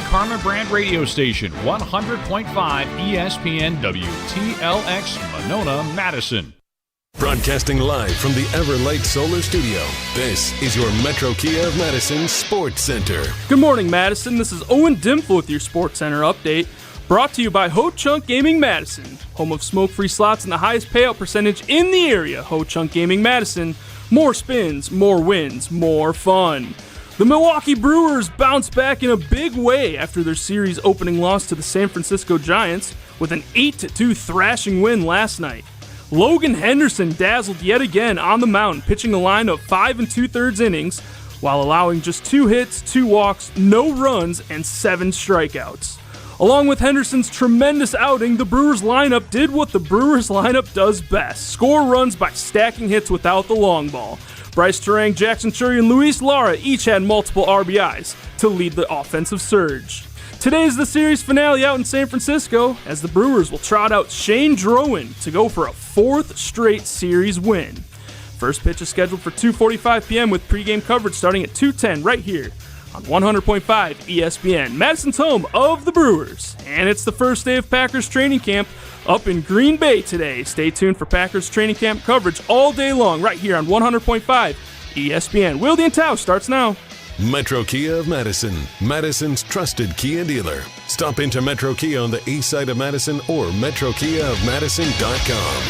Carmen brand radio station, 100.5 ESPN WTLX, Monona, Madison. Broadcasting live from the Everlight Solar Studio, this is your Metro Kia of Madison Sports Center. Good morning, Madison. This is Owen Dimple with your Sports Center update, brought to you by Ho Chunk Gaming Madison, home of smoke-free slots and the highest payout percentage in the area. Ho Chunk Gaming Madison, more spins, more wins, more fun. The Milwaukee Brewers bounced back in a big way after their series opening loss to the San Francisco Giants with an 8-2 thrashing win last night. Logan Henderson dazzled yet again on the mound, pitching a line of 5 2/3 innings while allowing just 2 hits, 2 walks, no runs, and 7 strikeouts. Along with Henderson's tremendous outing, the Brewers lineup did what the Brewers lineup does best: score runs by stacking hits without the long ball. Bryce Terang, Jackson Chury, and Luis Lara each had multiple RBIs to lead the offensive surge. Today is the series finale out in San Francisco, as the Brewers will trot out Shane Drowan to go for a 4th straight series win. First pitch is scheduled for 2:45 p.m. with pregame coverage starting at 2:10 right here on 100.5 ESPN, Madison's home of the Brewers. And it's the first day of Packers training camp up in Green Bay today. Stay tuned for Packers training camp coverage all day long right here on 100.5 ESPN. Wilde and Tausch starts now. Metro Kia of Madison, Madison's trusted Kia dealer. Stop into Metro Kia on the east side of Madison or metrokiaofmadison.com.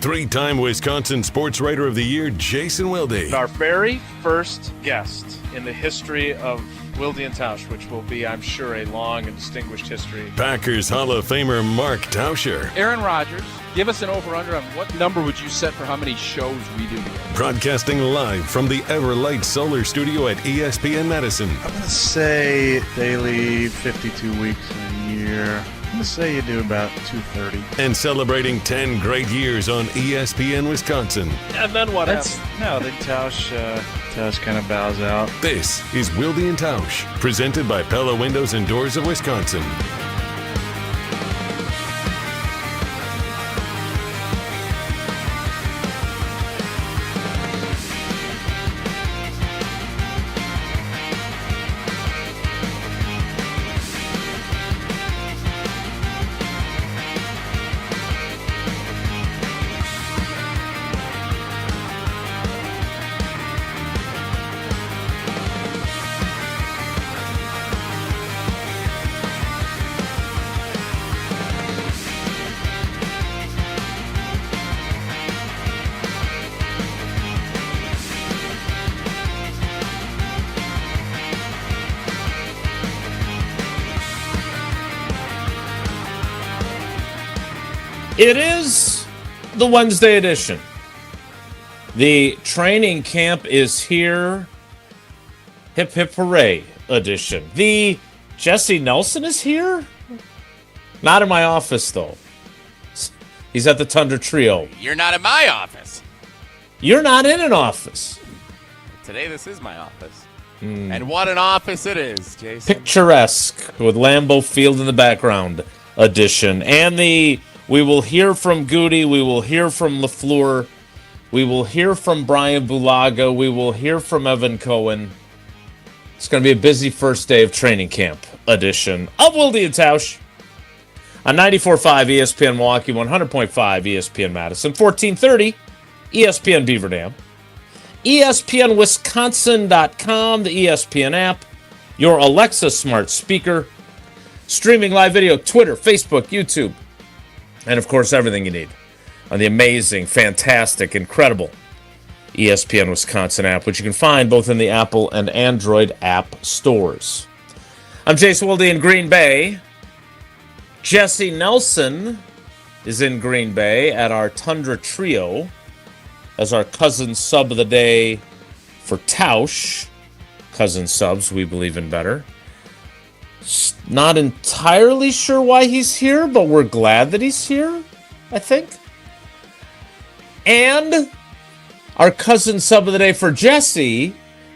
3-time Wisconsin Sports Writer of the Year, Jason Wilde. Our very first guest in the history of Wilde and Tausch, which will be, I'm sure, a long and distinguished history. Packers Hall of Famer Mark Tauscher. Aaron Rodgers, give us an over-under on what number would you set for how many shows we do together? Broadcasting live from the Everlight Solar Studio at ESPN Madison. I'm going to say daily 52 weeks a year. I'm going to say you do about 230. And celebrating 10 great years on ESPN Wisconsin. And then what happens? No, then Tausch kind of bows out. This is Wilde and Tausch, presented by Pella Windows and Doors of Wisconsin. It is the Wednesday edition. The training camp is here. Hip hip hooray edition. The Jesse Nelson is here. Not in my office, though. He's at the Tundra Trio. You're not in my office. You're not in an office. Today, this is my office. And what an office it is, Jason. Picturesque with Lambeau Field in the background edition. And we will hear from Goody. We will hear from LaFleur. We will hear from Brian Bulaga. We will hear from Evan Cohen. It's going to be a busy first day of training camp edition of Wilde and Tausch on 94.5 ESPN Milwaukee, 100.5 ESPN Madison, 1430 ESPN Beaver Dam, ESPNWisconsin.com, the ESPN app, your Alexa smart speaker, streaming live video, Twitter, Facebook, YouTube, and, of course, everything you need on the amazing, fantastic, incredible ESPN Wisconsin app, which you can find both in the Apple and Android app stores. I'm Jason Wilde in Green Bay. Jesse Nelson is in Green Bay at our Tundra Trio as our cousin sub of the day for Tausch. Cousin subs, we believe in better. Not entirely sure why he's here, but we're glad that he's here, I think. And our cousin sub of the day for Jesse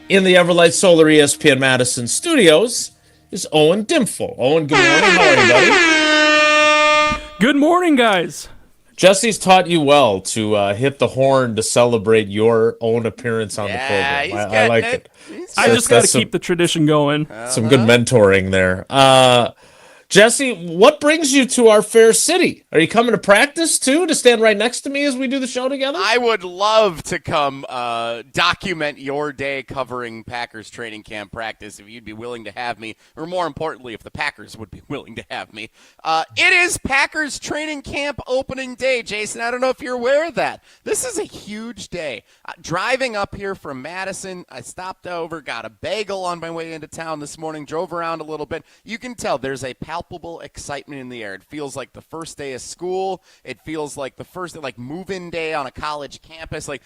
in the Everlight Solar ESPN Madison studios is Owen Dimple. Owen, good morning. How are you, buddy? Good morning, guys. Jesse's taught you well to hit the horn to celebrate your own appearance on the program. I like it. I just got to keep the tradition going. Some good mentoring there. Jesse, what brings you to our fair city? Are you coming to practice, too, to stand right next to me as we do the show together? I would love to come document your day covering Packers training camp practice if you'd be willing to have me, or more importantly, if the Packers would be willing to have me. It is Packers training camp opening day, Jason. I don't know if you're aware of that. This is a huge day. Driving up here from Madison, I stopped over, got a bagel on my way into town this morning, drove around a little bit. You can tell there's a palpable excitement in the air. It feels like the first day of school. It feels like the first move-in day on a college campus. We've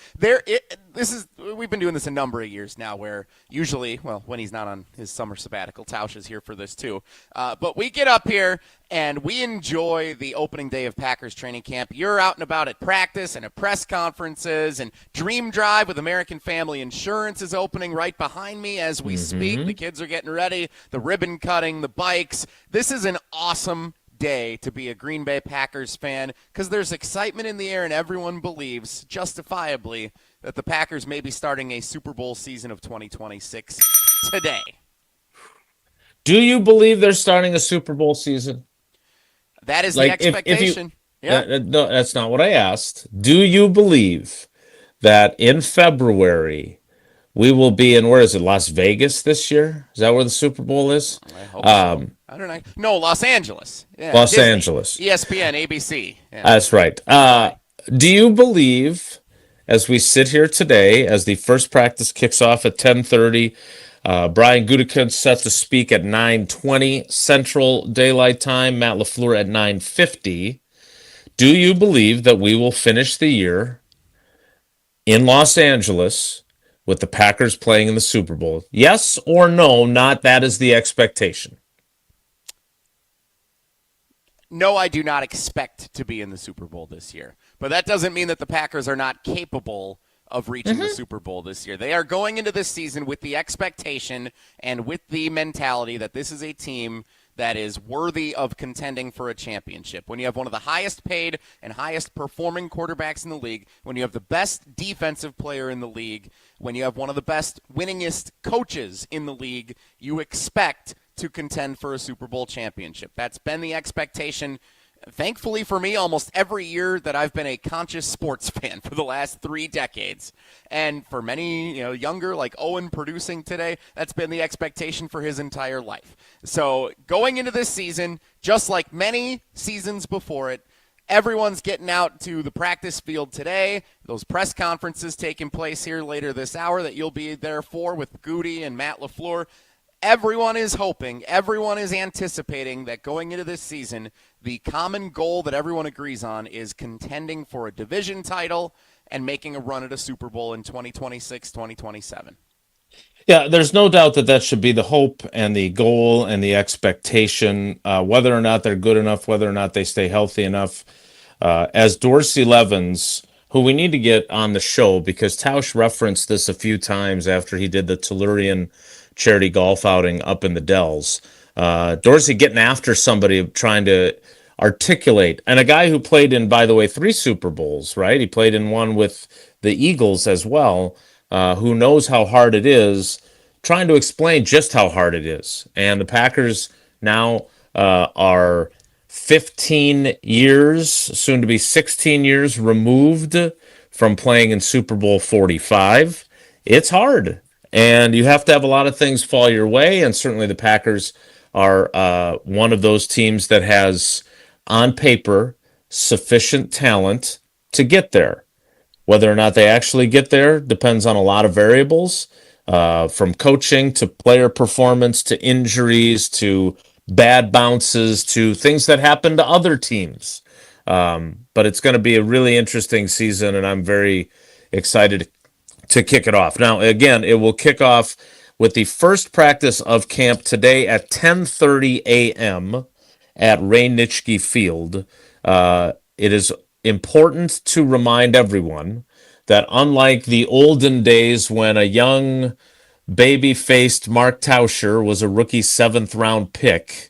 been doing this a number of years now where usually, when he's not on his summer sabbatical, Tausch is here for this too. But we get up here and we enjoy the opening day of Packers training camp. You're out and about at practice and at press conferences, and Dream Drive with American Family Insurance is opening right behind me as we speak. The kids are getting ready, the ribbon cutting, the bikes. This is an awesome day to be a Green Bay Packers fan because there's excitement in the air and everyone believes, justifiably, that the Packers may be starting a Super Bowl season of 2026 today. Do you believe they're starting a Super Bowl season? That is the expectation. No, that's not what I asked. Do you believe that in February we will be in, where is it, Las Vegas this year? Is that where the Super Bowl is? I hope so. I don't know. No, Los Angeles. Yeah, Los Disney, Angeles. ESPN, ABC. Yeah. That's right. Do you believe, as we sit here today, as the first practice kicks off at 10:30, Brian Gutekunst set to speak at 9:20 Central Daylight Time, Matt LaFleur at 9:50, do you believe that we will finish the year in Los Angeles with the Packers playing in the Super Bowl? Yes or no, not that is the expectation. No, I do not expect to be in the Super Bowl this year. But that doesn't mean that the Packers are not capable of reaching the Super Bowl this year. They are going into this season with the expectation and with the mentality that this is a team that is worthy of contending for a championship. When you have one of the highest paid and highest performing quarterbacks in the league, when you have the best defensive player in the league, when you have one of the best winningest coaches in the league, you expect to contend for a Super Bowl championship. That's been the expectation, thankfully for me, almost every year that I've been a conscious sports fan for the last 3 decades. And for many, younger, like Owen producing today, that's been the expectation for his entire life. So going into this season, just like many seasons before it, everyone's getting out to the practice field today. Those press conferences taking place here later this hour that you'll be there for with Goody and Matt LaFleur. Everyone is hoping, everyone is anticipating that going into this season, the common goal that everyone agrees on is contending for a division title and making a run at a Super Bowl in 2026, 2027. Yeah, there's no doubt that should be the hope and the goal and the expectation, whether or not they're good enough, whether or not they stay healthy enough. As Dorsey Levens, who we need to get on the show because Tausch referenced this a few times after he did the Tellurian charity golf outing up in the Dells. Dorsey getting after somebody trying to articulate, and a guy who played in, by the way, 3 Super Bowls, right? He played in one with the Eagles as well, who knows how hard it is, trying to explain just how hard it is. And the Packers now are 15 years, soon to be 16 years removed from playing in Super Bowl 45. It's hard. And you have to have a lot of things fall your way, and certainly the Packers are one of those teams that has, on paper, sufficient talent to get there. Whether or not they actually get there depends on a lot of variables, from coaching to player performance to injuries to bad bounces to things that happen to other teams. But it's going to be a really interesting season, and I'm very excited to kick it off. Now, again, it will kick off with the first practice of camp today at 10:30 a.m. at Ray Nitschke Field. It is important to remind everyone that unlike the olden days when a young, baby-faced Mark Tauscher was a rookie 7th-round pick,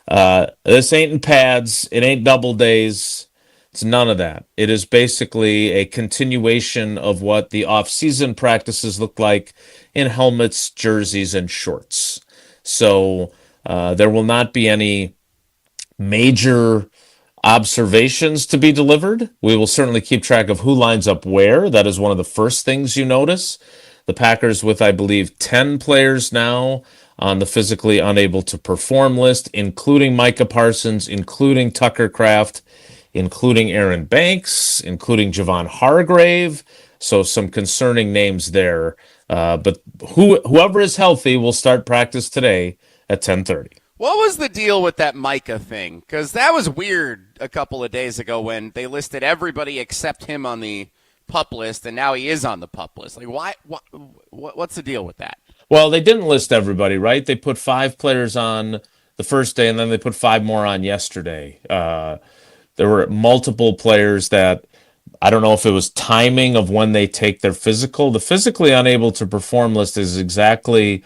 this ain't in pads, it ain't double days. It's none of that. It is basically a continuation of what the off-season practices look like in helmets, jerseys, and shorts. So there will not be any major observations to be delivered. We will certainly keep track of who lines up where. That is one of the first things you notice. The Packers with, I believe, 10 players now on the physically unable to perform list, including Micah Parsons, including Tucker Kraft, including Aaron Banks, including Javon Hargrave. So some concerning names there. But whoever is healthy will start practice today at 10:30. What was the deal with that Micah thing? Because that was weird a couple of days ago when they listed everybody except him on the PUP list, and now he is on the PUP list. Like, why? What's the deal with that? Well, they didn't list everybody, right? They put 5 players on the first day, and then they put 5 more on yesterday. There were multiple players that I don't know if it was timing of when they take their physical. The physically unable to perform list is exactly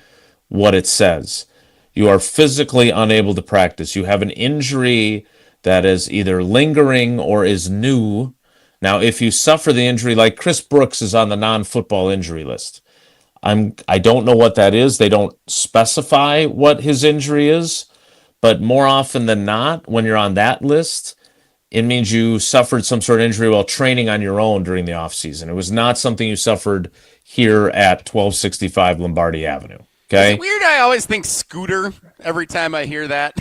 what it says. You are physically unable to practice. You have an injury that is either lingering or is new. Now, if you suffer the injury, like Chris Brooks is on the non-football injury list. I don't know what that is. They don't specify what his injury is, but more often than not, when you're on that list, it means you suffered some sort of injury while training on your own during the offseason. It was not something you suffered here at 1265 Lombardi Avenue. Okay. It's weird. I always think Scooter every time I hear that.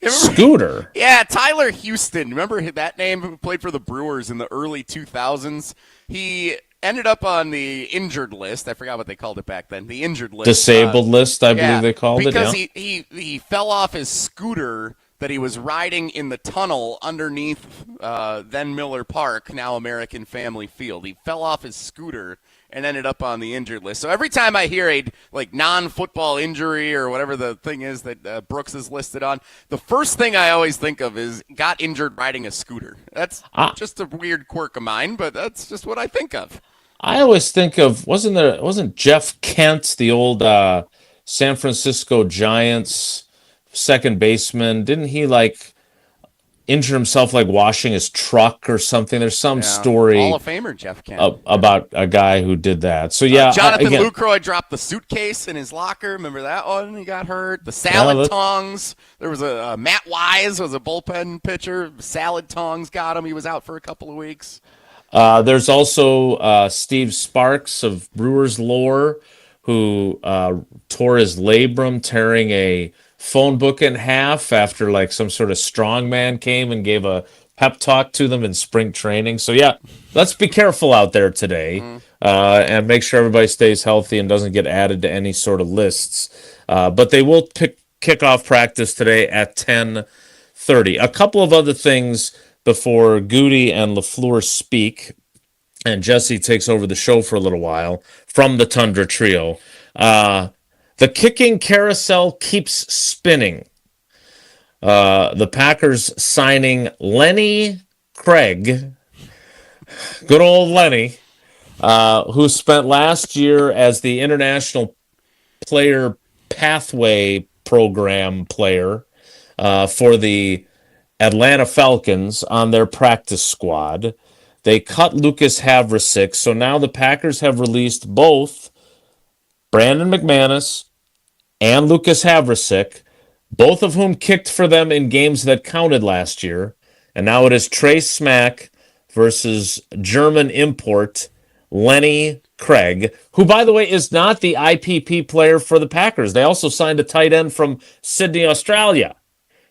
Scooter? Yeah, Tyler Houston. Remember that name? Who played for the Brewers in the early 2000s? He ended up on the injured list. I forgot what they called it back then. The injured list. Disabled list, I believe they called it. Because he fell off his scooter that he was riding in the tunnel underneath then Miller Park, now American Family Field. He fell off his scooter and ended up on the injured list. So every time I hear a non-football injury or whatever the thing is that Brooks is listed on, the first thing I always think of is got injured riding a scooter. That's just a weird quirk of mine, but that's just what I think of. I always think of wasn't Jeff Kent, the old San Francisco Giants second baseman? Didn't he injure himself washing his truck or something? There's some story. Hall of Famer Jeff Kent. About a guy who did that. So yeah, Jonathan Lucroy dropped the suitcase in his locker. Remember that one? He got hurt. The salad tongs. There was a Matt Wise was a bullpen pitcher. Salad tongs got him. He was out for a couple of weeks. There's also Steve Sparks of Brewers lore, who tore his labrum, tearing a phone book in half after some sort of strongman came and gave a pep talk to them in spring training. So yeah, let's be careful out there today and make sure everybody stays healthy and doesn't get added to any sort of lists. But they will kick off practice today at 10:30. A couple of other things before Goody and LaFleur speak, and Jesse takes over the show for a little while from the Tundra Trio. The kicking carousel keeps spinning. The Packers signing Lenny Craig, good old Lenny, who spent last year as the International Player Pathway Program player for the Atlanta Falcons on their practice squad. They cut Lucas Havrasik, so now the Packers have released both Brandon McManus and Lucas Havrasik, both of whom kicked for them in games that counted last year. And now it is Trey Smack versus German import Lenny Craig, who, by the way, is not the IPP player for the Packers. They also signed a tight end from Sydney, Australia,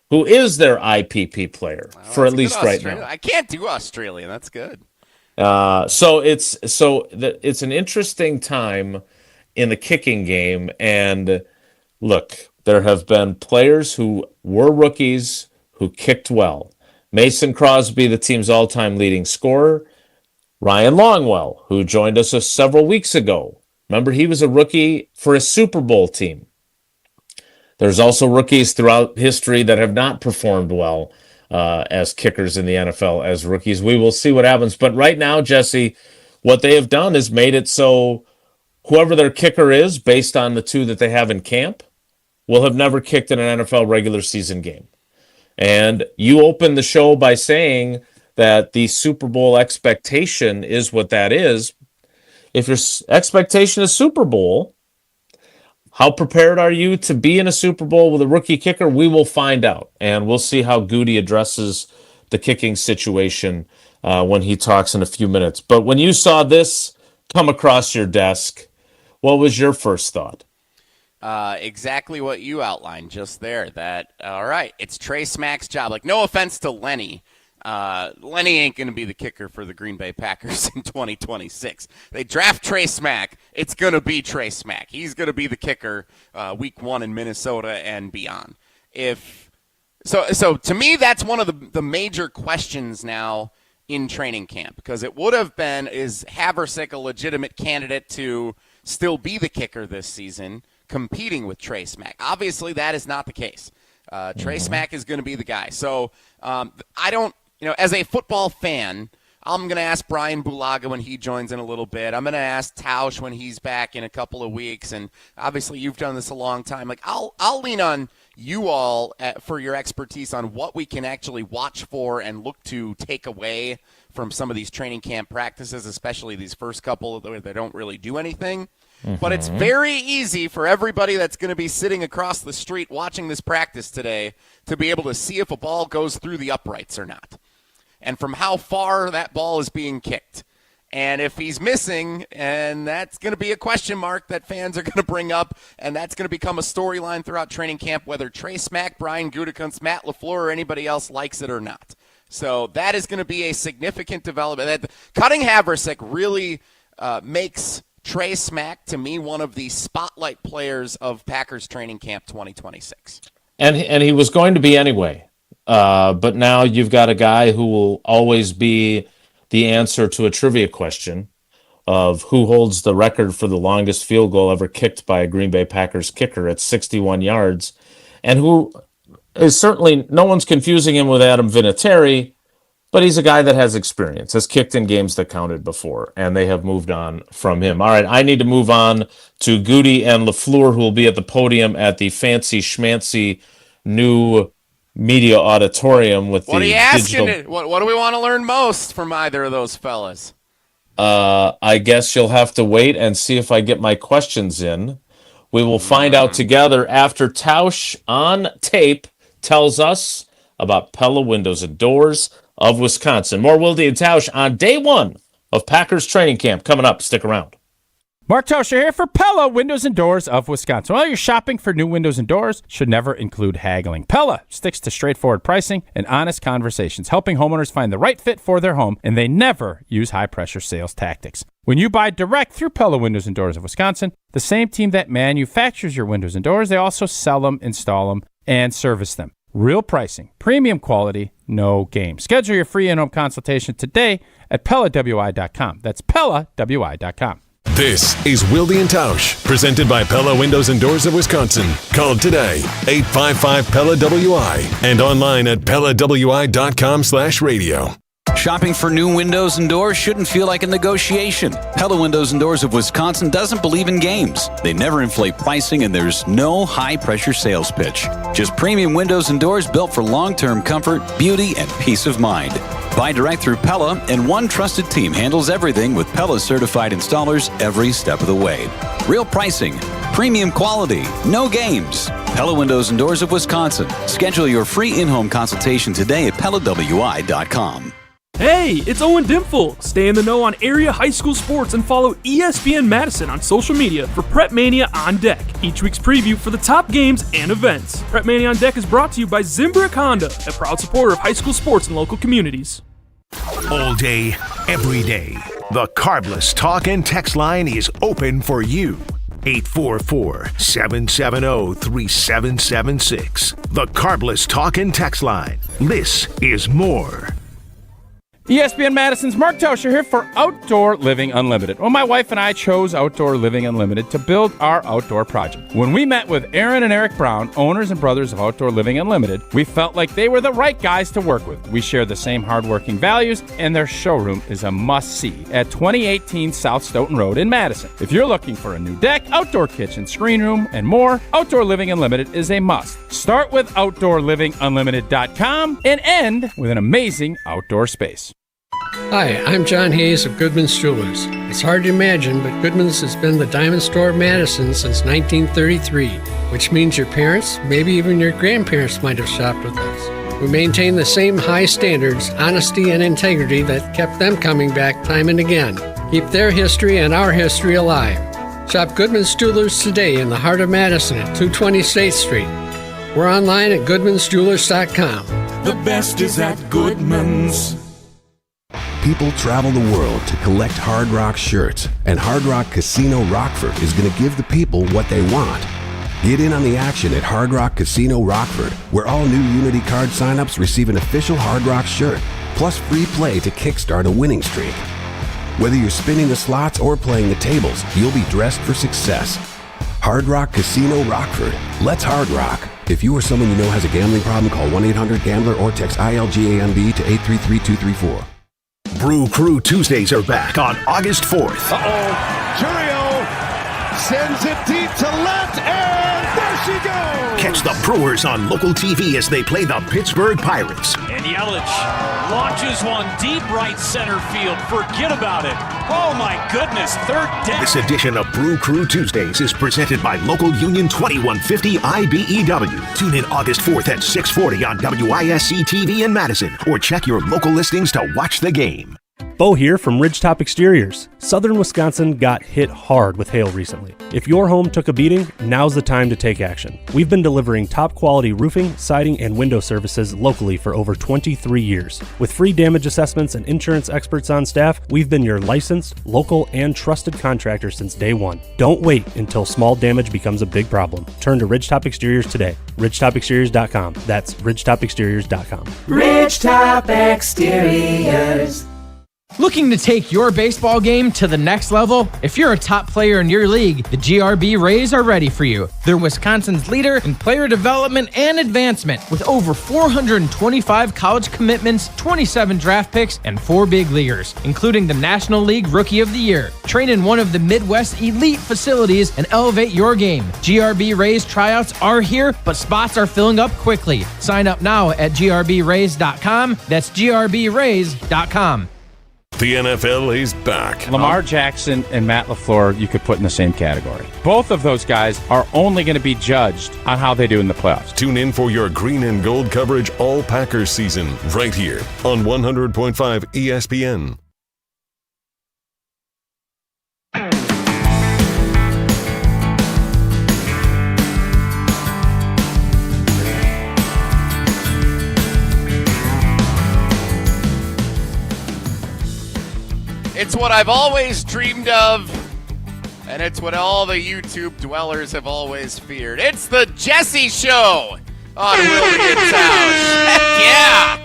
who is their IPP player for at least right now. I can't do Australian. That's good. So it's an interesting time in the kicking game. And look, there have been players who were rookies who kicked well. Mason Crosby, the team's all-time leading scorer. Ryan Longwell, who joined us several weeks ago. Remember, he was a rookie for a Super Bowl team. There's also rookies throughout history that have not performed well as kickers in the NFL as rookies. We will see what happens. But right now, Jesse, what they have done is made it so whoever their kicker is, based on the 2 that they have in camp, will have never kicked in an NFL regular season game. And you opened the show by saying that the Super Bowl expectation is what that is. If your expectation is Super Bowl, how prepared are you to be in a Super Bowl with a rookie kicker? We will find out, and we'll see how Goody addresses the kicking situation when he talks in a few minutes. But when you saw this come across your desk, what was your first thought? Exactly what you outlined just there. That, all right, it's Trey Smack's job. Like, no offense to Lenny. Lenny ain't going to be the kicker for the Green Bay Packers in 2026. They draft Trey Smack. It's going to be Trey Smack. He's going to be the kicker week 1 in Minnesota and beyond. So to me, that's one of the major questions now in training camp, because it would have been, is Haversick a legitimate candidate to still be the kicker this season, competing with Trey Smack? Obviously, that is not the case. Trey Smack is going to be the guy. So I don't, as a football fan, I'm going to ask Brian Bulaga when he joins in a little bit. I'm going to ask Tausch when he's back in a couple of weeks. And obviously, you've done this a long time. Like, I'll lean on you all for your expertise on what we can actually watch for and look to take away from some of these training camp practices, especially these first couple where they don't really do anything. But it's very easy for everybody that's going to be sitting across the street watching this practice today to be able to see if a ball goes through the uprights or not, and from how far that ball is being kicked. And if he's missing, and that's going to be a question mark that fans are going to bring up, and that's going to become a storyline throughout training camp, whether Trey Smack, Brian Gutekunst, Matt LaFleur, or anybody else likes it or not. So that is going to be a significant development. Cutting Haversick really makes Trey Smack, to me, one of the spotlight players of Packers training camp 2026. And he was going to be anyway. But now you've got a guy who will always be the answer to a trivia question of who holds the record for the longest field goal ever kicked by a Green Bay Packers kicker at 61 yards, and who is certainly, no one's confusing him with Adam Vinatieri, but he's a guy that has experience, has kicked in games that counted before, and they have moved on from him. All right, I need to move on to Goody and LaFleur, who will be at the podium at the fancy schmancy new media auditorium with what the are you asking? digital... What do we want to learn most from either of those fellas? I guess you'll have to wait and see if I get my questions in. We will find out together after Tausch on tape tells us about Pella Windows and Doors of Wisconsin. More Wilde and Tausch on day 1 of Packers training camp coming up. Stick around. Mark Tauscher here for Pella Windows and Doors of Wisconsin. While you're shopping for new windows and doors, should never include haggling. Pella sticks to straightforward pricing and honest conversations, helping homeowners find the right fit for their home, and they never use high-pressure sales tactics. When you buy direct through Pella Windows and Doors of Wisconsin, the same team that manufactures your windows and doors, they also sell them, install them, and service them. Real pricing, premium quality, no game. Schedule your free in-home consultation today at PellaWI.com. That's PellaWI.com. This is Wilde and Tausch, presented by Pella Windows and Doors of Wisconsin. Call today, 855-PELLA-WI, and online at PellaWI.com/radio. Shopping for new windows and doors shouldn't feel like a negotiation. Pella Windows and Doors of Wisconsin doesn't believe in games. They never inflate pricing, and there's no high-pressure sales pitch. Just premium windows and doors built for long-term comfort, beauty, and peace of mind. Buy direct through Pella, and one trusted team handles everything with Pella certified installers every step of the way. Real pricing, premium quality, no games. Pella Windows and Doors of Wisconsin. Schedule your free in-home consultation today at PellaWI.com. Hey, it's Owen Dimple. Stay in the know on area high school sports and follow ESPN Madison on social media for Prep Mania on Deck, each week's preview for the top games and events. Prep Mania on Deck is brought to you by Zimbrick Honda, a proud supporter of high school sports in local communities. All day, every day, the Carbless Talk and Text line is open for you. 844-770-3776. The Carbless Talk and Text line. This is more. ESPN Madison's Mark Tausch here for Outdoor Living Unlimited. Well, my wife and I chose Outdoor Living Unlimited to build our outdoor project. When we met with Aaron and Eric Brown, owners and brothers of Outdoor Living Unlimited, we felt like they were the right guys to work with. We share the same hardworking values, and their showroom is a must-see at 2018 South Stoughton Road in Madison. If you're looking for a new deck, outdoor kitchen, screen room, and more, Outdoor Living Unlimited is a must. Start with OutdoorLivingUnlimited.com and end with an amazing outdoor space. Hi, I'm John Hayes of Goodman's Jewelers. It's hard to imagine, but Goodman's has been the diamond store of Madison since 1933, which means your parents, maybe even your grandparents might have shopped with us. We maintain the same high standards, honesty, and integrity that kept them coming back time and again. Keep their history and our history alive. Shop Goodman's Jewelers today in the heart of Madison at 220 State Street. We're online at goodmansjewelers.com. The best is at Goodman's. People travel the world to collect Hard Rock shirts, and Hard Rock Casino Rockford is going to give the people what they want. Get in on the action at Hard Rock Casino Rockford, where all new Unity card signups receive an official Hard Rock shirt, plus free play to kickstart a winning streak. Whether you're spinning the slots or playing the tables, you'll be dressed for success. Hard Rock Casino Rockford. Let's Hard Rock. If you or someone you know has a gambling problem, call 1-800-GAMBLER or text ILGAMB to 833-234. Brew Crew Tuesdays are back on August 4th. Curio sends it deep to left, and there she goes! Catch the Brewers on local TV as they play the Pittsburgh Pirates. And Yelich launches one deep right center field. Forget about it. Oh my goodness, third down. This edition of Brew Crew Tuesdays is presented by Local Union 2150 IBEW. Tune in August 4th at 6:40 on WISC TV in Madison, or check your local listings to watch the game. Bo here from Ridgetop Exteriors. Southern Wisconsin got hit hard with hail recently. If your home took a beating, now's the time to take action. We've been delivering top quality roofing, siding, and window services locally for over 23 years. With free damage assessments and insurance experts on staff, we've been your licensed, local, and trusted contractor since day one. Don't wait until small damage becomes a big problem. Turn to Ridgetop Exteriors today. RidgetopExteriors.com. That's RidgetopExteriors.com. Ridgetop Exteriors. Looking to take your baseball game to the next level? If you're a top player in your league, the GRB Rays are ready for you. They're Wisconsin's leader in player development and advancement, with over 425 college commitments, 27 draft picks, and 4 big leaguers, including the National League Rookie of the Year. Train in one of the Midwest elite facilities and elevate your game. GRB Rays tryouts are here, but spots are filling up quickly. Sign up now at grbrays.com. That's grbrays.com. The NFL is back. Lamar Jackson and Matt LaFleur, you could put in the same category. Both of those guys are only going to be judged on how they do in the playoffs. Tune in for your green and gold coverage all Packers season right here on 100.5 ESPN. It's what I've always dreamed of, and it's what all the YouTube dwellers have always feared. It's the Jesse Show on Wilde and Tausch. Heck yeah!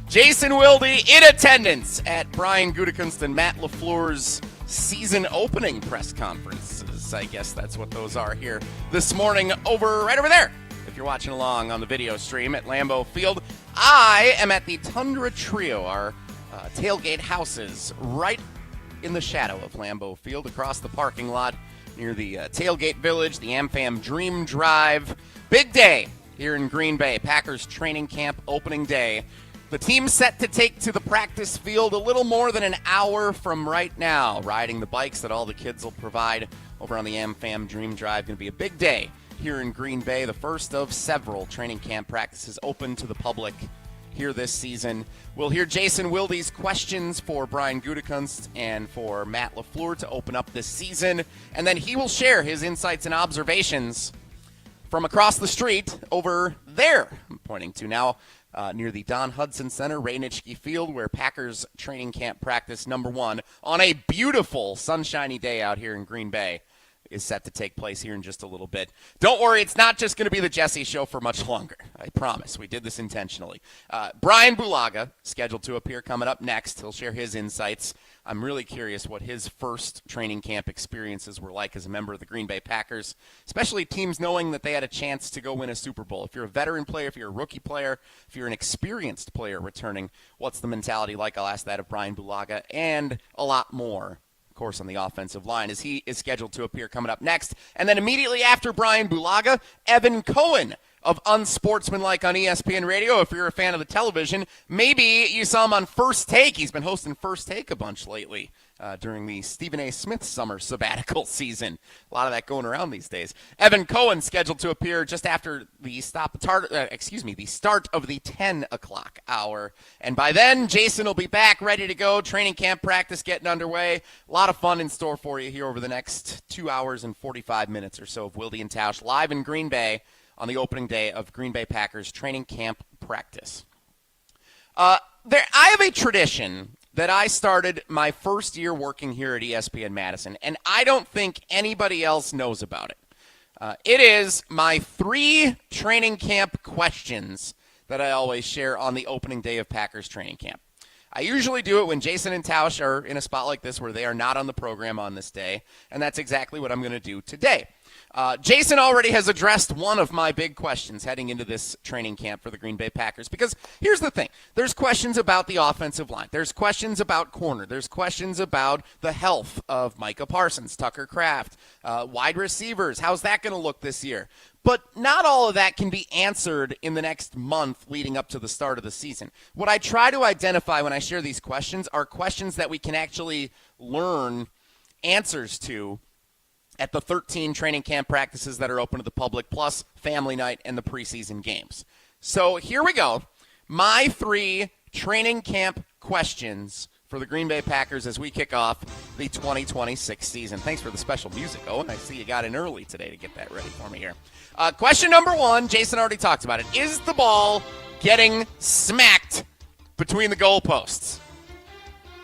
Jason Wilde in attendance at Brian Gutekunst and Matt LaFleur's season opening press conferences. I guess that's what those are here this morning right over there. If you're watching along on the video stream at Lambeau Field, I am at the Tundra Trio, our tailgate houses right in the shadow of Lambeau Field, across the parking lot near the tailgate village, the AmFam Dream Drive. Big day here in Green Bay, Packers training camp opening day. The team set to take to the practice field a little more than an hour from right now, riding the bikes that all the kids will provide over on the AmFam Dream Drive. Going to be a big day here in Green Bay, the first of several training camp practices open to the public here this season. We'll hear Jason Wilde's questions for Brian Gutekunst and for Matt LaFleur to open up this season, and then he will share his insights and observations from across the street over there, I'm pointing to now, near the Don Hudson Center, Ray Nitschke Field, where Packers training camp practice number 1 on a beautiful sunshiny day out here in Green Bay is set to take place here in just a little bit. Don't worry, it's not just going to be the Jesse Show for much longer. I promise. We did this intentionally. Brian Bulaga, scheduled to appear coming up next. He'll share his insights. I'm really curious what his first training camp experiences were like as a member of the Green Bay Packers, especially teams knowing that they had a chance to go win a Super Bowl. If you're a veteran player, if you're a rookie player, if you're an experienced player returning, what's the mentality like? I'll ask that of Brian Bulaga and a lot more, of course, on the offensive line, as he is scheduled to appear coming up next. And then immediately after Brian Bulaga, Evan Cohen of Unsportsmanlike on ESPN Radio. If you're a fan of the television, maybe you saw him on First Take. He's been hosting First Take a bunch lately during the Stephen A. Smith summer sabbatical season. A lot of that going around these days. Evan Cohen scheduled to appear just after the start of the 10 o'clock hour. And by then, Jason will be back, ready to go. Training camp practice getting underway. A lot of fun in store for you here over the next 2 hours and 45 minutes or so of Wilde and Tausch live in Green Bay on the opening day of Green Bay Packers training camp practice. I have a tradition that I started my first year working here at ESPN Madison, and I don't think anybody else knows about it. It is my 3 training camp questions that I always share on the opening day of Packers training camp. I usually do it when Jason and Tausch are in a spot like this where they are not on the program on this day, and that's exactly what I'm going to do today. Jason already has addressed one of my big questions heading into this training camp for the Green Bay Packers, because here's the thing. There's questions about the offensive line. There's questions about corner. There's questions about the health of Micah Parsons, Tucker Kraft, wide receivers. How's that going to look this year? But not all of that can be answered in the next month leading up to the start of the season. What I try to identify when I share these questions are questions that we can actually learn answers to at the 13 training camp practices that are open to the public, plus family night and the preseason games. So here we go. My 3 training camp questions for the Green Bay Packers as we kick off the 2026 season. Thanks for the special music, Owen. I see you got in early today to get that ready for me here. Question number 1, Jason already talked about it. Is the ball getting smacked between the goalposts?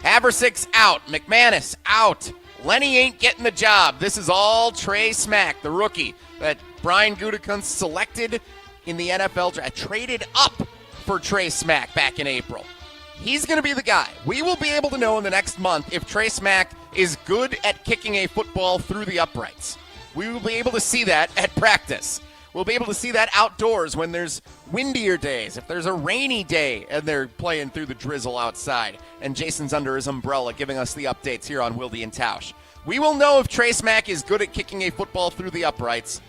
Haversick's out. McManus out. Lenny ain't getting the job. This is all Trey Smack, the rookie that Brian Gutekunst selected in the NFL draft, traded up for Trey Smack back in April. He's going to be the guy. We will be able to know in the next month if Trey Smack is good at kicking a football through the uprights. We will be able to see that at practice. We'll be able to see that outdoors when there's windier days, if there's a rainy day and they're playing through the drizzle outside, and Jason's under his umbrella giving us the updates here on Wilde and Tausch. We will know if Trey Smack is good at kicking a football through the uprights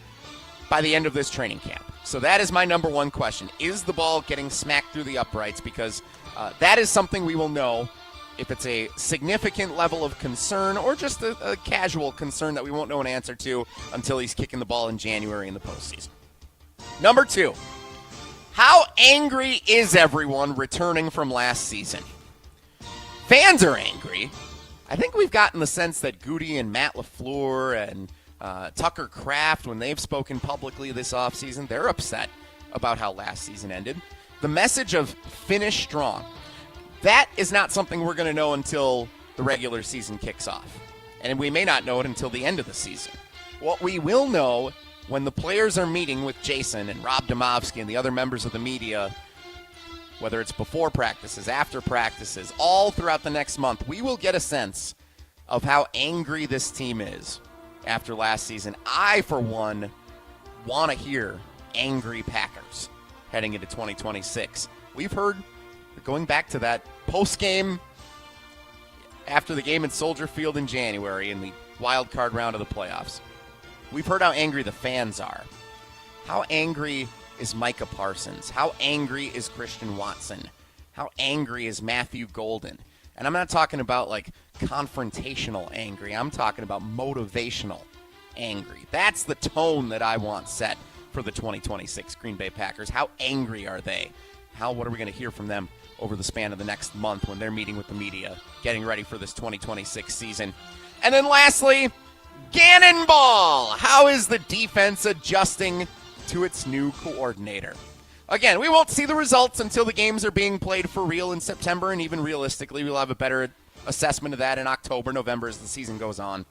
by the end of this training camp. So that is my number 1 question. Is the ball getting smacked through the uprights? Because that is something we will know if it's a significant level of concern or just a casual concern that we won't know an answer to until he's kicking the ball in January in the postseason. Number 2, how angry is everyone returning from last season? Fans are angry. I think we've gotten the sense that Goody and Matt LaFleur and Tucker Kraft, when they've spoken publicly this offseason, they're upset about how last season ended. The message of finish strong, that is not something we're going to know until the regular season kicks off. And we may not know it until the end of the season. What we will know when the players are meeting with Jason and Rob Domofsky and the other members of the media, whether it's before practices, after practices, all throughout the next month, we will get a sense of how angry this team is after last season. I, for one, want to hear angry Packers heading into 2026. We've heard, going back to that post-game after the game at Soldier Field in January in the wild card round of the playoffs, we've heard how angry the fans are. How angry is Micah Parsons? How angry is Christian Watson? How angry is Matthew Golden? And I'm not talking about like confrontational angry. I'm talking about motivational angry. That's the tone that I want set for the 2026 Green Bay Packers. How angry are they? What are we going to hear from them over the span of the next month when they're meeting with the media, getting ready for this 2026 season? And then lastly, Gannon Ball. How is the defense adjusting to its new coordinator? Again, we won't see the results until the games are being played for real in September, and even realistically, we'll have a better assessment of that in October, November as the season goes on.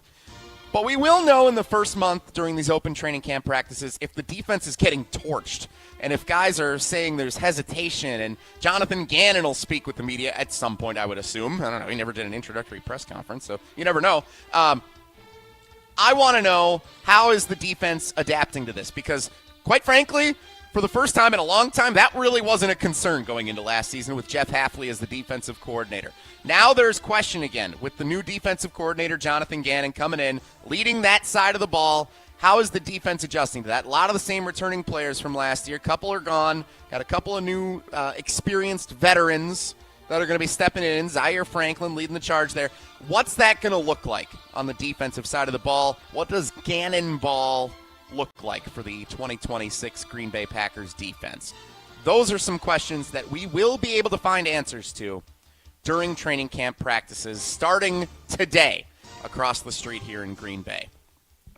But we will know in the first month during these open training camp practices if the defense is getting torched and if guys are saying there's hesitation. And Jonathan Gannon will speak with the media at some point, I would assume. I don't know. He never did an introductory press conference, so you never know. I want to know, how is the defense adapting to this? Because, quite frankly, for the first time in a long time, that really wasn't a concern going into last season with Jeff Hafley as the defensive coordinator. Now there's question again with the new defensive coordinator, Jonathan Gannon, coming in, leading that side of the ball. How is the defense adjusting to that? A lot of the same returning players from last year. A couple are gone. Got a couple of new experienced veterans that are going to be stepping in. Zaire Franklin leading the charge there. What's that going to look like on the defensive side of the ball? What does Gannon ball look like for the 2026 Green Bay Packers defense? Those are some questions that we will be able to find answers to during training camp practices starting today across the street here in Green Bay.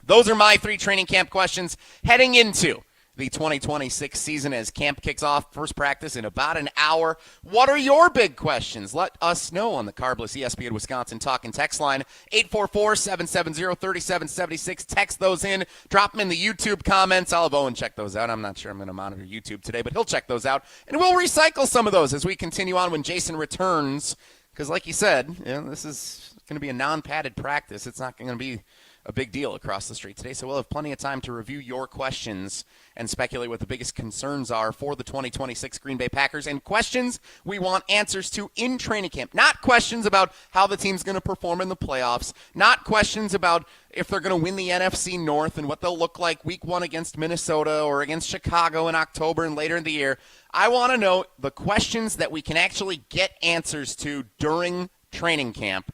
Those are my 3 training camp questions heading into the 2026 season as camp kicks off. First practice in about an hour. What are your big questions? Let us know on the Carbless ESPN Wisconsin talk and text line, 844-770-3776. Text those in. Drop them in the YouTube comments. I'll have Owen check those out. I'm not sure I'm going to monitor YouTube today, but he'll check those out. And we'll recycle some of those as we continue on when Jason returns. Because like you said, this is going to be a non-padded practice. It's not going to be a big deal across the street today, so we'll have plenty of time to review your questions and speculate what the biggest concerns are for the 2026 Green Bay Packers, and questions we want answers to in training camp. Not questions about how the team's going to perform in the playoffs, not questions about if they're going to win the NFC North and what they'll look like week 1 against Minnesota or against Chicago in October and later in the year. I want to know the questions that we can actually get answers to during training camp.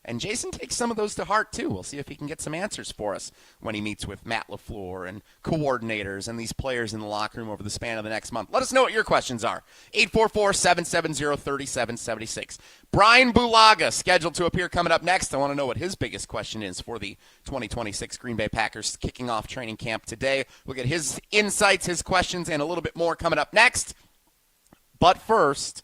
And Jason takes some of those to heart, too. We'll see if he can get some answers for us when he meets with Matt LaFleur and coordinators and these players in the locker room over the span of the next month. Let us know what your questions are. 844-770-3776. Brian Bulaga, scheduled to appear coming up next. I want to know what his biggest question is for the 2026 Green Bay Packers kicking off training camp today. We'll get his insights, his questions, and a little bit more coming up next. But first,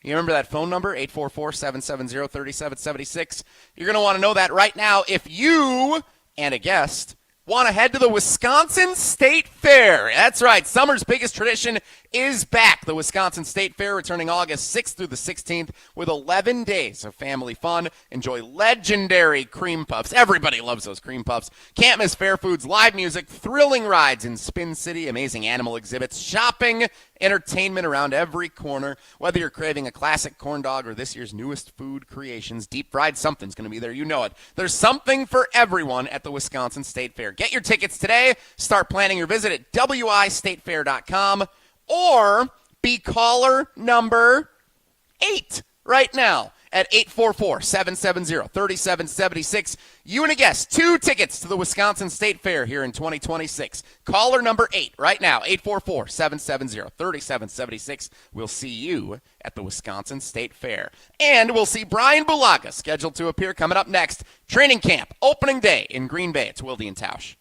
you remember that phone number, 844-770-3776? You're going to want to know that right now if you and a guest want to head to the Wisconsin State Fair. That's right. Summer's biggest tradition is back. The Wisconsin State Fair returning August 6th through the 16th with 11 days of family fun. Enjoy legendary cream puffs. Everybody loves those cream puffs. Can't miss fair foods, live music, thrilling rides in Spin City, amazing animal exhibits, shopping, entertainment around every corner. Whether you're craving a classic corn dog or this year's newest food creations, deep fried something's going to be there. You know it. There's something for everyone at the Wisconsin State Fair. Get your tickets today. Start planning your visit at wistatefair.com or be caller number 8 right now at 844-770-3776. You and a guest, 2 tickets to the Wisconsin State Fair here in 2026. Caller number 8 right now, 844-770-3776. We'll see you at the Wisconsin State Fair. And we'll see Brian Bulaga, scheduled to appear coming up next. Training camp, opening day in Green Bay. It's Wilde and Tausch.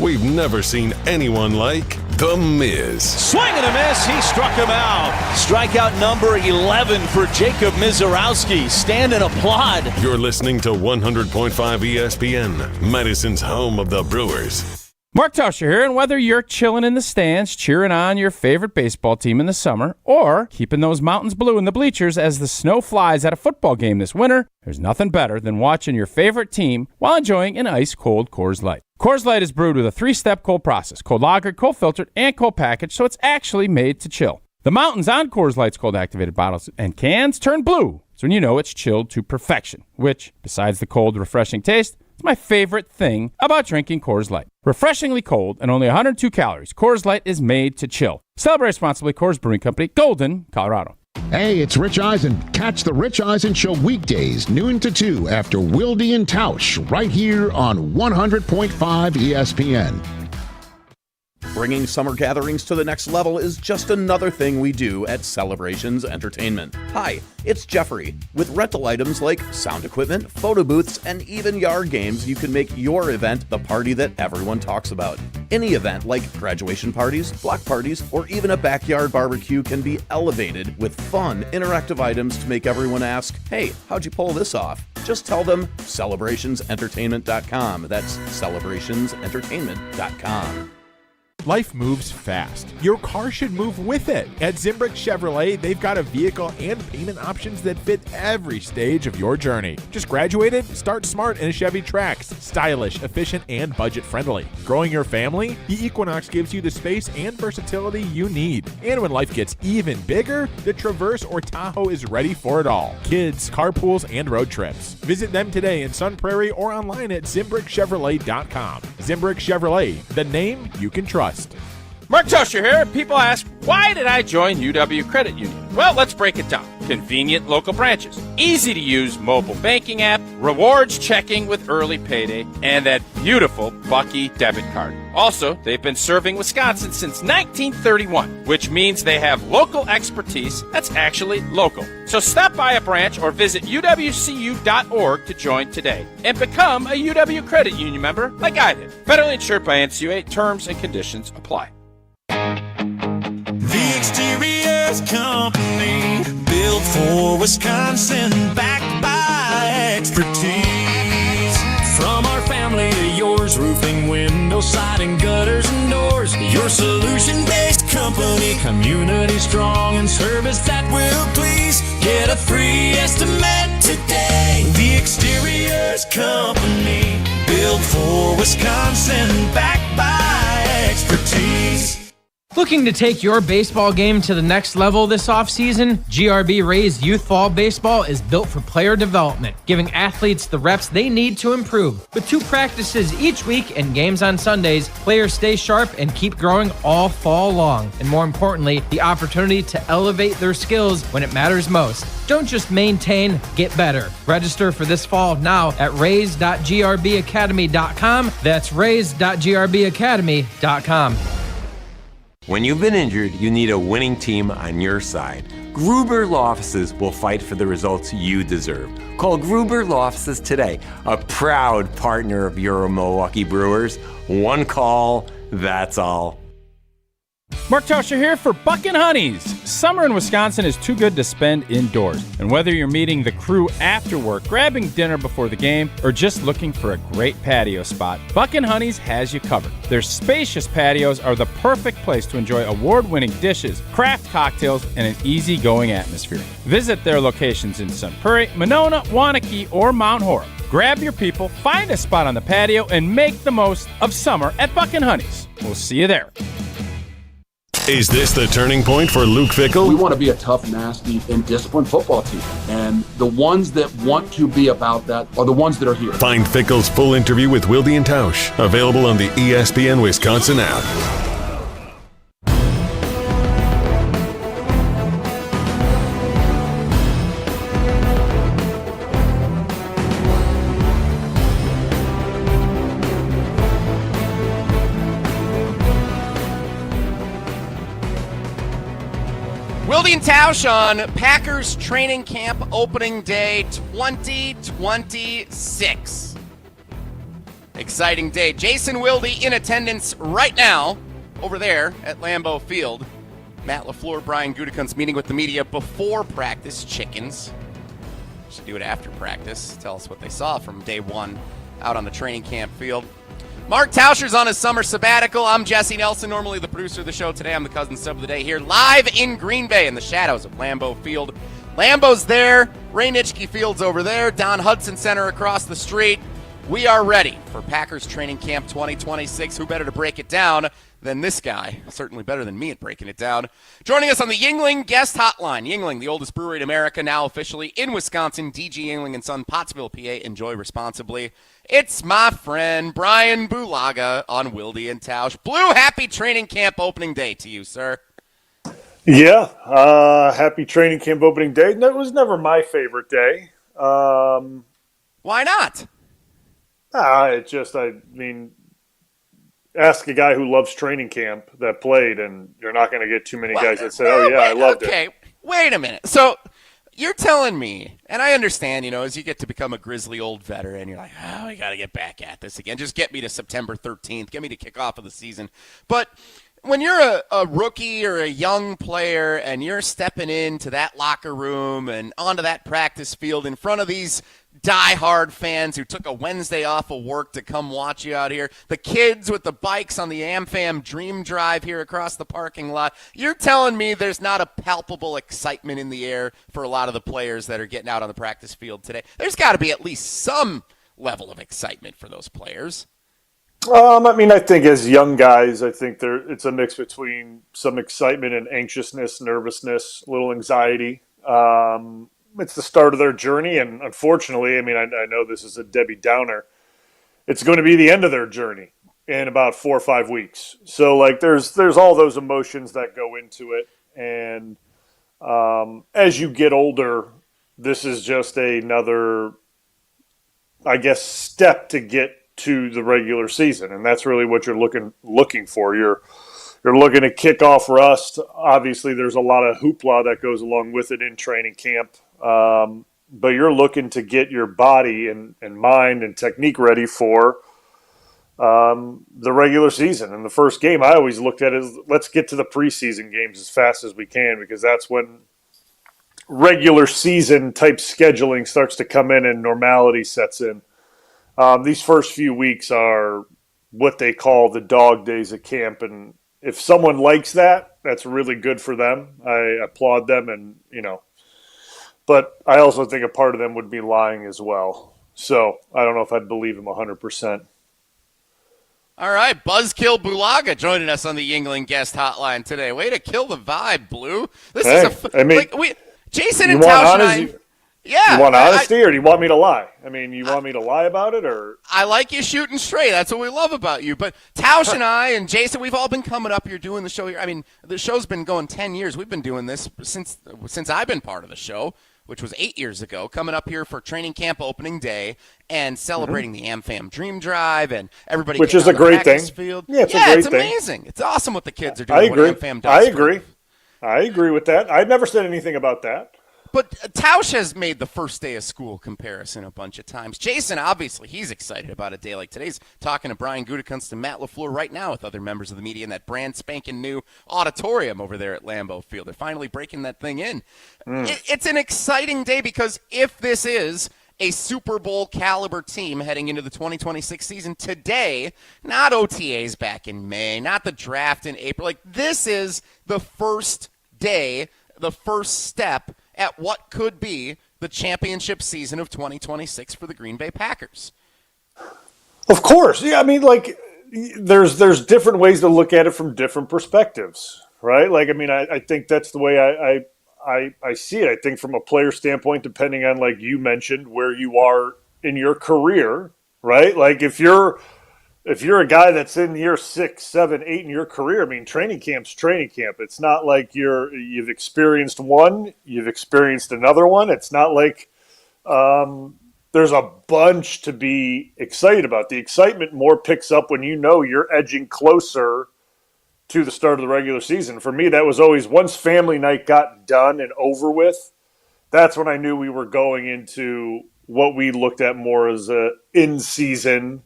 We've never seen anyone like The Miz. Swing and a miss. He struck him out. Strikeout number 11 for Jacob Mizorowski. Stand and applaud. You're listening to 100.5 ESPN, Madison's home of the Brewers. Mark Tauscher here, and whether you're chilling in the stands, cheering on your favorite baseball team in the summer, or keeping those mountains blue in the bleachers as the snow flies at a football game this winter, there's nothing better than watching your favorite team while enjoying an ice-cold Coors Light. Coors Light is brewed with a 3-step cold process, cold lagered, cold filtered, and cold packaged, so it's actually made to chill. The mountains on Coors Light's cold-activated bottles and cans turn blue, so when you know it's chilled to perfection, which, besides the cold, refreshing taste, it's my favorite thing about drinking Coors Light. Refreshingly cold and only 102 calories, Coors Light is made to chill. Celebrate responsibly. Coors Brewing Company, Golden, Colorado. Hey, it's Rich Eisen. Catch the Rich Eisen Show weekdays, noon to 2 after Wilde and Tausch, right here on 100.5 ESPN. Bringing summer gatherings to the next level is just another thing we do at Celebrations Entertainment. Hi, it's Jeffrey. With rental items like sound equipment, photo booths, and even yard games, you can make your event the party that everyone talks about. Any event like graduation parties, block parties, or even a backyard barbecue can be elevated with fun, interactive items to make everyone ask, hey, how'd you pull this off? Just tell them celebrationsentertainment.com. That's celebrationsentertainment.com. Life moves fast. Your car should move with it. At Zimbrick Chevrolet, they've got a vehicle and payment options that fit every stage of your journey. Just graduated? Start smart in a Chevy Trax. Stylish, efficient, and budget-friendly. Growing your family? The Equinox gives you the space and versatility you need. And when life gets even bigger, the Traverse or Tahoe is ready for it all. Kids, carpools, and road trips. Visit them today in Sun Prairie or online at ZimbrickChevrolet.com. Zimbrick Chevrolet, the name you can trust. Mark Tausch here. People ask, why did I join UW Credit Union? Well, let's break it down. Convenient local branches, easy to use mobile banking app, rewards checking with early payday, and that beautiful Bucky debit card. Also, they've been serving Wisconsin since 1931, which means they have local expertise that's actually local. So stop by a branch or visit uwcu.org to join today and become a UW Credit Union member like I did. Federally insured by NCUA. Terms and conditions apply. The Exteriors Company, built for Wisconsin, backed by expertise. From our family to yours, roofing, windows, siding, gutters, and doors. Your solution-based company, community strong, and service that will please. Get a free estimate today. The Exteriors Company, built for Wisconsin, backed by expertise. Looking to take your baseball game to the next level this offseason? GRB Ray's Youth Fall Baseball is built for player development, giving athletes the reps they need to improve. With 2 practices each week and games on Sundays, players stay sharp and keep growing all fall long. And more importantly, the opportunity to elevate their skills when it matters most. Don't just maintain, get better. Register for this fall now at raise.grbacademy.com. That's raise.grbacademy.com. When you've been injured, you need a winning team on your side. Gruber Law Offices will fight for the results you deserve. Call Gruber Law Offices today, a proud partner of your Milwaukee Brewers. One call, that's all. Mark Tausch here for Buckin' Honeys. Summer in Wisconsin is too good to spend indoors. And whether you're meeting the crew after work, grabbing dinner before the game, or just looking for a great patio spot, Buckin' Honeys has you covered. Their spacious patios are the perfect place to enjoy award-winning dishes, craft cocktails, and an easygoing atmosphere. Visit their locations in Sun Prairie, Monona, Wanakee, or Mount Horeb. Grab your people, find a spot on the patio, and make the most of summer at Buckin' Honeys. We'll see you there. Is this the turning point for Luke Fickell? We want to be a tough, nasty, and disciplined football team. And the ones that want to be about that are the ones that are here. Find Fickell's full interview with Wilde and Tausch, available on the ESPN Wisconsin app. Wilde and Tausch on Packers training camp opening day 2026. Exciting day. Jason Wilde in attendance right now over there at Lambeau Field. Matt LaFleur, Brian Gutekunst meeting with the media before practice. Chickens. Should do it after practice. Tell us what they saw from day one out on the training camp field. Mark Tauscher's on his summer sabbatical. I'm Jesse Nelson, normally the producer of the show. Today I'm the cousin sub of the day here, live in Green Bay in the shadows of Lambeau Field. Lambeau's there, Ray Nitschke Field's over there, Don Hudson Center across the street. We are ready for Packers Training Camp 2026. Who better to break it down than this guy? Certainly better than me at breaking it down. Joining us on the Yuengling Guest Hotline. Yuengling, the oldest brewery in America, now officially in Wisconsin. DG Yuengling and Son, Pottsville, PA. Enjoy responsibly. It's my friend Brian Bulaga on Wilde and Tausch. Blue, happy training camp opening day to you, sir. Yeah, happy training camp opening day. That was never my favorite day. Why not? I mean, ask a guy who loves training camp that played, and you're not going to get too many guys that say, oh, yeah, I loved it. Okay, wait a minute. So you're telling me, and I understand, as you get to become a grizzly old veteran, you're like, oh, we got to get back at this again. Just get me to September 13th. Get me to kickoff of the season. But when you're a rookie or a young player and you're stepping into that locker room and onto that practice field in front of these die-hard fans who took a Wednesday off of work to come watch you out here, the kids with the bikes on the AmFam Dream Drive here across the parking lot. You're telling me there's not a palpable excitement in the air for a lot of the players that are getting out on the practice field today? There's got to be at least some level of excitement for those players. I think as young guys, I think it's a mix between some excitement and anxiousness, nervousness, a little anxiety. It's the start of their journey, and unfortunately, I know this is a Debbie Downer. It's going to be the end of their journey in about 4 or 5 weeks. So, there's all those emotions that go into it, and as you get older, this is just another, I guess, step to get to the regular season, and that's really what you're looking for. You're looking to kick off rust. Obviously, there's a lot of hoopla that goes along with it in training camp, but you're looking to get your body and mind and technique ready for the regular season. And the first game I always looked at is let's get to the preseason games as fast as we can, because that's when regular season type scheduling starts to come in and normality sets in. These first few weeks are what they call the dog days of camp, and if someone likes that, that's really good for them. I applaud them, and but I also think a part of them would be lying as well. So I don't know if I'd believe them 100%. All right, Buzzkill Bulaga joining us on the Yingling guest hotline today. Way to kill the vibe, Blue. This is Jason and Tausch and I. Yeah. You want honesty, or do you want me to lie? You want me to lie about it, or? I like you shooting straight. That's what we love about you. But Tausch and I and Jason, we've all been coming up here doing the show here. The show's been going 10 years. We've been doing this since I've been part of the show, which was 8 years ago, coming up here for training camp opening day and celebrating the AmFam Dream Drive and everybody which is a great thing. Field. Yeah, it's amazing. It's awesome what the kids are doing. I agree. What AmFam does. I agree with that. I'd never said anything about that. But Tausch has made the first day of school comparison a bunch of times. Jason, obviously, he's excited about a day like today's. Talking to Brian Gutekunst and Matt LaFleur right now with other members of the media in that brand spanking new auditorium over there at Lambeau Field. They're finally breaking that thing in. It's an exciting day because if this is a Super Bowl caliber team heading into the 2026 season today, not OTAs back in May, not the draft in April. This is the first day, the first step at what could be the championship season of 2026 for the Green Bay Packers. Of course. Yeah, there's different ways to look at it from different perspectives, right? I think that's the way I see it. I think from a player standpoint, depending on, like you mentioned, where you are in your career, right? If you're a guy that's in year 6, 7, 8 in your career, training camp's training camp. It's not like you've experienced one, you've experienced another one. It's not like there's a bunch to be excited about. The excitement more picks up when you're edging closer to the start of the regular season. For me, that was always once family night got done and over with, that's when I knew we were going into what we looked at more as a in-season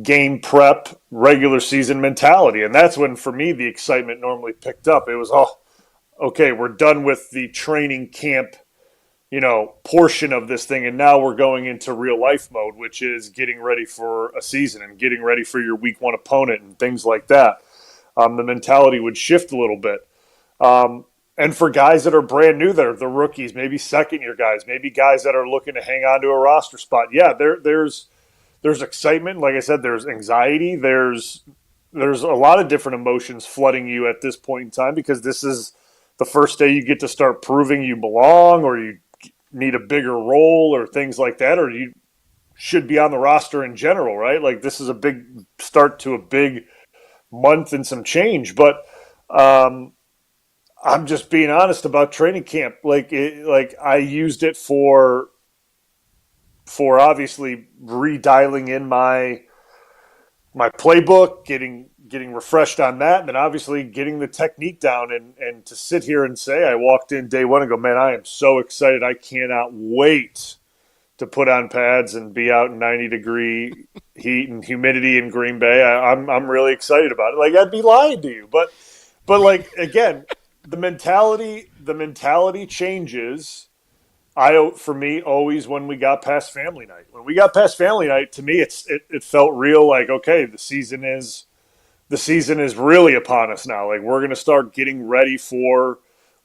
game prep, regular season mentality. And that's when, for me, the excitement normally picked up. It was, okay, we're done with the training camp, portion of this thing. And now we're going into real life mode, which is getting ready for a season and getting ready for your week 1 opponent and things like that. The mentality would shift a little bit. And for guys that are brand new, that are the rookies, maybe second year guys, maybe guys that are looking to hang on to a roster spot. Yeah, there's excitement. Like I said, there's anxiety. There's a lot of different emotions flooding you at this point in time, because this is the first day you get to start proving you belong, or you need a bigger role, or things like that, or you should be on the roster in general, right? This is a big start to a big month and some change. But I'm just being honest about training camp. I used it for obviously redialing in my playbook, getting refreshed on that, and then obviously getting the technique down. And to sit here and say I walked in day 1 and go, man, I am so excited. I cannot wait to put on pads and be out in 90-degree heat and humidity in Green Bay. I'm really excited about it. I'd be lying to you. But again, the mentality changes for me, always when we got past family night. When we got past family night, to me, it felt real. Like, okay, the season is really upon us now. Like, we're going to start getting ready for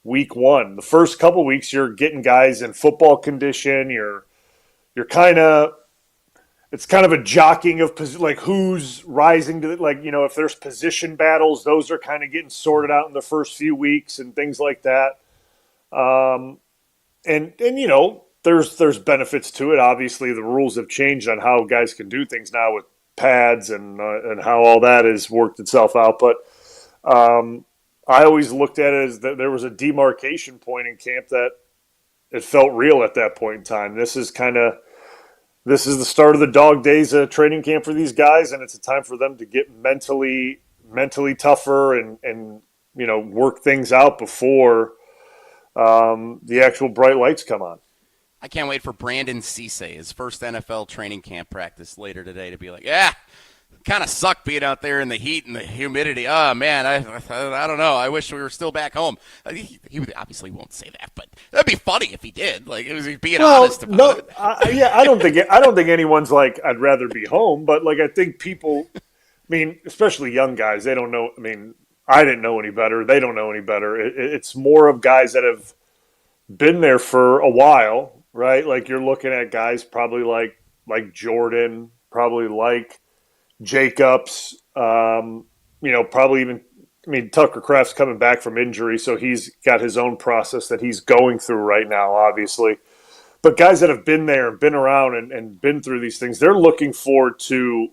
week one. The first couple weeks, you're getting guys in football condition. You're kind of, it's kind of a jockeying of like who's rising to like, you know, if there's position battles, those are kind of getting sorted out in the first few weeks and things like that. And you know, there's benefits to it. Obviously, the rules have changed on how guys can do things now with pads and how all that has worked itself out. But I always looked at it as that there was a demarcation point in camp that it felt real at that point in time. This is the start of the dog days of training camp for these guys, and it's a time for them to get mentally tougher and you know, work things out before the actual bright lights come on. I can't wait for Brandon Cisse, his first NFL training camp practice later today, to be like, yeah, kind of sucked being out there in the heat and the humidity. Oh, man, I don't know. I wish we were still back home. He obviously won't say that, but that'd be funny if he did. Like, it was being honest about it. I don't think anyone's like, I'd rather be home, but like, I think people, I mean, especially young guys, they don't know. I mean, I didn't know any better. They don't know any better. It's more of guys that have been there for a while, right? Like, you're looking at guys probably like Jordan, probably like Jacobs, you know, probably even, I mean, Tucker Kraft's coming back from injury, so he's got his own process that he's going through right now, obviously. But guys that have been there and been around and been through these things, they're looking forward to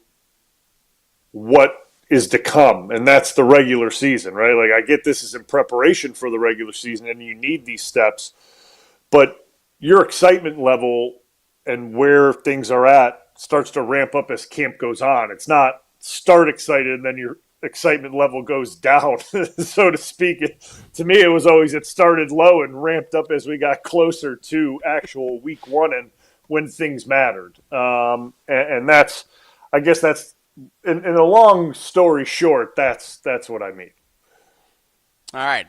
what is to come, and that's the regular season, right? Like, I get this is in preparation for the regular season, and you need these steps, but your excitement level and where things are at starts to ramp up as camp goes on. It's not start excited and then your excitement level goes down, so to speak. To me, it was always it started low and ramped up as we got closer to actual week one and when things mattered. And that's, I guess that's, in a long story short, that's what I mean. All right.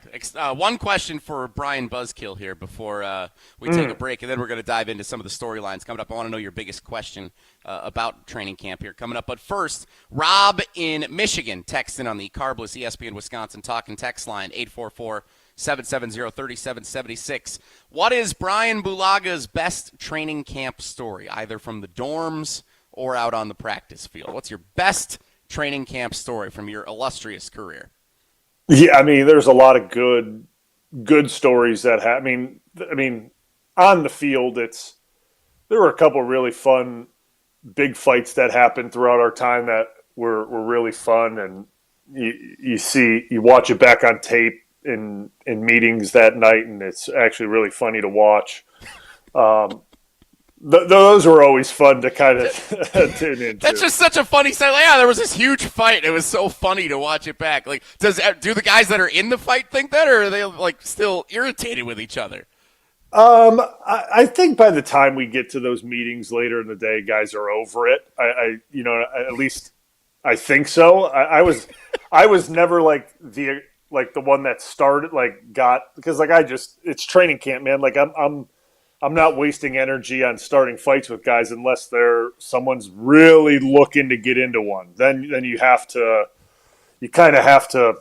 One question for Brian Buzzkill here before we take a break, and then we're going to dive into some of the storylines coming up. I want to know your biggest question about training camp here coming up. But first, Rob in Michigan texting on the Carbless ESPN Wisconsin Talk and Text line, 844-770-3776. What is Brian Bulaga's best training camp story, either from the dorms or out on the practice field? What's your best training camp story from your illustrious career? Yeah, I mean, there's a lot of good stories that happen. I mean, on the field, there were a couple of really fun big fights that happened throughout our time that were really fun, and you watch it back on tape in meetings that night, and it's actually really funny to watch. Those were always fun to kind of tune into. That's just such a funny side. Like, yeah, there was this huge fight. It was so funny to watch it back. Like, do the guys that are in the fight think that, or are they like still irritated with each other? I think by the time we get to those meetings later in the day, guys are over it. At least I think so. I was never like the one that started because it's training camp, man. Like I'm not wasting energy on starting fights with guys unless someone's really looking to get into one. Then you kind of have to,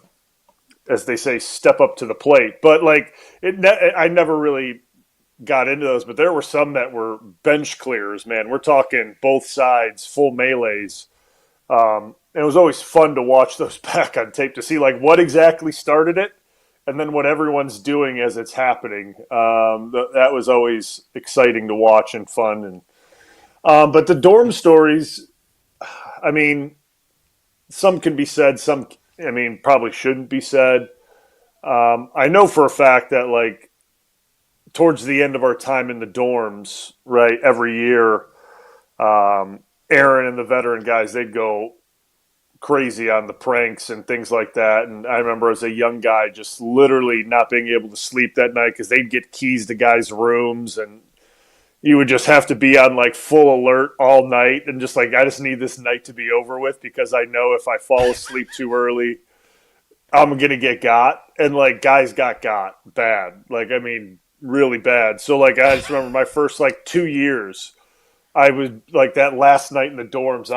as they say, step up to the plate. But I never really got into those. But there were some that were bench clears, man. We're talking both sides, full melees. And it was always fun to watch those back on tape to see what exactly started it. And then what everyone's doing as it's happening, that was always exciting to watch and fun. And but the dorm stories, I mean, some can be said, some, I mean, probably shouldn't be said. I know for a fact that towards the end of our time in the dorms, right, every year, Aaron and the veteran guys, they'd go crazy on the pranks and things like that. And I remember as a young guy just literally not being able to sleep that night because they'd get keys to guys' rooms and you would just have to be on full alert all night and just I just need this night to be over with because I know if I fall asleep too early, I'm going to get got. And guys got bad. I mean, really bad. So, like, I just remember my first, 2 years, I would, that last night in the dorms,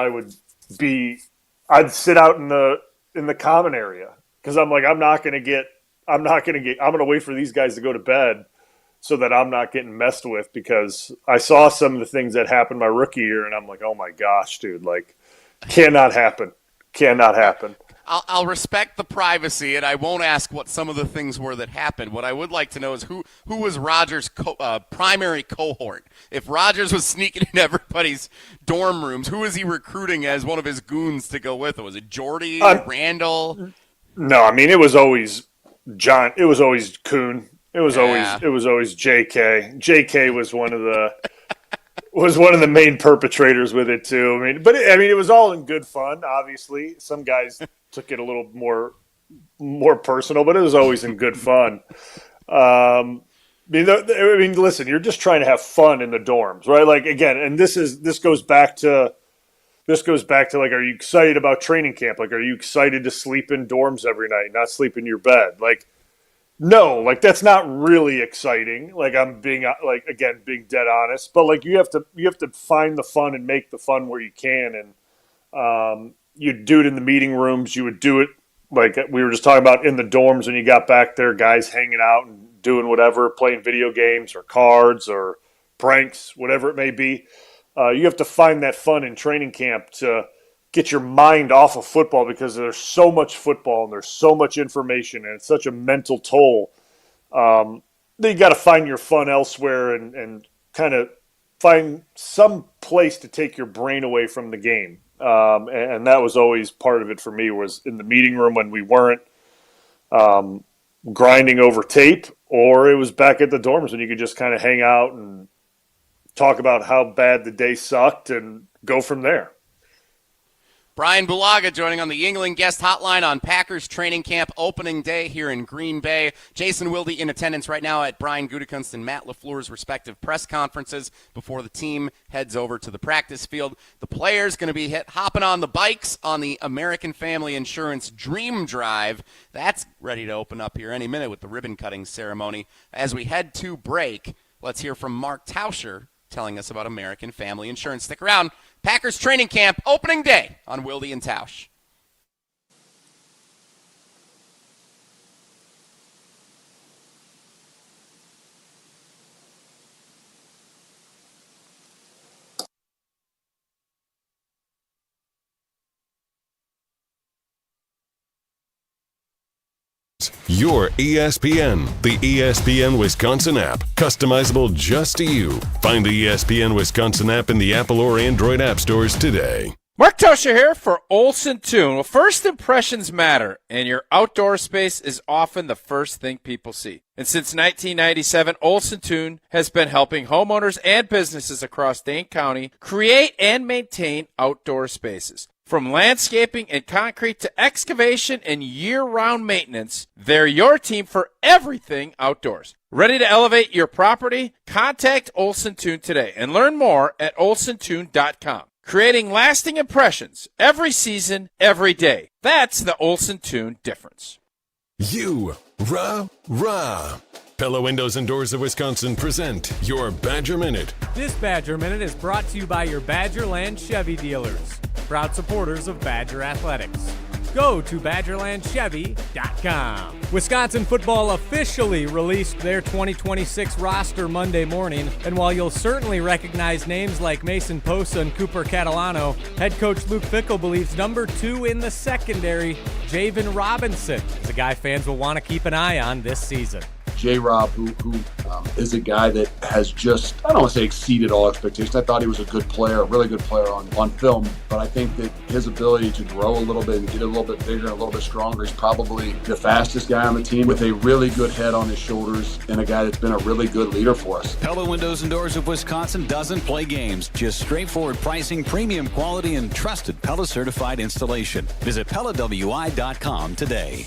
I'd sit out in the common area because I'm not going to wait for these guys to go to bed so that I'm not getting messed with, because I saw some of the things that happened my rookie year, and I'm like, oh my gosh, dude, cannot happen. I'll respect the privacy, and I won't ask what some of the things were that happened. What I would like to know is who was Rodgers' primary cohort. If Rodgers was sneaking in everybody's dorm rooms, who was he recruiting as one of his goons to go with? Was it Jordy, Randall? No, I mean, it was always John. It was always Kuhn. It was always J.K. J.K. was one of the main perpetrators with it too. I mean, it was all in good fun. Obviously, some guys took it a little more personal, but it was always in good fun. Listen, you're just trying to have fun in the dorms, right? Again, and this goes back to are you excited about training camp? Are you excited to sleep in dorms every night, not sleep in your bed? No, that's not really exciting. I'm being being dead honest, but you have to find the fun and make the fun where you can. And you'd do it in the meeting rooms. You would do it we were just talking about in the dorms when you got back there, guys hanging out and doing whatever, playing video games or cards or pranks, whatever it may be. You have to find that fun in training camp to get your mind off of football, because there's so much football and there's so much information and it's such a mental toll. Then you got to find your fun elsewhere and kind of find some place to take your brain away from the game. And that was always part of it for me, was in the meeting room when we weren't grinding over tape, or it was back at the dorms when you could just kind of hang out and talk about how bad the day sucked and go from there. Brian Bulaga joining on the Yingling Guest Hotline on Packers training camp opening day here in Green Bay. Jason Wilde in attendance right now at Brian Gutekunst and Matt LaFleur's respective press conferences before the team heads over to the practice field. The players going to be hopping on the bikes on the American Family Insurance Dream Drive. That's ready to open up here any minute with the ribbon-cutting ceremony. As we head to break, let's hear from Mark Tauscher telling us about American Family Insurance. Stick around. Packers training camp opening day on Wilde and Tausch. Your ESPN, the ESPN Wisconsin app, customizable just to you. Find the ESPN Wisconsin app in the Apple or Android app stores today. Mark Tauscher here for Olson Toon. Well, first impressions matter, and your outdoor space is often the first thing people see. And since 1997, Olson Toon has been helping homeowners and businesses across Dane County create and maintain outdoor spaces. From landscaping and concrete to excavation and year-round maintenance, they're your team for everything outdoors. Ready to elevate your property? Contact Olson Toon today and learn more at olsontoon.com. Creating lasting impressions every season, every day. That's the Olson Toon difference. Pella Windows and Doors of Wisconsin present your Badger Minute. This Badger Minute is brought to you by your Badgerland Chevy dealers, proud supporters of Badger Athletics. Go to BadgerlandChevy.com. Wisconsin football officially released their 2026 roster Monday morning, and while you'll certainly recognize names like Mason Posa and Cooper Catalano, head coach Luke Fickell believes number 2 in the secondary, Javen Robinson, is a guy fans will want to keep an eye on this season. J-Rob, who is a guy that has just, I don't want to say exceeded all expectations. I thought he was a good player, a really good player on film, but I think that his ability to grow a little bit and get a little bit bigger and a little bit stronger is probably the fastest guy on the team, with a really good head on his shoulders and a guy that's been a really good leader for us. Pella Windows and Doors of Wisconsin doesn't play games, just straightforward pricing, premium quality, and trusted Pella certified installation. Visit PellaWI.com today.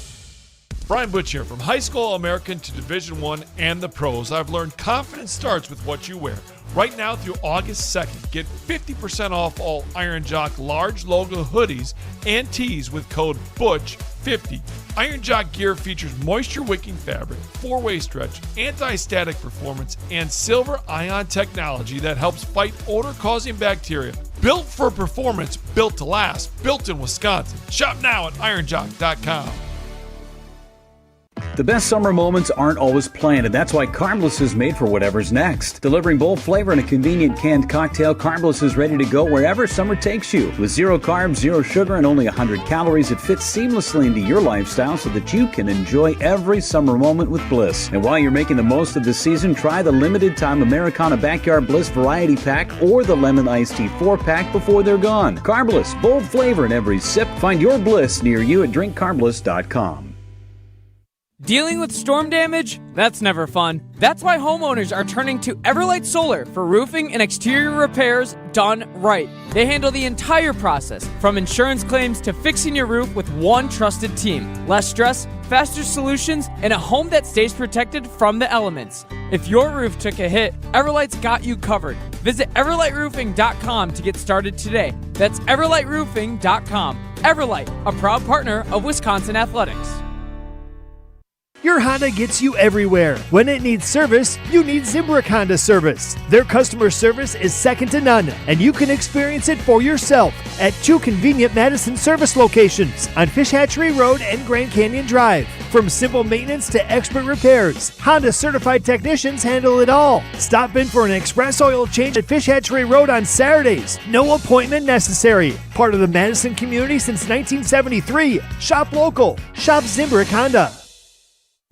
Brian Butch here. From high school American to Division I and the pros, I've learned confidence starts with what you wear. Right now through August 2nd, get 50% off all Iron Jock large logo hoodies and tees with code BUTCH 50. Iron Jock gear features moisture-wicking fabric, 4-way stretch, anti-static performance, and silver ion technology that helps fight odor-causing bacteria. Built for performance, built to last, built in Wisconsin. Shop now at ironjock.com. The best summer moments aren't always planned, and that's why Carbless is made for whatever's next. Delivering bold flavor in a convenient canned cocktail, Carbless is ready to go wherever summer takes you. With 0 carbs, 0 sugar, and only 100 calories, it fits seamlessly into your lifestyle so that you can enjoy every summer moment with Bliss. And while you're making the most of the season, try the limited-time Americana Backyard Bliss Variety Pack or the Lemon Iced Tea 4-pack before they're gone. Carbless, bold flavor in every sip. Find your Bliss near you at drinkcarbless.com. Dealing with storm damage? That's never fun. That's why homeowners are turning to Everlight Solar for roofing and exterior repairs done right. They handle the entire process, from insurance claims to fixing your roof with one trusted team. Less stress, faster solutions, and a home that stays protected from the elements. If your roof took a hit, Everlight's got you covered. Visit everlightroofing.com to get started today. That's everlightroofing.com. Everlight, a proud partner of Wisconsin Athletics. Your Honda gets you everywhere. When it needs service, you need Zimbrick Honda service. Their customer service is second to none, and you can experience it for yourself at 2 convenient Madison service locations on Fish Hatchery Road and Grand Canyon Drive. From simple maintenance to expert repairs, Honda certified technicians handle it all. Stop in for an express oil change at Fish Hatchery Road on Saturdays. No appointment necessary. Part of the Madison community since 1973. Shop local. Shop Zimbrick Honda.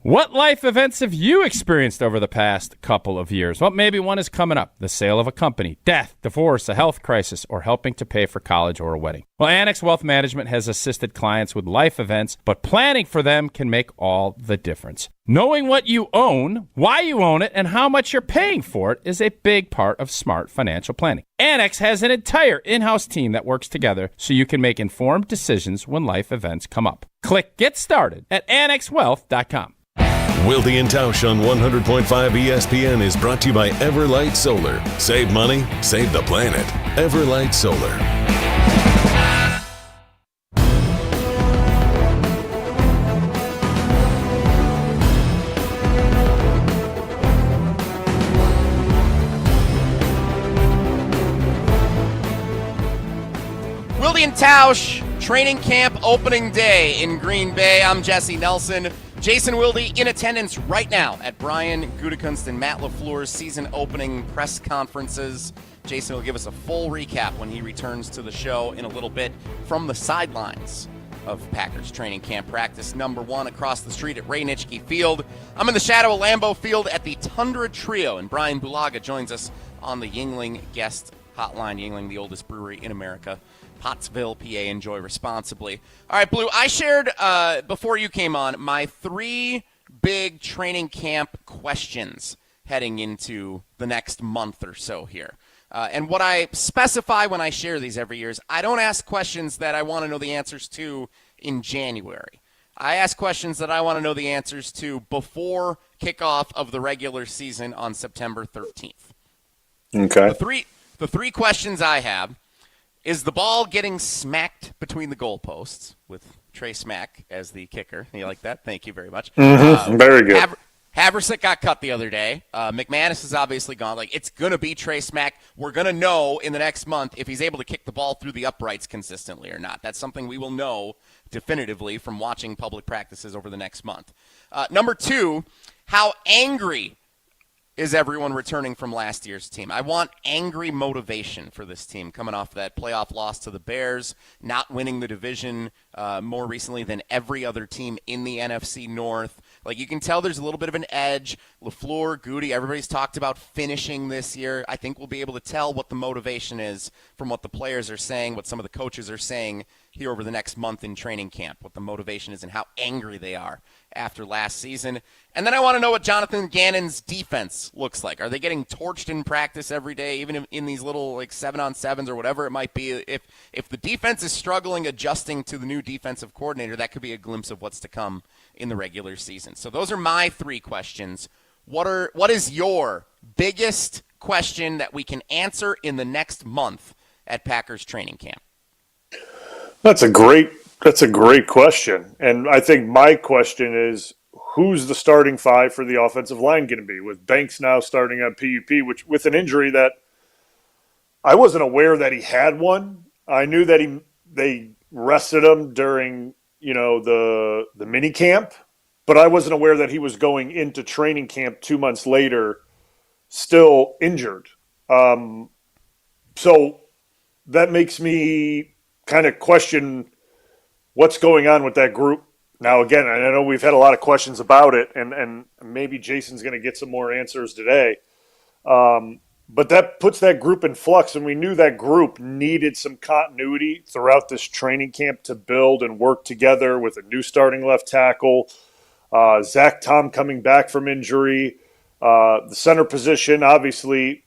What life events have you experienced over the past couple of years? Well, maybe one is coming up. The sale of a company, death, divorce, a health crisis, or helping to pay for college or a wedding. Well, Annex Wealth Management has assisted clients with life events, but planning for them can make all the difference. Knowing what you own, why you own it, and how much you're paying for it is a big part of smart financial planning. Annex has an entire in-house team that works together so you can make informed decisions when life events come up. Click Get Started at annexwealth.com. Wilde and Tausch on 100.5 ESPN is brought to you by Everlight Solar. Save money, save the planet. Everlight Solar. Wilde and Tausch, training camp opening day in Green Bay. I'm Jesse Nelson. Jason Wilde in attendance right now at Brian Gutekunst and Matt LaFleur's season opening press conferences. Jason will give us a full recap when he returns to the show in a little bit from the sidelines of Packers training camp practice number 1 across the street at Ray Nitschke Field. I'm in the shadow of Lambeau Field at the Tundra Trio, and Brian Bulaga joins us on the Yuengling guest hotline. Yuengling, the oldest brewery in America. Pottsville, PA. Enjoy responsibly. All right, Blue, I shared before you came on my 3 big training camp questions heading into the next month or so here. And what I specify when I share these every year is I don't ask questions that I want to know the answers to in January. I ask questions that I want to know the answers to before kickoff of the regular season on September 13th. Okay. The three questions I have: is the ball getting smacked between the goalposts with Trey Smack as the kicker? You like that? Thank you very much. Very good. Haversick got cut the other day. McManus is obviously gone. Like, it's going to be Trey Smack. We're going to know in the next month if he's able to kick the ball through the uprights consistently or not. That's something we will know definitively from watching public practices over the next month. Number 2, how angry is everyone returning from last year's team? I want angry motivation for this team coming off that playoff loss to the Bears, not winning the division more recently than every other team in the NFC North. Like, you can tell there's a little bit of an edge. LaFleur, Goody, everybody's talked about finishing this year. I think we'll be able to tell what the motivation is from what the players are saying, what some of the coaches are saying here over the next month in training camp, what the motivation is and how angry they are after last season. And then I want to know what Jonathan Gannon's defense looks like. Are they getting torched in practice every day, even in these little like 7-on-7s or whatever it might be? If the defense is struggling adjusting to the new defensive coordinator, that could be a glimpse of what's to come in the regular season. So those are my 3 questions. What is your biggest question that we can answer in the next month at Packers training camp? That's a great That's a great question. And I think my question is, who's the starting five for the offensive line going to be? With Banks now starting on PUP, which with an injury that I wasn't aware that he had one. I knew that they rested him during, the mini camp, but I wasn't aware that he was going into training camp 2 months later still injured. So that makes me kind of question what's going on with that group. Now, again, I know we've had a lot of questions about it, and maybe Jason's going to get some more answers today. But that puts that group in flux, and we knew that group needed some continuity throughout this training camp to build and work together with a new starting left tackle, Zach Tom coming back from injury, the center position, obviously,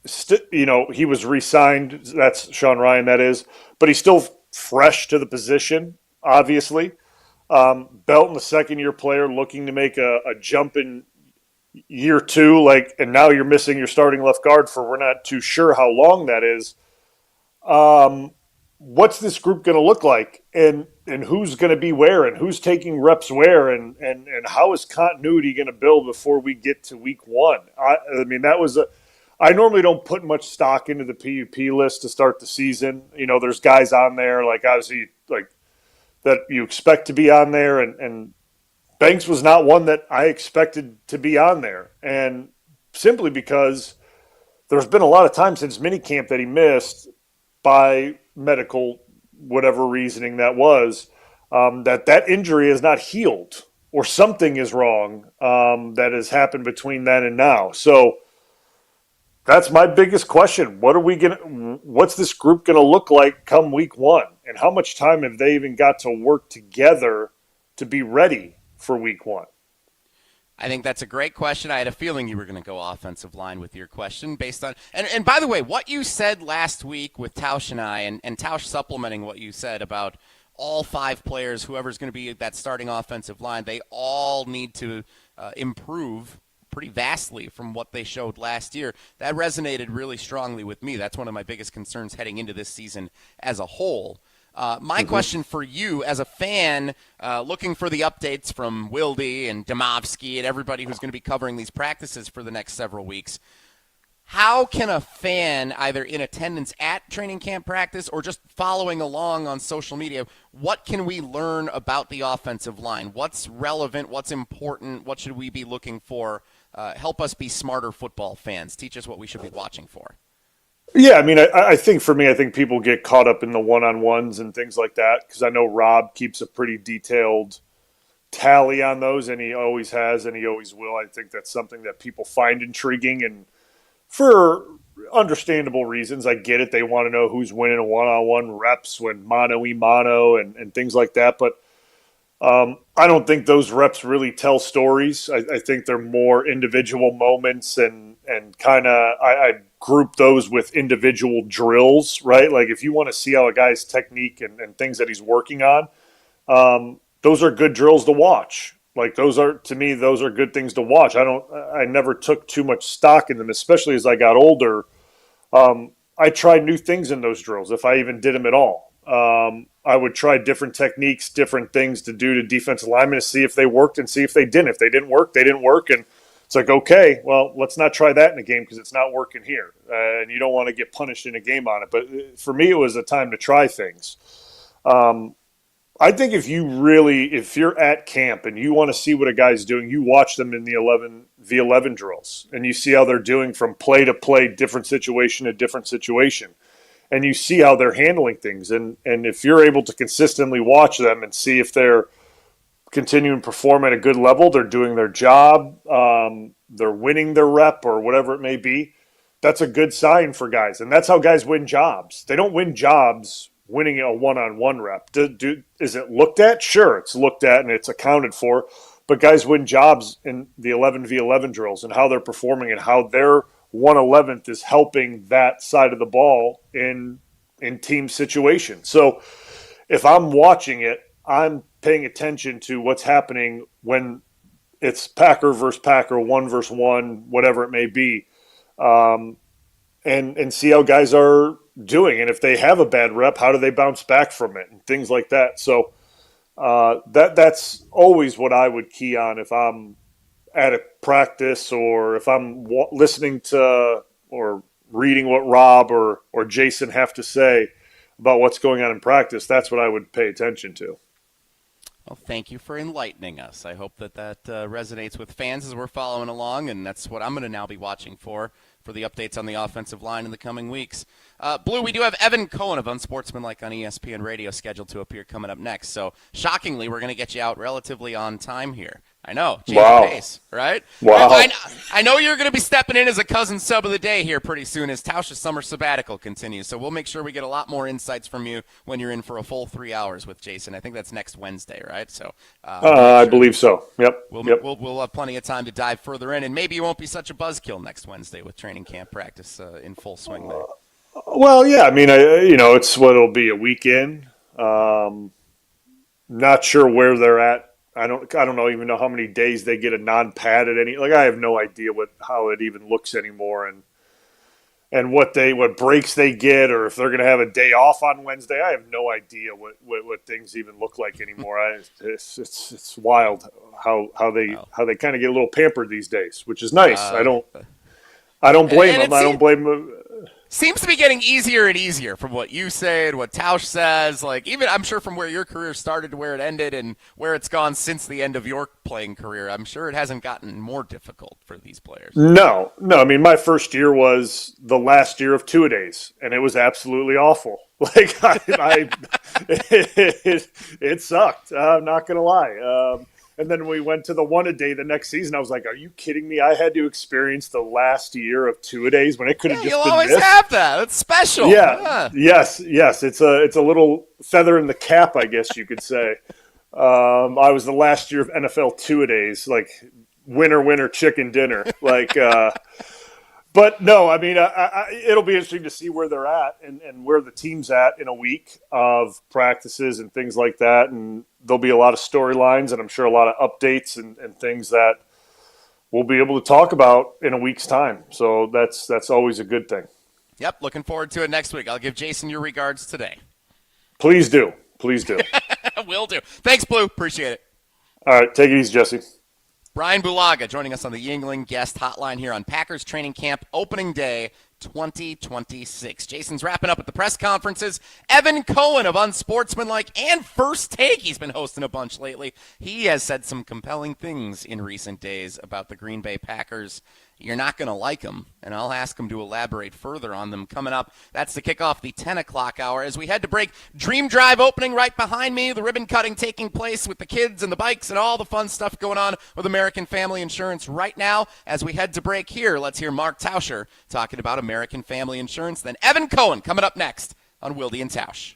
he was re-signed. That's Sean Ryan, that is. But he's still fresh to the position, obviously. Belton, the second-year player, looking to make a jump in year two, and now you're missing your starting left guard for we're not too sure how long that is. What's this group going to look like, and who's going to be where, and who's taking reps where, and how is continuity going to build before we get to week one? I mean, that was I normally don't put much stock into the PUP list to start the season. There's guys on there obviously that you expect to be on there, and Banks was not one that I expected to be on there, and simply because there's been a lot of time since minicamp that he missed by medical whatever reasoning that was, that injury is not healed or something is wrong that has happened between then and now. So that's my biggest question. What's this group going to look like come week one, and how much time have they even got to work together to be ready for week one? I think that's a great question. I had a feeling you were going to go offensive line with your question based on – and by the way, what you said last week with Tausch and I, and Tausch supplementing what you said about all five players, whoever's going to be that starting offensive line, they all need to improve pretty vastly from what they showed last year. That resonated really strongly with me. That's one of my biggest concerns heading into this season as a whole. My question for you as a fan, looking for the updates from Wilde and Domovsky and everybody who's going to be covering these practices for the next several weeks, how can a fan, either in attendance at training camp practice or just following along on social media, what can we learn about the offensive line? What's relevant? What's important? What should we be looking for? Help us be smarter football fans. Teach us what we should be watching for. Yeah, I mean, I think for me, I think people get caught up in the one-on-ones and things like that because I know Rob keeps a pretty detailed tally on those, and he always has and he always will. I think that's something that people find intriguing, and for understandable reasons. I get it. They want to know who's winning a one-on-one reps when mano-y-mano and things like that, but I don't think those reps really tell stories. I think they're more individual moments and kind of I group those with individual drills, right? Like if you want to see how a guy's technique and things that he's working on, those are good drills to watch. Like those are, to me, those are good things to watch. I never took too much stock in them, especially as I got older. I tried new things in those drills, if I even did them at all. I would try different techniques, different things to do to defensive linemen to see if they worked and see if they didn't. If they didn't work, they didn't work. And it's like, okay, well, let's not try that in a game because it's not working here. And you don't want to get punished in a game on it. But for me, it was a time to try things. I think if you're at camp and you want to see what a guy's doing, you watch them in the 11v11 drills and you see how they're doing from play to play, different situation to different situation. And you see how they're handling things. And if you're able to consistently watch them and see if they're continuing to perform at a good level, they're doing their job, they're winning their rep or whatever it may be, that's a good sign for guys. And that's how guys win jobs. They don't win jobs winning a one-on-one rep. Is it looked at? Sure, it's looked at and it's accounted for. But guys win jobs in the 11v11 drills and how they're performing and how their 1/11th is helping that side of the ball in team situations. So if I'm watching it, I'm paying attention to what's happening when it's Packer versus Packer, 1 versus 1, whatever it may be. And and see how guys are doing. And if they have a bad rep, how do they bounce back from it and things like that. So that's always what I would key on if I'm at a practice or if I'm listening to or reading what Rob or Jason have to say about what's going on in practice. That's what I would pay attention to. Well, thank you for enlightening us. I hope that resonates with fans as we're following along, and that's what I'm going to now be watching for the updates on the offensive line in the coming weeks. Blue, we do have Evan Cohen of Unsportsmanlike on ESPN Radio scheduled to appear coming up next. So, shockingly, we're going to get you out relatively on time here. I know. Wow. Pace, right? Wow. I know you're going to be stepping in as a cousin sub of the day here pretty soon as Tausch's summer sabbatical continues. So we'll make sure we get a lot more insights from you when you're in for a full 3 hours with Jason. I think that's next Wednesday, right? So I believe so. Yep. We'll have plenty of time to dive further in, and maybe you won't be such a buzzkill next Wednesday with training camp practice in full swing there. Well, yeah. I mean, it's what it'll be a weekend. Not sure where they're at. I don't even know how many days they get a non-padded any. Like I have no idea how it even looks anymore, and what breaks they get, or if they're going to have a day off on Wednesday. I have no idea what things even look like anymore. It's wild how they kind of get a little pampered these days, which is nice. I don't blame them. I don't blame them. Seems to be getting easier and easier from what you say and what Tausch says. Like, even I'm sure from where your career started to where it ended and where it's gone since the end of your playing career, I'm sure it hasn't gotten more difficult for these players. No. I mean, my first year was the last year of two-a-days, and it was absolutely awful. Like, it sucked. I'm not going to lie. And then we went to the one-a-day the next season. I was like, are you kidding me? I had to experience the last year of two-a-days when it could have just been you'll always have that. It's special. Yeah. Yes. It's a little feather in the cap, I guess you could say. I was the last year of NFL two-a-days, like winner, chicken dinner. Like, but no, I mean, it'll be interesting to see where they're at and where the team's at in a week of practices and things like that. And there'll be a lot of storylines and I'm sure a lot of updates and things that we'll be able to talk about in a week's time. So that's always a good thing. Yep, looking forward to it next week. I'll give Jason your regards today. Please do. Will do. Thanks, Blue. Appreciate it. All right, take it easy, Jesse. Brian Bulaga joining us on the Yingling Guest Hotline here on Packers Training Camp Opening Day 2026. Jason's wrapping up at the press conferences. Evan Cohen of Unsportsmanlike and First Take, he's been hosting a bunch lately. He has said some compelling things in recent days about the Green Bay Packers. You're not going to like them, and I'll ask him to elaborate further on them coming up. That's to kick off the 10 o'clock hour. As we head to break, Dream Drive opening right behind me, the ribbon cutting taking place with the kids and the bikes and all the fun stuff going on with American Family Insurance right now. As we head to break here, let's hear Mark Tauscher talking about American Family Insurance. Then Evan Cohen coming up next on Wilde and Tausch.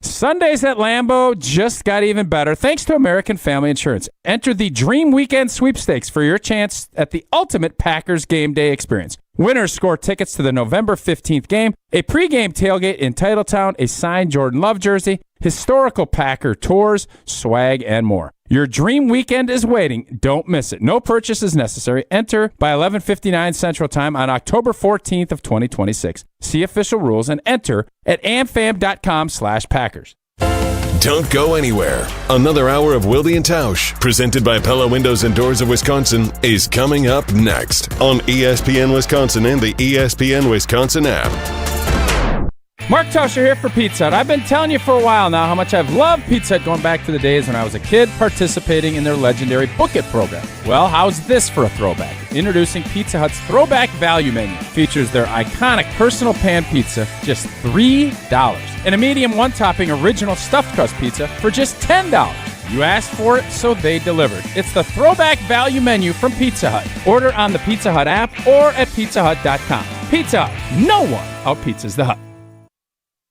Sundays at Lambeau just got even better thanks to American Family Insurance. Enter the Dream Weekend Sweepstakes for your chance at the ultimate Packers game day experience. Winners score tickets to the November 15th game, a pregame tailgate in Titletown, a signed Jordan Love jersey, historical Packer tours, swag, and more. Your dream weekend is waiting. Don't miss it. No purchase is necessary. Enter by 11:59 Central Time on October 14th of 2026. See official rules and enter at amfam.com/Packers. Don't go anywhere. Another hour of Wilde and Tausch, presented by Pella Windows and Doors of Wisconsin, is coming up next on ESPN Wisconsin and the ESPN Wisconsin app. Mark Tauscher here for Pizza Hut. I've been telling you for a while now how much I've loved Pizza Hut going back to the days when I was a kid participating in their legendary Book It program. Well, how's this for a throwback? Introducing Pizza Hut's Throwback Value Menu. Features their iconic personal pan pizza, just $3. And a medium one-topping original stuffed crust pizza for just $10. You asked for it, so they delivered. It's the Throwback Value Menu from Pizza Hut. Order on the Pizza Hut app or at pizzahut.com. Pizza Hut. No one out-pizzas the Hut.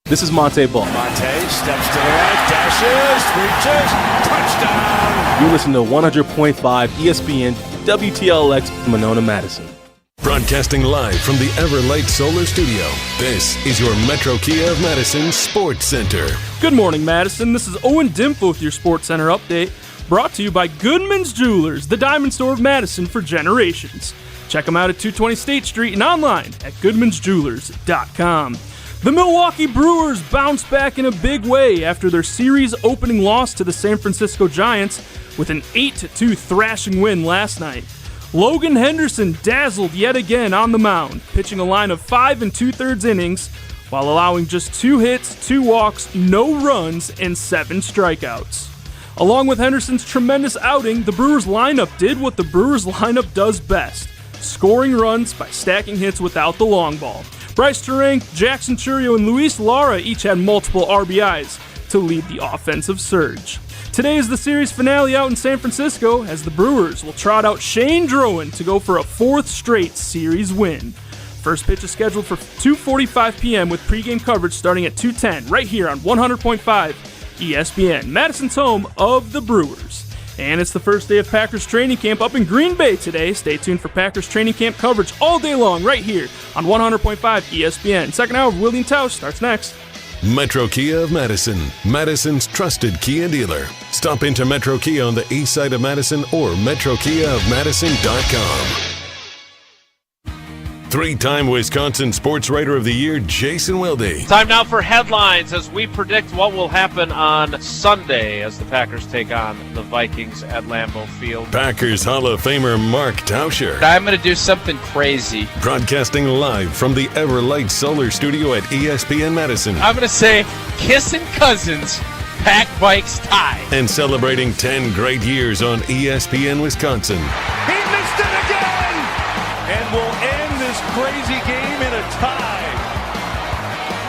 This is Monte Ball. Monte steps to the right, dashes, reaches, touchdown. You listen to 100.5 ESPN WTLX Monona, Madison. Broadcasting live from the Everlight Solar Studio, this is your Metro Kia of Madison Sports Center. Good morning, Madison. This is Owen Dimple with your Sports Center update. brought to you by Goodman's Jewelers, the diamond store of Madison for generations. Check them out at 220 State Street and online at goodmansjewelers.com. The Milwaukee Brewers bounced back in a big way after their series opening loss to the San Francisco Giants with an 8-2 thrashing win last night. Logan Henderson dazzled yet again on the mound, pitching a line of 5 2/3 innings while allowing just 2 hits, 2 walks, no runs, and 7 strikeouts. Along with Henderson's tremendous outing, the Brewers lineup did what the Brewers lineup does best, scoring runs by stacking hits without the long ball. Bryce Terang, Jackson Churio, and Luis Lara each had multiple RBIs to lead the offensive surge. Today is the series finale out in San Francisco as the Brewers will trot out Shane Drowan to go for a 4th straight series win. First pitch is scheduled for 2:45 p.m. with pregame coverage starting at 2:10 right here on 100.5 ESPN, Madison's home of the Brewers. And it's the first day of Packers training camp up in Green Bay today. Stay tuned for Packers training camp coverage all day long right here on 100.5 ESPN. Second hour of Wilde and Tausch starts next. Metro Kia of Madison, Madison's trusted Kia dealer. Stop into Metro Kia on the east side of Madison or metrokiaofmadison.com. 3-time Wisconsin Sports Writer of the Year, Jason Wilde. Time now for headlines as we predict what will happen on Sunday as the Packers take on the Vikings at Lambeau Field. Packers Hall of Famer Mark Tauscher. I'm going to do something crazy. Broadcasting live from the Everlight Solar Studio at ESPN Madison. I'm going to say kissing cousins, Pack Bikes tie. And celebrating 10 great years on ESPN Wisconsin. He missed it again! And will end this crazy game in a tie.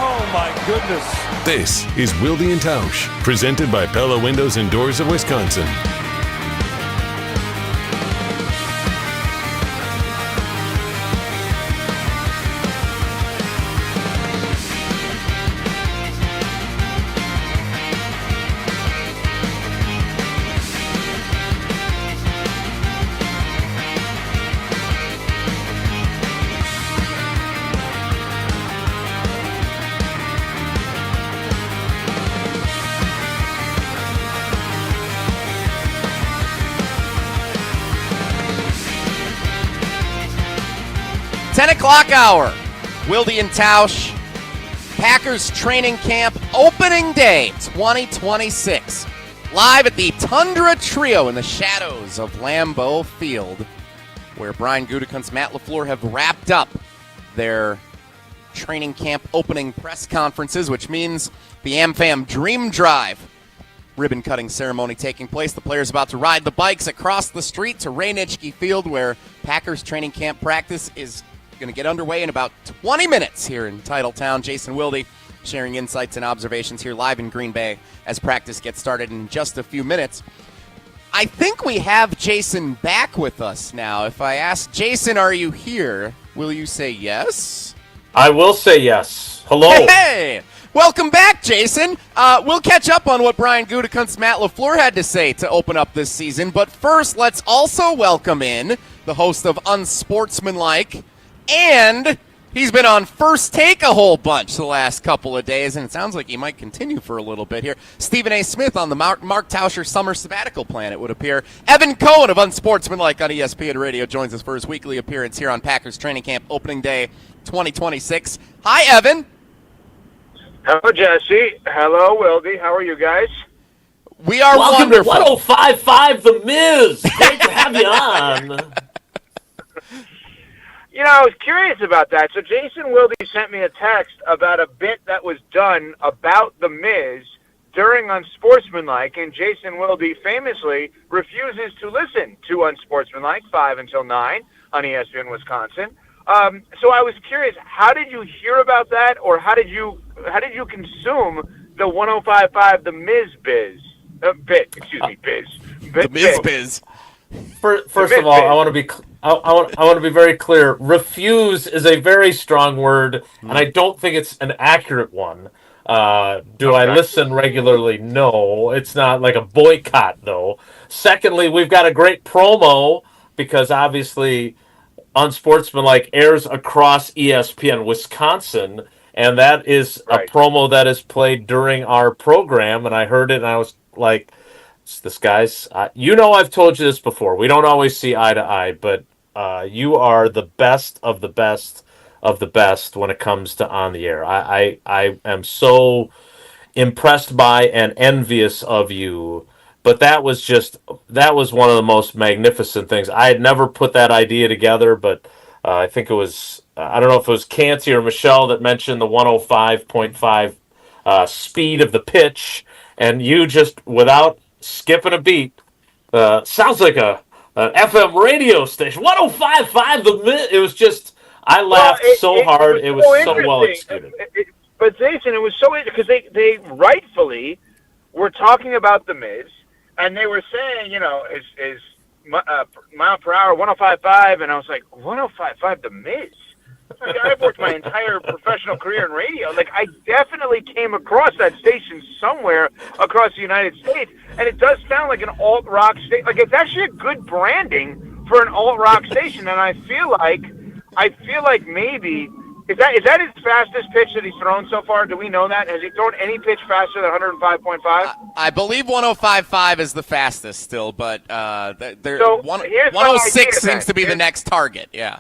Oh my goodness. This is Wilde and Tausch, presented by Pella Windows and Doors of Wisconsin. O'clock hour. Wilde and Tausch. Packers training camp opening day 2026. Live at the Tundra Trio in the shadows of Lambeau Field, where Brian Gutekunst, Matt LaFleur have wrapped up their training camp opening press conferences, which means the AmFam Dream Drive ribbon cutting ceremony taking place. The players about to ride the bikes across the street to Rainitschke Field, where Packers training camp practice is going to get underway in about 20 minutes here in Titletown. Jason Wilde sharing insights and observations here live in Green Bay as practice gets started in just a few minutes. I think we have Jason back with us now. If I ask Jason, are you here? Will you say yes? I will say yes. Hello. Hey! Welcome back, Jason. We'll catch up on what Brian Gutekunst, Matt LaFleur had to say to open up this season. But first, let's also welcome in the host of Unsportsmanlike, and he's been on First Take a whole bunch the last couple of days, and it sounds like he might continue for a little bit here. Stephen A. Smith on the Mark Tauscher summer sabbatical plan, it would appear. Evan Cohen of Unsportsmanlike on ESPN Radio joins us for his weekly appearance here on Packers Training Camp Opening Day 2026. Hi, Evan. Hello, Jesse. Hello, Wilde. How are you guys? We are Welcome wonderful. To 105.5 The Miz. Great to have you on. You know, I was curious about that. So Jason Wilde sent me a text about a bit that was done about The Miz during Unsportsmanlike, and Jason Wilde famously refuses to listen to Unsportsmanlike 5 until 9 on ESPN Wisconsin. So I was curious, how did you hear about that, or how did you consume the 105.5 The Miz biz? Biz. The Miz biz. First of all, I want to be very clear. Refuse is a very strong word, and I don't think it's an accurate one. Do I listen regularly? No. It's not like a boycott, though. Secondly, we've got a great promo because obviously Unsportsmanlike airs across ESPN Wisconsin, and that is a promo that is played during our program, and I heard it and I was like, It's this guy's. I've told you this before. We don't always see eye to eye, but you are the best of the best of the best when it comes to on the air. I am so impressed by and envious of you. But that was one of the most magnificent things. I had never put that idea together, but I think it was, I don't know if it was Canty or Michelle that mentioned the 105.5 speed of the pitch, and you just, without skipping a beat, sounds like an FM radio station. 105.5, it was just, I laughed so hard. It was so well executed. But Jason, it was so interesting because they rightfully were talking about the Miz, and they were saying, is mile per hour 105.5, and I was like, 105.5 the Miz. I mean, I've worked my entire professional career in radio. Like, I definitely came across that station somewhere across the United States, and it does sound like an alt-rock station. Like, it's actually a good branding for an alt-rock station, and I feel like maybe is that his fastest pitch that he's thrown so far? Do we know that? Has he thrown any pitch faster than 105.5? I believe 105.5 is the fastest still, but 106 seems to be the next target. Yeah.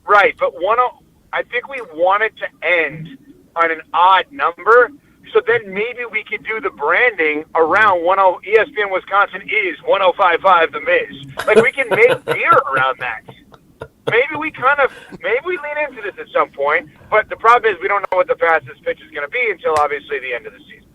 Right, but I think we want it to end on an odd number, so then maybe we could do the branding around ESPN Wisconsin is 105.5 the Miz. Like, we can make beer around that. Maybe we lean into this at some point, but the problem is we don't know what the fastest pitch is going to be until obviously the end of the season.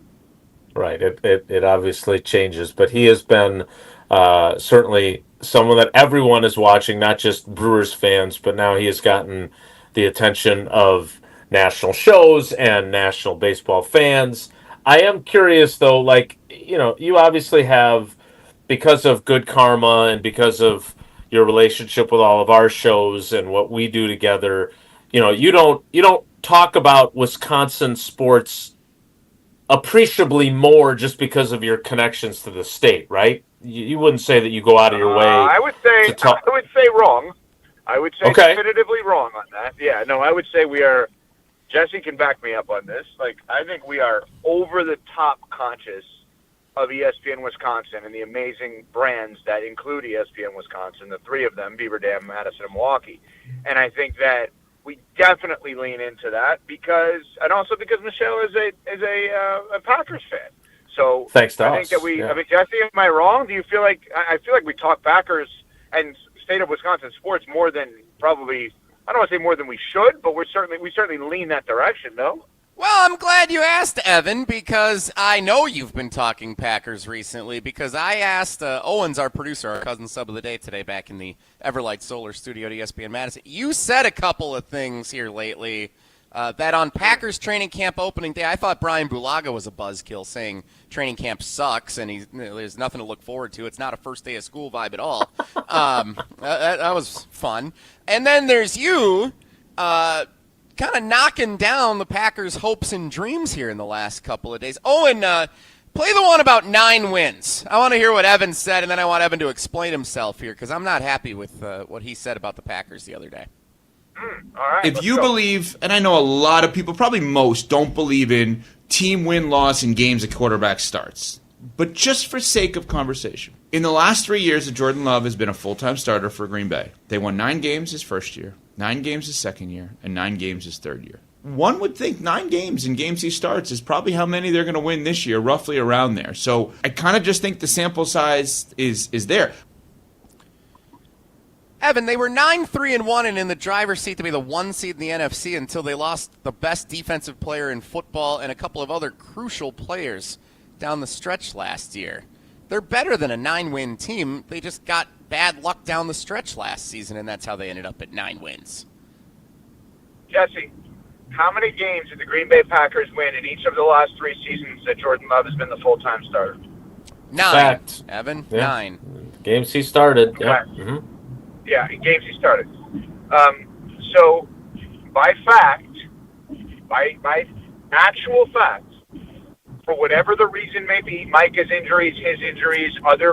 Right, it obviously changes, but he has been certainly someone that everyone is watching, not just Brewers fans, but now he has gotten the attention of national shows and national baseball fans. I am curious, though, you obviously have, because of Good Karma and because of your relationship with all of our shows and what we do together, you don't talk about Wisconsin sports appreciably more just because of your connections to the state, right? You wouldn't say that you go out of your way. I would say wrong. I would say Okay. definitively wrong on that. Yeah, no, I would say we are. Jesse can back me up on this. Like, I think we are over the top conscious of ESPN Wisconsin and the amazing brands that include ESPN Wisconsin, the three of them, Beaver Dam, Madison, and Milwaukee. And I think that we definitely lean into that because Michelle is a Packers fan. So thanks to I us. think that we. Yeah. I mean, Jesse, am I wrong? Do you feel like I feel like we talk Packers and state of Wisconsin sports more than probably? I don't want to say more than we should, but we certainly lean that direction. No. Well, I'm glad you asked, Evan, because I know you've been talking Packers recently, because I asked Owens, our producer, our cousin sub of the day today back in the Everlight Solar studio at ESPN Madison. You said a couple of things here lately that on Packers training camp opening day, I thought Brian Bulaga was a buzzkill saying training camp sucks and there's nothing to look forward to. It's not a first day of school vibe at all. That was fun. And then there's you kind of knocking down the Packers' hopes and dreams here in the last couple of days. Owen, play the one about 9 wins. I want to hear what Evan said, and then I want Evan to explain himself here because I'm not happy with what he said about the Packers the other day. All right, if you believe, and I know a lot of people, probably most, don't believe in team win-loss in games a quarterback starts. But just for sake of conversation, in the last 3 years that Jordan Love has been a full-time starter for Green Bay, they won 9 games his first year, 9 games his second year, and 9 games his third year. One would think 9 games in games he starts is probably how many they're going to win this year, roughly around there. So I kind of just think the sample size is there. Evan, they were 9-3-1 and in the driver's seat to be the 1 seed in the NFC until they lost the best defensive player in football and a couple of other crucial players down the stretch last year. They're better than a 9-win team. They just got bad luck down the stretch last season, and that's how they ended up at 9 wins. Jesse, how many games did the Green Bay Packers win in each of the last 3 seasons that Jordan Love has been the full-time starter? 9. Fact. Evan, Yeah. 9. Games he started. Okay. Yeah. Mm-hmm. Yeah, in games he started. So, by fact, by actual fact, for whatever the reason may be, Micah's injuries, his injuries, other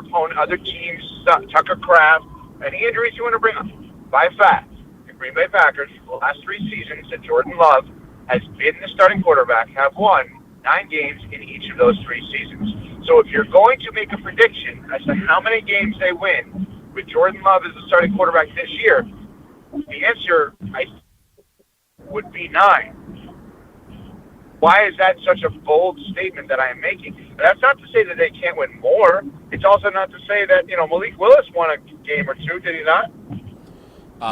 teams, Tucker Kraft, any injuries you want to bring up, by fact, the Green Bay Packers, for the last 3 seasons that Jordan Love has been the starting quarterback, have won 9 games in each of those 3 seasons. So if you're going to make a prediction as to how many games they win with Jordan Love as the starting quarterback this year, the answer would be 9. Why is that such a bold statement that I am making? That's not to say that they can't win more. It's also not to say that, Malik Willis won a game or two, did he not?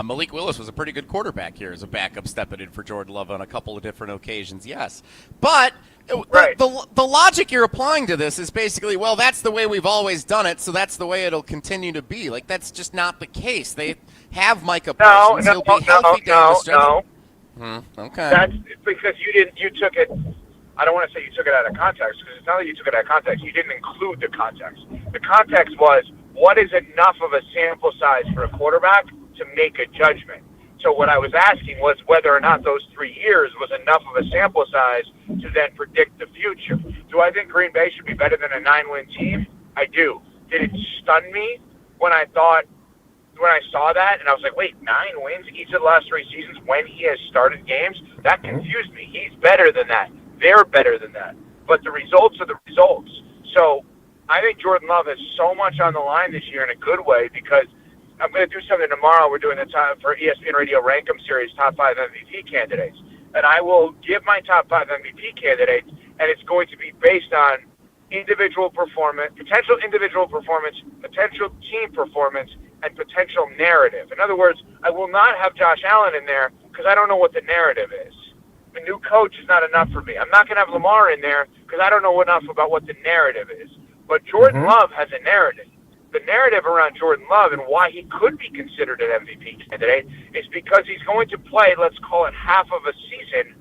Malik Willis was a pretty good quarterback here as a backup stepping in for Jordan Love on a couple of different occasions, yes. But the logic you're applying to this is basically, well, that's the way we've always done it, so that's the way it'll continue to be. Like, that's just not the case. They have Micah Parsons. He'll be healthy down the stretch. Okay. That's because you took it, I don't want to say you took it out of context, because it's not that you took it out of context. You didn't include the context. The context was, what is enough of a sample size for a quarterback to make a judgment? So what I was asking was whether or not those 3 years was enough of a sample size to then predict the future. Do I think Green Bay should be better than a 9-win team? I do. Did it stun me when I saw that, and I was like, wait, 9 wins each of the last 3 seasons when he has started games? That confused me. He's better than that. They're better than that. But the results are the results. So I think Jordan Love has so much on the line this year in a good way, because I'm going to do something tomorrow. We're doing the time for ESPN Radio Rankum Series Top 5 MVP candidates. And I will give my top 5 MVP candidates, and it's going to be based on individual performance, potential individual performance, potential team performance, and potential narrative. In other words, I will not have Josh Allen in there because I don't know what the narrative is. The new coach is not enough for me. I'm not going to have Lamar in there because I don't know enough about what the narrative is. But Jordan Love has a narrative. The narrative around Jordan Love and why he could be considered an MVP candidate is because he's going to play, let's call it half of a season,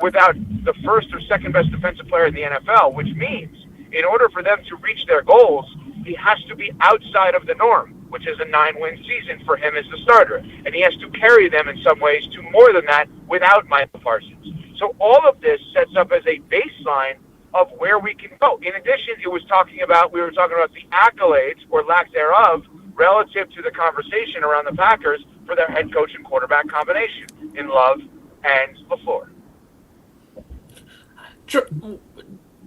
without the first or second best defensive player in the NFL, which means in order for them to reach their goals, he has to be outside of the norm, which is a 9-win season for him as the starter. And he has to carry them in some ways to more than that without Michael Parsons. So all of this sets up as a baseline of where we can go. In addition, we were talking about the accolades, or lack thereof, relative to the conversation around the Packers for their head coach and quarterback combination in Love and LaFleur.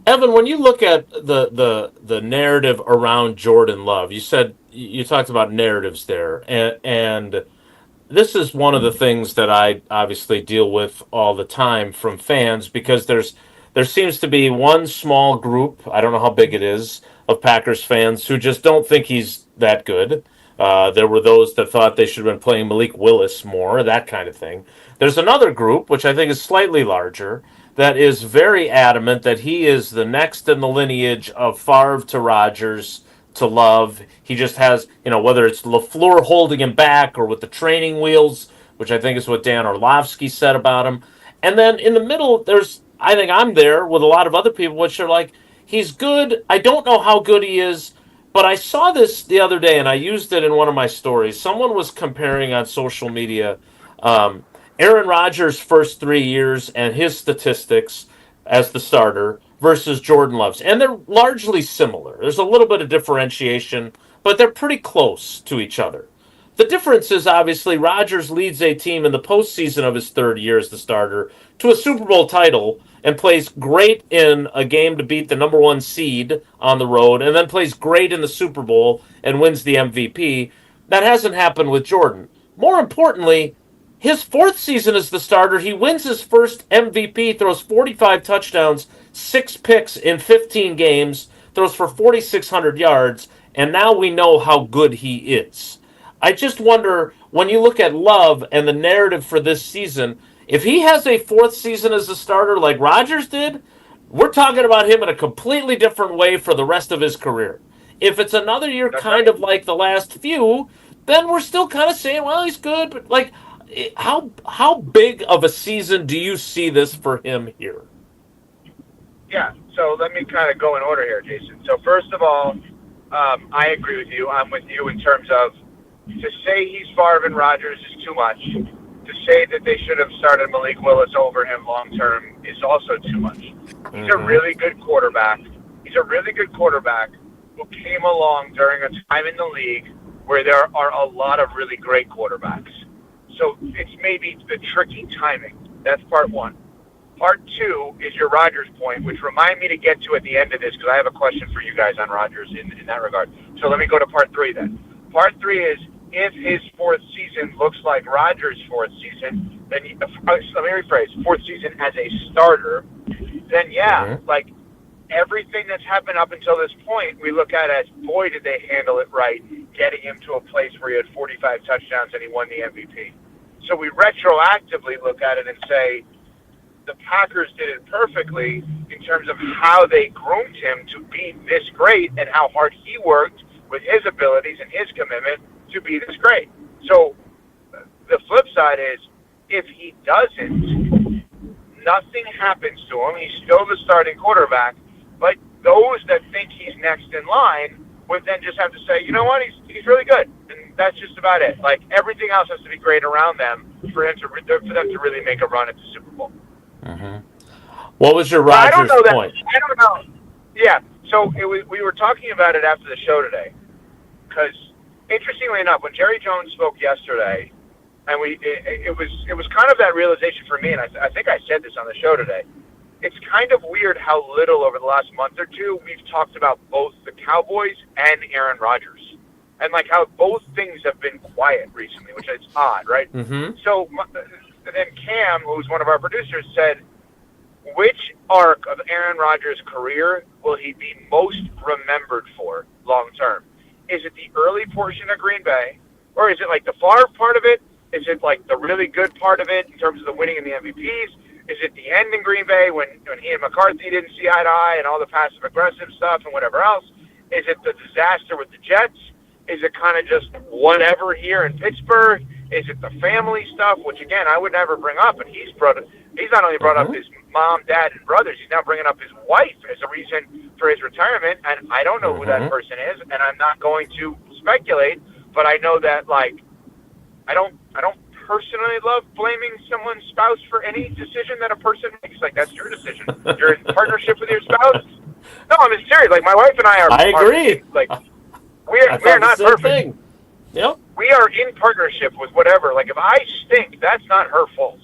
Evan, when you look at the narrative around Jordan Love, you talked about narratives there, and this is one of the things that I obviously deal with all the time from fans, because there seems to be one small group, I don't know how big it is, of Packers fans who just don't think he's that good. There were those that thought they should have been playing Malik Willis more, that kind of thing. There's another group, which I think is slightly larger, that is very adamant that he is the next in the lineage of Favre to Rodgers to Love. He just has, whether it's LaFleur holding him back or with the training wheels, which I think is what Dan Orlovsky said about him. And then in the middle, I think I'm there with a lot of other people, which are like, he's good. I don't know how good he is, but I saw this the other day, and I used it in one of my stories. Someone was comparing on social media Aaron Rodgers' first 3 years and his statistics as the starter versus Jordan Love's. And they're largely similar. There's a little bit of differentiation, but they're pretty close to each other. The difference is, obviously, Rodgers leads a team in the postseason of his 3rd year as the starter to a Super Bowl title and plays great in a game to beat the number 1 seed on the road, and then plays great in the Super Bowl and wins the MVP. That hasn't happened with Jordan. More importantly, his 4th season as the starter, he wins his first MVP, throws 45 touchdowns, 6 picks in 15 games, throws for 4,600 yards, and now we know how good he is. I just wonder, when you look at Love and the narrative for this season, if he has a 4th season as a starter like Rodgers did, we're talking about him in a completely different way for the rest of his career. If it's another year kind of like the last few, then we're still kind of saying, well, he's good, but like, how big of a season do you see this for him here? Yeah, so let me kind of go in order here, Jason. So first of all, I agree with you. I'm with you in terms of, to say he's Favre and Rodgers is too much. To say that they should have started Malik Willis over him long term is also too much. He's a really good quarterback. He's a really good quarterback who came along during a time in the league where there are a lot of really great quarterbacks. So it's maybe the tricky timing. That's part one. Part 2 is your Rodgers point, which remind me to get to at the end of this because I have a question for you guys on Rodgers in that regard. So let me go to part 3 then. Part 3 is if his fourth season looks like Rodgers' fourth season, then let me rephrase, fourth season as a starter, then like everything that's happened up until this point, we look at as, boy, did they handle it right, getting him to a place where he had 45 touchdowns and he won the MVP. So we retroactively look at it and say, the Packers did it perfectly in terms of how they groomed him to be this great and how hard he worked with his abilities and his commitment to be this great. So the flip side is, if he doesn't, nothing happens to him. He's still the starting quarterback, but those that think he's next in line would then just have to say, you know what, he's really good, and that's just about it. Like, everything else has to be great around them for them to really make a run at the Super Bowl. What was your Rodgers point? I don't know. Yeah, so we were talking about it after the show today, because interestingly enough, when Jerry Jones spoke yesterday, and it was kind of that realization for me, and I think I said this on the show today. It's kind of weird how little over the last month or two we've talked about both the Cowboys and Aaron Rodgers, and like how both things have been quiet recently, which is odd, right? Mm-hmm. So then Cam, who's one of our producers, said, which arc of Aaron Rodgers' career will he be most remembered for long term? Is it the early portion of Green Bay, or is it like the Favre part of it? Is it like the really good part of it in terms of the winning and the MVPs? Is it the end in Green Bay when he and McCarthy didn't see eye to eye and all the passive-aggressive stuff and whatever else? Is it the disaster with the Jets? Is it kind of just whatever here in Pittsburgh? Is it the family stuff, which, again, I would never bring up, and he's not only brought up his mom, dad, and brothers, he's now bringing up his wife as a reason for his retirement, and I don't know who that person is, and I'm not going to speculate, but I know that, like, I don't personally love blaming someone's spouse for any decision that a person makes. Like, that's your decision. You're in partnership with your spouse. No, I'm serious. Like, my wife and I agree. Like, we're not perfect. Thing. Yep. We are in partnership with whatever. Like, if I stink, that's not her fault.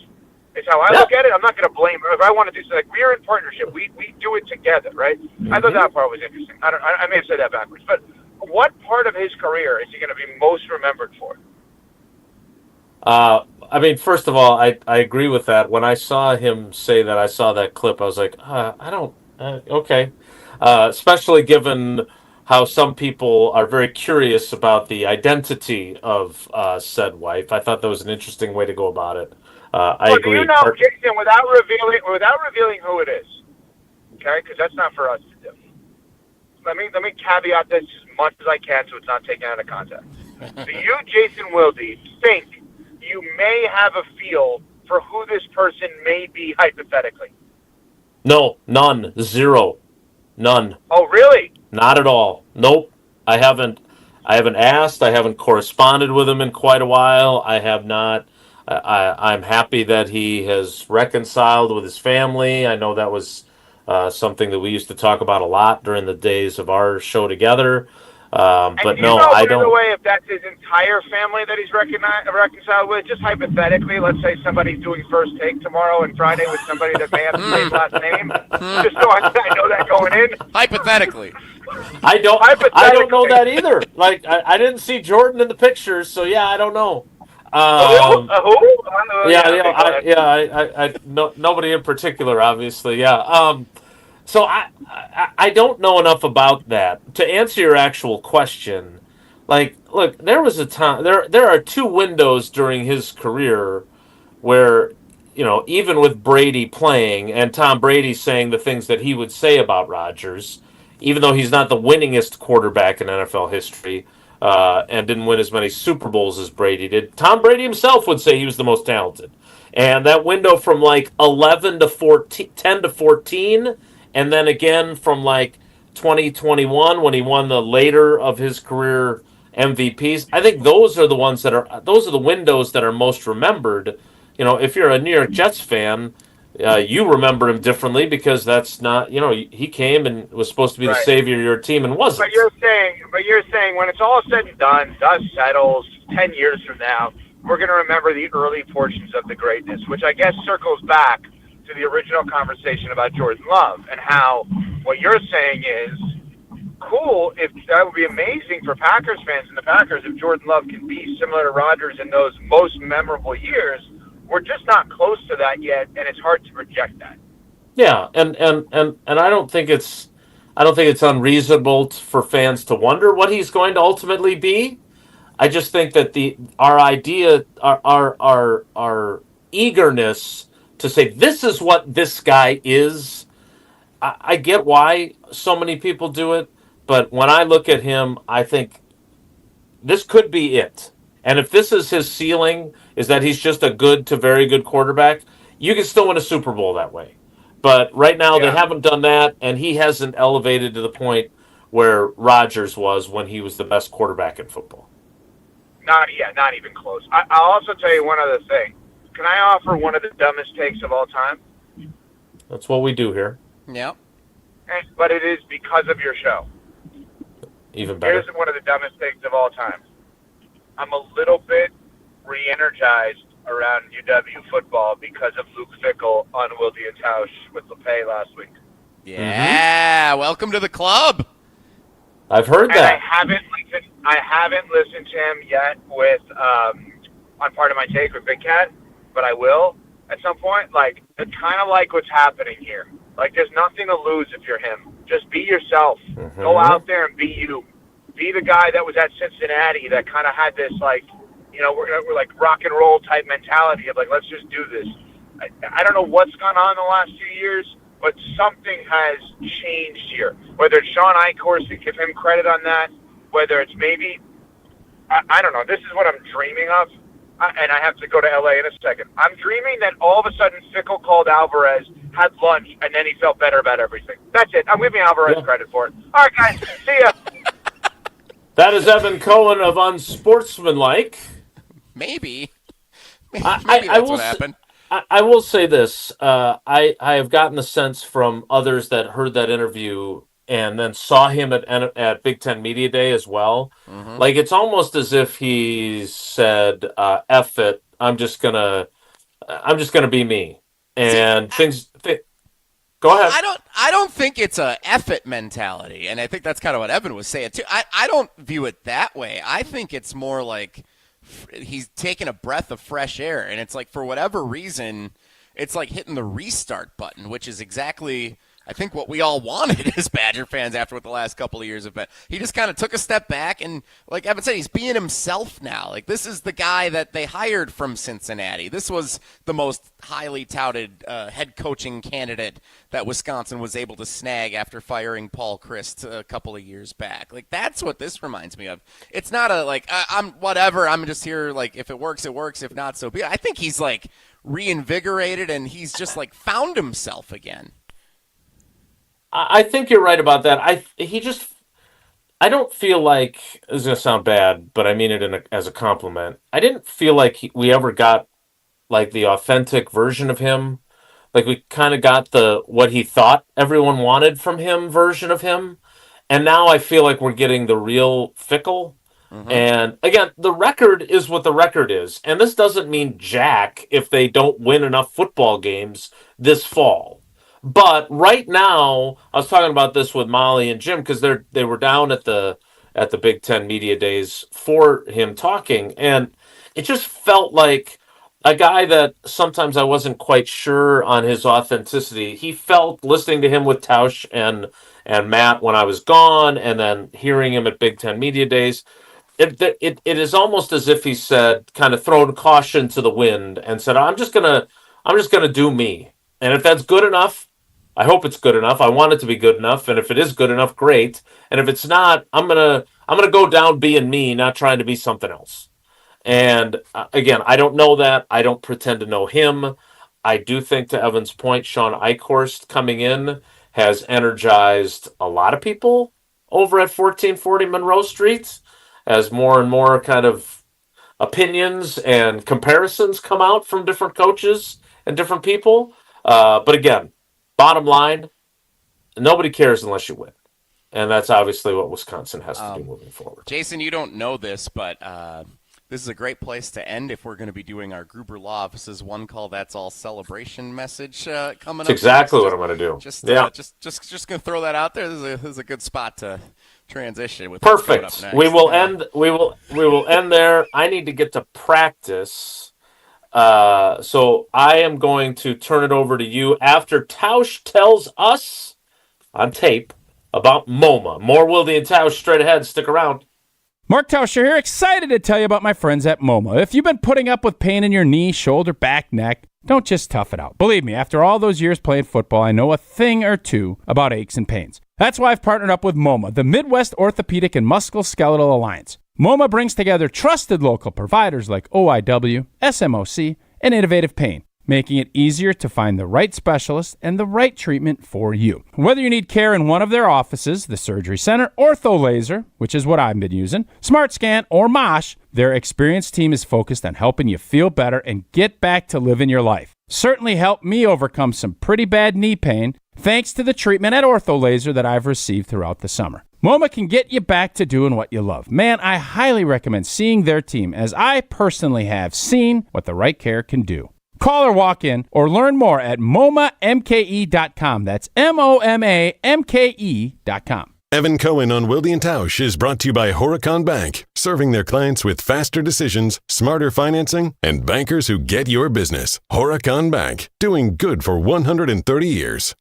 It's how I look at it. I'm not going to blame her. If I want to do something, like, we are in partnership. We do it together, right? I thought that part was interesting. I may have said that backwards. But what part of his career is he going to be most remembered for? I mean, first of all, I agree with that. When I saw him say that, I saw that clip, I was like, okay. Especially given how some people are very curious about the identity of said wife. I thought that was an interesting way to go about it. I agree. Do you know, Jason, without revealing who it is, okay? Because that's not for us to do. Let me caveat this as much as I can so it's not taken out of context. Do you, Jason Wilde, think you may have a feel for who this person may be hypothetically? No, none, zero, none. Oh, really? Not at all. Nope. I haven't asked. I haven't corresponded with him in quite a while. I have not. I'm happy that he has reconciled with his family. I know that was something that we used to talk about a lot during the days of our show together. But no, I don't. By the way, if that's his entire family that he's reconciled with, just hypothetically, let's say somebody's doing First Take tomorrow and Friday with somebody that may have the same last name, just so I know that going in. Hypothetically. I don't know that either. Like, I didn't see Jordan in the pictures, so yeah, I don't know. Nobody in particular, obviously. Yeah. So I don't know enough about that to answer your actual question. Like, look, there was a time. There are two windows during his career where, you know, even with Brady playing and Tom Brady saying the things that he would say about Rodgers, even though he's not the winningest quarterback in NFL history. And didn't win as many Super Bowls as Brady did. Tom Brady himself would say he was the most talented. And that window from like 11 to 14, 10 to 14, and then again from like 2021 when he won the later of his career MVPs. I think those are the windows that are most remembered. You know, if you're a New York Jets fan, you remember him differently because that's not, you know, he came and was supposed to be the savior of your team and wasn't. But you're saying when it's all said and done, dust settles, 10 years from now, we're going to remember the early portions of the greatness, which I guess circles back to the original conversation about Jordan Love and how what you're saying is cool. If that would be amazing for Packers fans and the Packers if Jordan Love can be similar to Rodgers in those most memorable years. We're just not close to that yet, and it's hard to project that. Yeah, and I don't think it's unreasonable for fans to wonder what he's going to ultimately be. I just think that our eagerness to say this is what this guy is. I get why so many people do it, but when I look at him, I think this could be it. And if this is his ceiling, is that he's just a good to very good quarterback, you can still win a Super Bowl that way. But right now, they haven't done that, and he hasn't elevated to the point where Rodgers was when he was the best quarterback in football. Not even close. I'll also tell you one other thing. Can I offer one of the dumbest takes of all time? That's what we do here. Yeah. But it is because of your show. Even better. Here's one of the dumbest takes of all time. I'm a little bit re-energized around UW football because of Luke Fickell on Wilde and Tausch with LePay last week. Yeah, welcome to the club. I've heard that. I haven't listened to him yet with on Part of My Take with Big Cat, but I will at some point. Like, it's kind of like what's happening here. Like, there's nothing to lose if you're him. Just be yourself. Go out there and be you. Be the guy that was at Cincinnati that kind of had this, like, we're like rock and roll type mentality of, like, let's just do this. I don't know what's gone on in the last few years, but something has changed here. Whether it's Sean Eichhorst, to give him credit on that, whether it's maybe, I don't know, this is what I'm dreaming of, and I have to go to L.A. in a second. I'm dreaming that all of a sudden Fickell called Alvarez, had lunch, and then he felt better about everything. That's it. I'm giving Alvarez credit for it. All right, guys, see ya. That is Evan Cohen of Unsportsmanlike. Maybe I that's what happened. I will say this. I have gotten the sense from others that heard that interview and then saw him at Big Ten Media Day as well. Mm-hmm. Like, it's almost as if he said, "F it, I'm just gonna be me." And go ahead. I don't think it's a F it mentality, and I think that's kind of what Evan was saying too. I don't view it that way. I think it's more like he's taking a breath of fresh air, and it's like, for whatever reason, it's like hitting the restart button, which is exactly, I think, what we all wanted as Badger fans after what the last couple of years have been. He just kind of took a step back, and like Evan said, he's being himself now. Like, this is the guy that they hired from Cincinnati. This was the most highly touted head coaching candidate that Wisconsin was able to snag after firing Paul Chryst a couple of years back. Like, that's what this reminds me of. It's not a, like, I'm whatever, I'm just here, like, if it works, it works. If not, so be it. I think he's, like, reinvigorated, and he's just, like, found himself again. I think you're right about that. I don't feel like, this is going to sound bad, but I mean it as a compliment. I didn't feel like we ever got, like, the authentic version of him. Like, we kind of got the what he thought everyone wanted from him version of him. And now I feel like we're getting the real Fickell. Mm-hmm. And again, the record is what the record is. And this doesn't mean jack if they don't win enough football games this fall. But right now, I was talking about this with Molly and Jim because they were down at the Big Ten Media Days for him talking, and it just felt like a guy that sometimes I wasn't quite sure on his authenticity. He felt, listening to him with Tausch and Matt when I was gone, and then hearing him at Big Ten Media Days, it is almost as if he said, kind of thrown caution to the wind and said, I'm just gonna do me, and if that's good enough, I hope it's good enough. I want it to be good enough, and if it is good enough, great. And if it's not, I'm gonna go down being me, not trying to be something else. And again, I don't know that. I don't pretend to know him. I do think, to Evan's point, Sean Eichhorst coming in has energized a lot of people over at 1440 Monroe Street, as more and more kind of opinions and comparisons come out from different coaches and different people. But again, bottom line, nobody cares unless you win. And that's obviously what Wisconsin has to do moving forward. Jason, you don't know this, but this is a great place to end if we're going to be doing our Gruber Law Office's One Call That's All celebration message coming up. That's exactly what I'm going to do. Just going to throw that out there. This is a good spot to transition with perfect. What's coming up next. We will end there. I need to get to practice. So I am going to turn it over to you after Tausch tells us on tape about MoMA. More Wilde and Tausch straight ahead. Stick around. Mark Tauscher here, excited to tell you about my friends at MoMA. If you've been putting up with pain in your knee, shoulder, back, neck, don't just tough it out. Believe me, after all those years playing football, I know a thing or two about aches and pains. That's why I've partnered up with MoMA, the Midwest Orthopedic and Musculoskeletal Alliance. MoMA brings together trusted local providers like OIW, SMOC, and Innovative Pain, making it easier to find the right specialist and the right treatment for you. Whether you need care in one of their offices, the surgery center, Ortho Laser, which is what I've been using, SmartScan, or Mosh, their experienced team is focused on helping you feel better and get back to living your life. Certainly helped me overcome some pretty bad knee pain thanks to the treatment at Ortho Laser that I've received throughout the summer. MoMA can get you back to doing what you love. Man, I highly recommend seeing their team, as I personally have seen what the right care can do. Call or walk in or learn more at MoMaMKE.com. That's MoMaMKE.com. Evan Cohen on Wilde and Tausch is brought to you by Horicon Bank, serving their clients with faster decisions, smarter financing, and bankers who get your business. Horicon Bank, doing good for 130 years.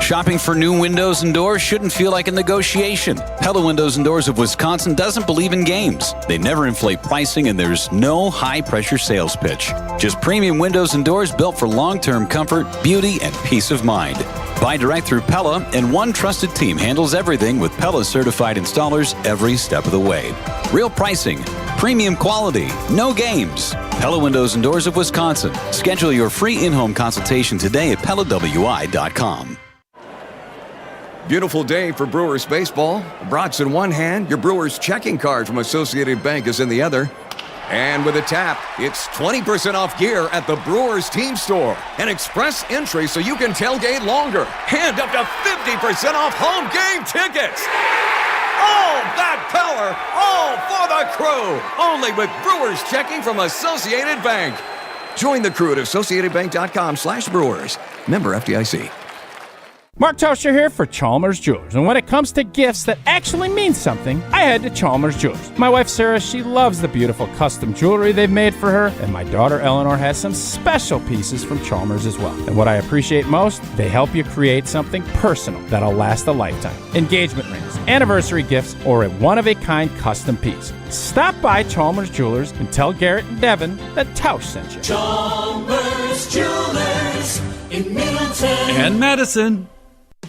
Shopping for new windows and doors shouldn't feel like a negotiation. Pella Windows and Doors of Wisconsin doesn't believe in games. They never inflate pricing, and there's no high-pressure sales pitch. Just premium windows and doors built for long-term comfort, beauty, and peace of mind. Buy direct through Pella, and one trusted team handles everything with Pella certified installers every step of the way. Real pricing, premium quality, no games. Pella Windows and Doors of Wisconsin. Schedule your free in-home consultation today at PellaWI.com. Beautiful day for Brewers baseball. Brats in one hand, your Brewers checking card from Associated Bank is in the other. And with a tap, it's 20% off gear at the Brewers team store. An express entry so you can tailgate longer. And up to 50% off home game tickets. All that power, all for the crew. Only with Brewers checking from Associated Bank. Join the crew at AssociatedBank.com/Brewers. Member FDIC. Mark Tauscher here for Chalmers Jewelers. And when it comes to gifts that actually mean something, I head to Chalmers Jewelers. My wife Sarah, she loves the beautiful custom jewelry they've made for her. And my daughter Eleanor has some special pieces from Chalmers as well. And what I appreciate most, they help you create something personal that'll last a lifetime. Engagement rings, anniversary gifts, or a one-of-a-kind custom piece. Stop by Chalmers Jewelers and tell Garrett and Devin that Tausch sent you. Chalmers Jewelers in Middleton and Madison.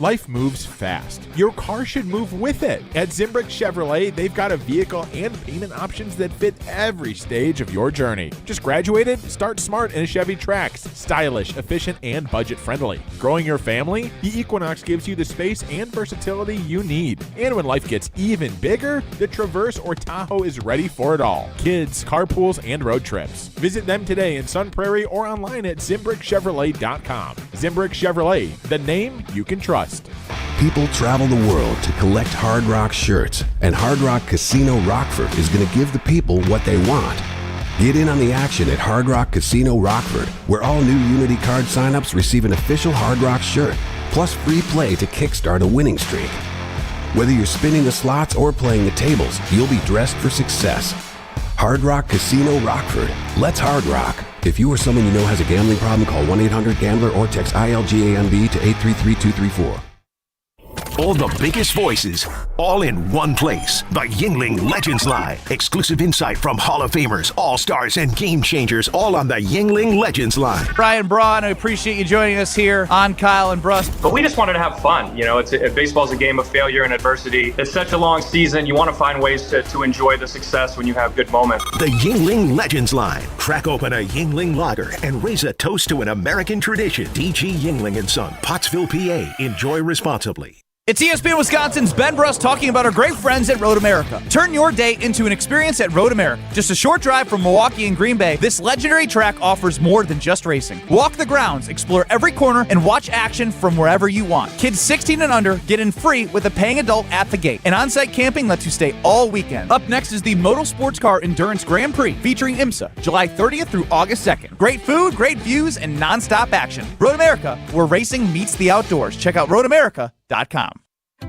Life moves fast. Your car should move with it. At Zimbrick Chevrolet, they've got a vehicle and payment options that fit every stage of your journey. Just graduated? Start smart in a Chevy Trax. Stylish, efficient, and budget-friendly. Growing your family? The Equinox gives you the space and versatility you need. And when life gets even bigger, the Traverse or Tahoe is ready for it all. Kids, carpools, and road trips. Visit them today in Sun Prairie or online at ZimbrickChevrolet.com. Zimbrick Chevrolet, the name you can trust. People travel the world to collect Hard Rock shirts, and Hard Rock Casino Rockford is going to give the people what they want. Get in on the action at Hard Rock Casino Rockford, where all new Unity card signups receive an official Hard Rock shirt, plus free play to kickstart a winning streak. Whether you're spinning the slots or playing the tables, you'll be dressed for success. Hard Rock Casino Rockford. Let's Hard Rock. If you or someone you know has a gambling problem, call 1-800-GAMBLER or text ILGAMB to 833-234. All the biggest voices, all in one place. The Yingling Legends Line. Exclusive insight from Hall of Famers, All-Stars, and Game Changers, all on the Yingling Legends Line. Brian Braun, I appreciate you joining us here on Kyle and Brust. But we just wanted to have fun. You know, baseball's a game of failure and adversity. It's such a long season. You want to find ways to enjoy the success when you have good moments. The Yingling Legends Line. Crack open a Yingling lager and raise a toast to an American tradition. D.G. Yingling & Son, Pottsville, PA. Enjoy responsibly. It's ESPN Wisconsin's Ben Bruss talking about our great friends at Road America. Turn your day into an experience at Road America. Just a short drive from Milwaukee and Green Bay, this legendary track offers more than just racing. Walk the grounds, explore every corner, and watch action from wherever you want. Kids 16 and under get in free with a paying adult at the gate. And on-site camping lets you stay all weekend. Up next is the Moto Sports Car Endurance Grand Prix featuring IMSA, July 30th through August 2nd. Great food, great views, and non-stop action. Road America, where racing meets the outdoors. Check out roadamerica.com.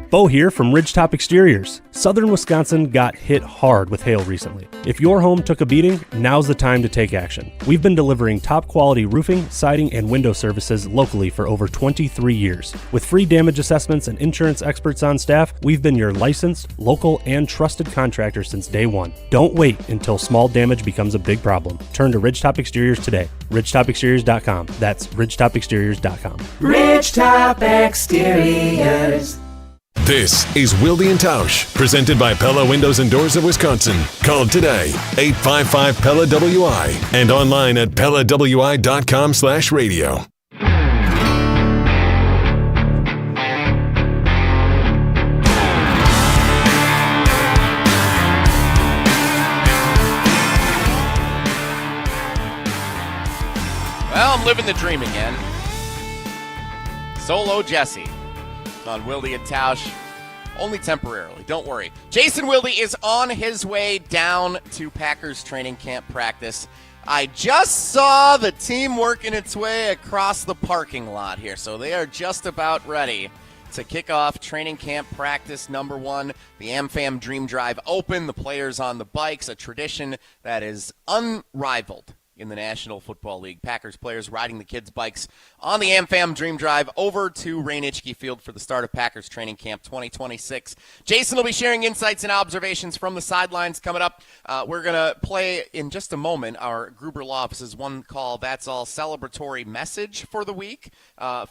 Bo here from Ridgetop Exteriors. Southern Wisconsin got hit hard with hail recently. If your home took a beating, now's the time to take action. We've been delivering top quality roofing, siding, and window services locally for over 23 years. With free damage assessments and insurance experts on staff, we've been your licensed, local, and trusted contractor since day one. Don't wait until small damage becomes a big problem. Turn to Ridgetop Exteriors today. Ridgetopexteriors.com. That's Ridgetopexteriors.com. Ridgetop Exteriors. This is Wilde and Tausch, presented by Pella Windows and Doors of Wisconsin. Call today, 855-PELLA-WI, and online at PellaWI.com/radio. Well, I'm living the dream again. Solo Jesse on Wilde and Tausch, only temporarily. Don't worry. Jason Wilde is on his way down to Packers training camp practice. I just saw the team working its way across the parking lot here, so they are just about ready to kick off training camp practice number 1. The AmFam Dream Drive Open, the players on the bikes, a tradition that is unrivaled in the National Football League. Packers players riding the kids' bikes on the AmFam Dream Drive over to Rain-Itchke Field for the start of Packers training camp 2026. Jason will be sharing insights and observations from the sidelines coming up. We're going to play in just a moment our Gruber Law Office's One Call That's All celebratory message for the week,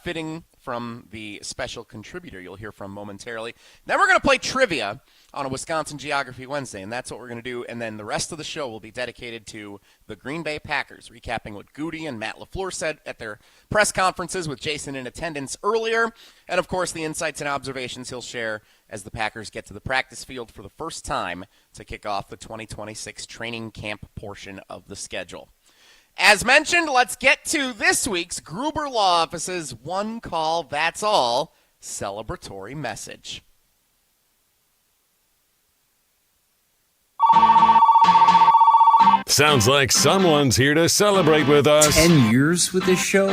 fitting from the special contributor you'll hear from momentarily. Then we're going to play trivia on a Wisconsin Geography Wednesday, and that's what we're going to do. And then the rest of the show will be dedicated to the Green Bay Packers, recapping what Goody and Matt LaFleur said at their press conferences with Jason in attendance earlier, and, of course, the insights and observations he'll share as the Packers get to the practice field for the first time to kick off the 2026 training camp portion of the schedule. As mentioned, let's get to this week's Gruber Law Office's One Call That's All celebratory message. Sounds like someone's here to celebrate with us. 10 years with this show?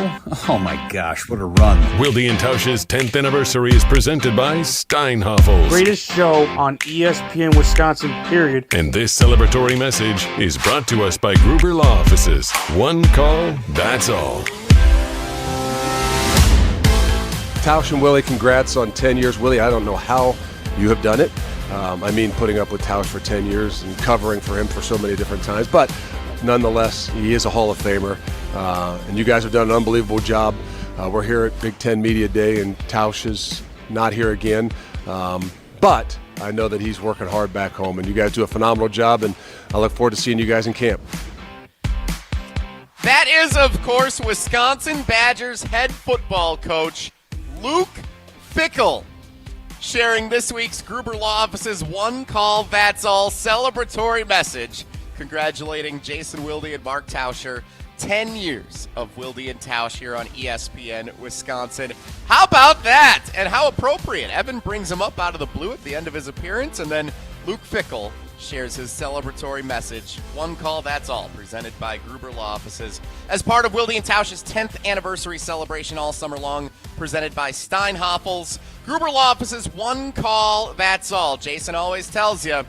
Oh my gosh, what a run. Wilde and Tausch's 10th anniversary is presented by Steinhoffels. Greatest show on ESPN Wisconsin, period. And this celebratory message is brought to us by Gruber Law Offices. One call, that's all. Tausch and Willie, congrats on 10 years. Willie, I don't know how you have done it. Putting up with Tausch for 10 years and covering for him for so many different times. But nonetheless, he is a Hall of Famer. And you guys have done an unbelievable job. We're here at Big Ten Media Day, and Tausch is not here again. But I know that he's working hard back home, and you guys do a phenomenal job, and I look forward to seeing you guys in camp. That is, of course, Wisconsin Badgers head football coach Luke Fickell, sharing this week's Gruber Law Office's One Call That's All celebratory message, congratulating Jason Wilde and Mark Tauscher. 10 years of Wilde and Tausch here on ESPN Wisconsin. How about that? And how appropriate. Evan brings him up out of the blue at the end of his appearance, and then Luke Fickell shares his celebratory message. One Call That's All, presented by Gruber Law Offices as part of Wilde and Tausch's 10th anniversary celebration all summer long, presented by Steinhoffels. Gruber Law Offices, One Call That's All. Jason always tells you,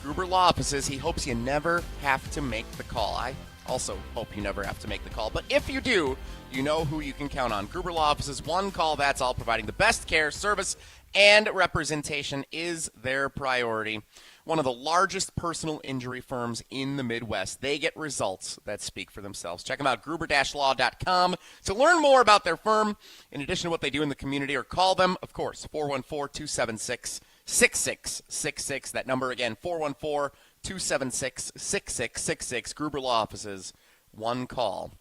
Gruber Law Offices, he hopes you never have to make the call. I also hope you never have to make the call, but if you do, you know who you can count on. Gruber Law Offices, One Call That's All, providing the best care, service, and representation is their priority. One of the largest personal injury firms in the Midwest. They get results that speak for themselves. Check them out, gruber-law.com, to learn more about their firm, in addition to what they do in the community, or call them, of course, 414-276-6666. That number again, 414-276-6666. Gruber Law Offices, One Call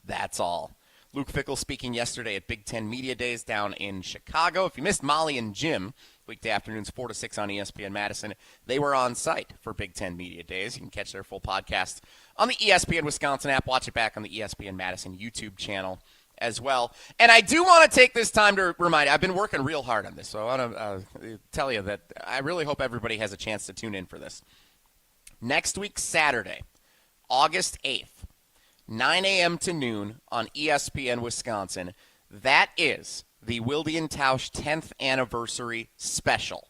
That's All. Luke Fickell speaking yesterday at Big Ten Media Days down in Chicago. If you missed Molly and Jim, weekday afternoons 4 to 6 on ESPN Madison, they were on site for Big Ten Media Days. You can catch their full podcast on the ESPN Wisconsin app. Watch it back on the ESPN Madison YouTube channel as well. And I do want to take this time to remind you, I've been working real hard on this, so I want to tell you that I really hope everybody has a chance to tune in for this. Next week, Saturday, August 8th, 9 a.m. to noon on ESPN Wisconsin. That is the Wilde and Tausch 10th anniversary special.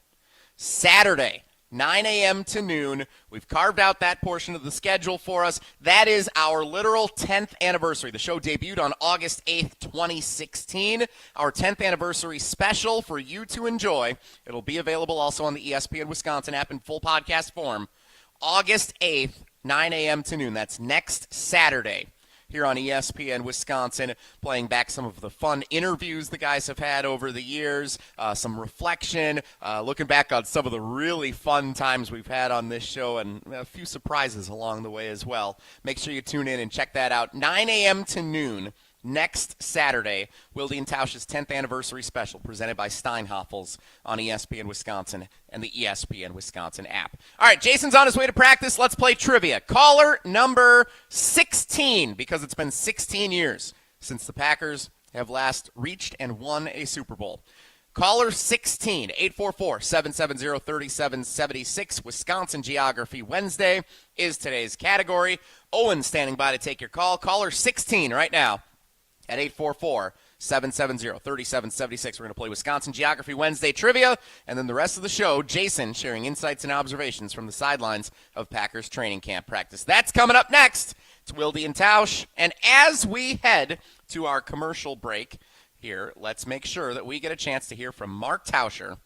Saturday, 9 a.m. to noon. We've carved out that portion of the schedule for us. That is our literal 10th anniversary. The show debuted on August 8th, 2016. Our 10th anniversary special for you to enjoy. It'll be available also on the ESPN Wisconsin app in full podcast form. August 8th, 9 a.m. to noon. That's next Saturday here on ESPN Wisconsin, playing back some of the fun interviews the guys have had over the years, some reflection, looking back on some of the really fun times we've had on this show, and a few surprises along the way as well. Make sure you tune in and check that out. 9 a.m. to noon. Next Saturday, Wilde and Tausch's 10th anniversary special presented by Steinhoffels on ESPN Wisconsin and the ESPN Wisconsin app. All right, Jason's on his way to practice. Let's play trivia. Caller number 16, because it's been 16 years since the Packers have last reached and won a Super Bowl. Caller 16, 844-770-3776. Wisconsin Geography Wednesday is today's category. Owen standing by to take your call. Caller 16 right now at 844-770-3776. We're going to play Wisconsin Geography Wednesday trivia, and then the rest of the show, Jason sharing insights and observations from the sidelines of Packers training camp practice. That's coming up next. It's Wilde and Tausch. And as we head to our commercial break here, let's make sure that we get a chance to hear from Mark Tauscher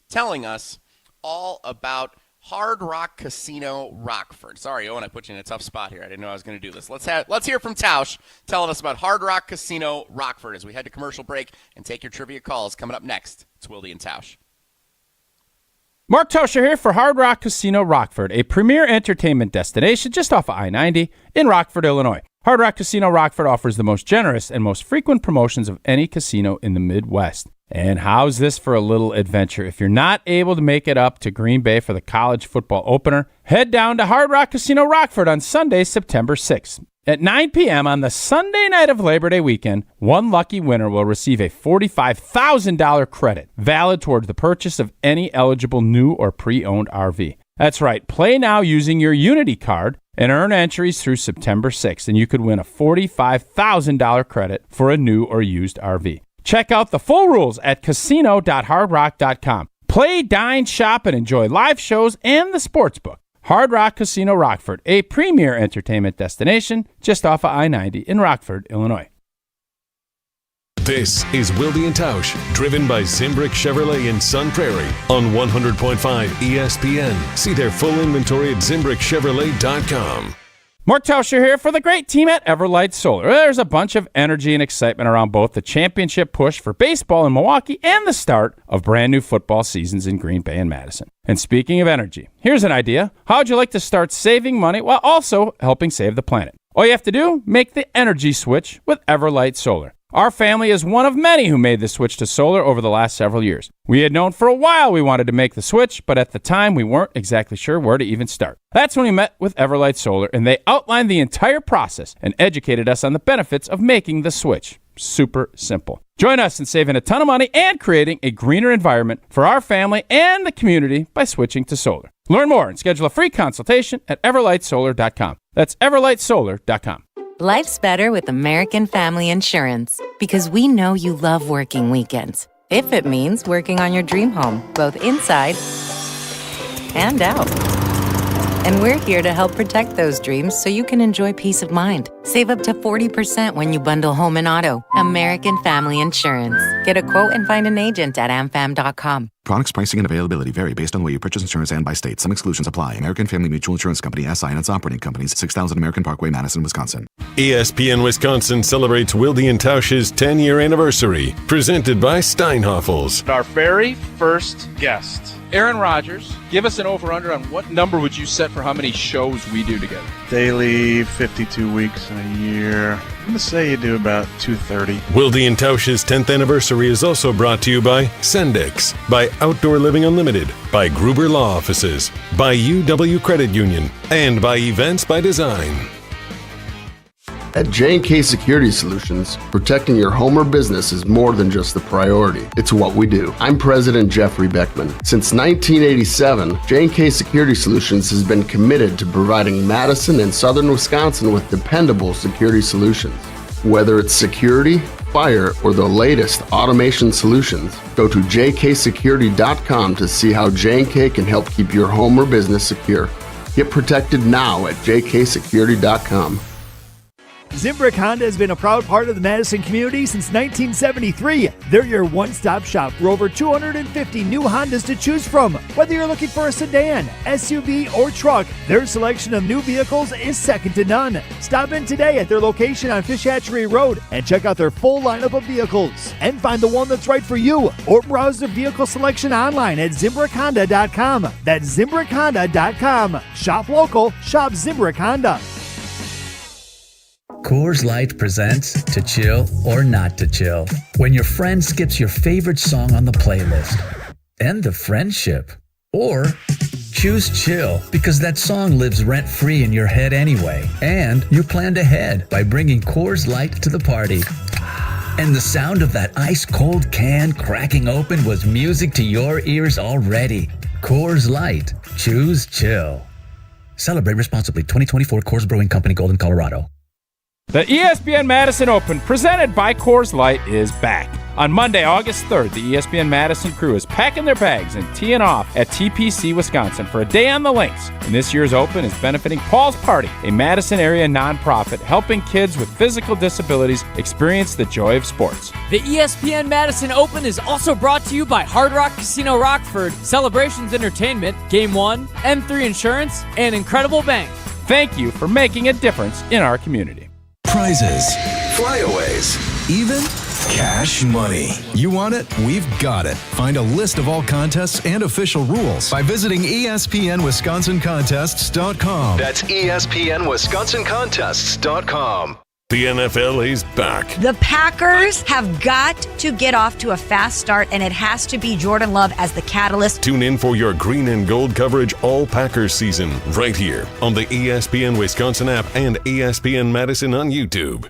telling us all about Hard Rock Casino Rockford. Sorry, Owen, I put you in a tough spot here. I didn't know I was going to do this. Let's hear from Tausch telling us about Hard Rock Casino Rockford as we head to commercial break and take your trivia calls. Coming up next, it's Wilde and Tausch. Mark Tauscher here for Hard Rock Casino Rockford, a premier entertainment destination just off of I-90 in Rockford, Illinois. Hard Rock Casino Rockford offers the most generous and most frequent promotions of any casino in the Midwest. And how's this for a little adventure? If you're not able to make it up to Green Bay for the college football opener, head down to Hard Rock Casino Rockford on Sunday, September 6th. At 9 p.m. on the Sunday night of Labor Day weekend, one lucky winner will receive a $45,000 credit, valid towards the purchase of any eligible new or pre-owned RV. That's right, play now using your Unity card and earn entries through September 6th, and you could win a $45,000 credit for a new or used RV. Check out the full rules at casino.hardrock.com. Play, dine, shop, and enjoy live shows and the sportsbook. Hard Rock Casino Rockford, a premier entertainment destination just off of I-90 in Rockford, Illinois. This is Wilde and Tausch, driven by Zimbrick Chevrolet in Sun Prairie on 100.5 ESPN. See their full inventory at ZimbrickChevrolet.com. Mark Tauscher here for the great team at Everlight Solar. There's a bunch of energy and excitement around both the championship push for baseball in Milwaukee and the start of brand new football seasons in Green Bay and Madison. And speaking of energy, here's an idea. How would you like to start saving money while also helping save the planet? All you have to do, make the energy switch with Everlight Solar. Our family is one of many who made the switch to solar over the last several years. We had known for a while we wanted to make the switch, but at the time we weren't exactly sure where to even start. That's when we met with Everlight Solar, and they outlined the entire process and educated us on the benefits of making the switch. Super simple. Join us in saving a ton of money and creating a greener environment for our family and the community by switching to solar. Learn more and schedule a free consultation at everlightsolar.com. That's everlightsolar.com. Life's better with American Family Insurance because we know you love working weekends. If it means working on your dream home, both inside and out. And we're here to help protect those dreams so you can enjoy peace of mind. Save up to 40% when you bundle home and auto. American Family Insurance. Get a quote and find an agent at amfam.com. Products, pricing, and availability vary based on the way you purchase insurance and by state. Some exclusions apply. American Family Mutual Insurance Company, SI, and its operating companies, 6000 American Parkway, Madison, Wisconsin. ESPN Wisconsin celebrates Wilde and Tausch's 10-year anniversary, presented by Steinhoffels. Our very first guest, Aaron Rodgers. Give us an over-under on what number would you set for how many shows we do together? Daily, 52 weeks in a year. I'm going to say you do about 230. Wilde and Tausch's 10th anniversary is also brought to you by Sendix, by Outdoor Living Unlimited, by Gruber Law Offices, by UW Credit Union, and by Events by Design. At J&K Security Solutions, protecting your home or business is more than just a priority. It's what we do. I'm President Jeffrey Beckman. Since 1987, J&K Security Solutions has been committed to providing Madison and southern Wisconsin with dependable security solutions. Whether it's security, fire, or the latest automation solutions, go to jksecurity.com to see how J&K can help keep your home or business secure. Get protected now at jksecurity.com. Zimbrick Honda has been a proud part of the Madison community since 1973. They're your one-stop shop for over 250 new Hondas to choose from. Whether you're looking for a sedan, SUV, or truck, their selection of new vehicles is second to none. Stop in today at their location on Fish Hatchery Road and check out their full lineup of vehicles and find the one that's right for you, or browse the vehicle selection online at ZimbrickHonda.com. That's ZimbrickHonda.com. Shop local, shop Zimbrick Honda. Coors Light presents To Chill or Not to Chill. When your friend skips your favorite song on the playlist. End the friendship. Or choose chill because that song lives rent-free in your head anyway. And you planned ahead by bringing Coors Light to the party. And the sound of that ice-cold can cracking open was music to your ears already. Coors Light. Choose chill. Celebrate responsibly. 2024 Coors Brewing Company, Golden, Colorado. The ESPN Madison Open, presented by Coors Light, is back. On Monday, August 3rd, the ESPN Madison crew is packing their bags and teeing off at TPC, Wisconsin for a day on the links. And this year's Open is benefiting Paul's Party, a Madison area nonprofit helping kids with physical disabilities experience the joy of sports. The ESPN Madison Open is also brought to you by Hard Rock Casino Rockford, Celebrations Entertainment, Game One, M3 Insurance, and Incredible Bank. Thank you for making a difference in our community. Prizes, flyaways, even cash money. You want it? We've got it. Find a list of all contests and official rules by visiting ESPNWisconsinContests.com. That's ESPNWisconsinContests.com. The NFL is back. The Packers have got to get off to a fast start, and it has to be Jordan Love as the catalyst. Tune in for your green and gold coverage all Packers season right here on the ESPN Wisconsin app and ESPN Madison on YouTube.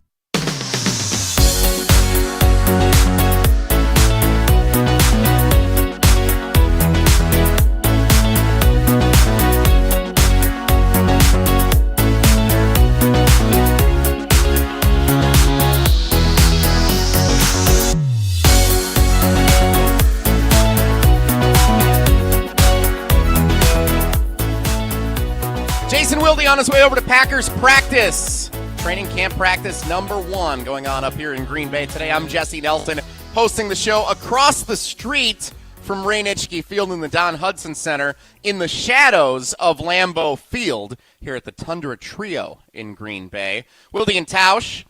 Jason Wilde on his way over to Packers practice. Training camp practice number 1 going on up here in Green Bay today. I'm Jesse Nelson hosting the show across the street from Ray Nitschke Field in the Don Hudson Center in the shadows of Lambeau Field here at the Tundra Trio in Green Bay. Wilde and Tausch.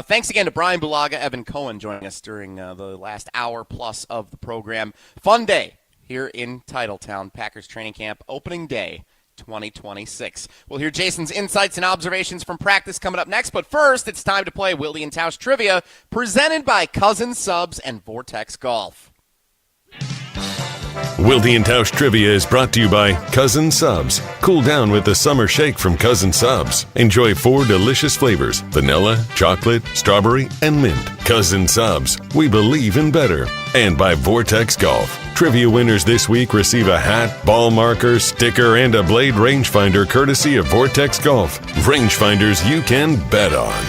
Thanks again to Brian Bulaga, Evan Cohen joining us during the last hour plus of the program. Fun day here in Titletown. Packers training camp opening day 2026. We'll hear Jason's insights and observations from practice coming up next, but first, it's time to play Wilde and Tausch Trivia, presented by Cousin Subs and Vortex Golf. Wilde and Tausch Trivia is brought to you by Cousin Subs. Cool down with the summer shake from Cousin Subs. Enjoy 4 delicious flavors: vanilla, chocolate, strawberry, and mint. Cousin Subs. We believe in better. And by Vortex Golf. Trivia winners this week receive a hat, ball marker, sticker, and a blade rangefinder courtesy of Vortex Golf. Rangefinders you can bet on.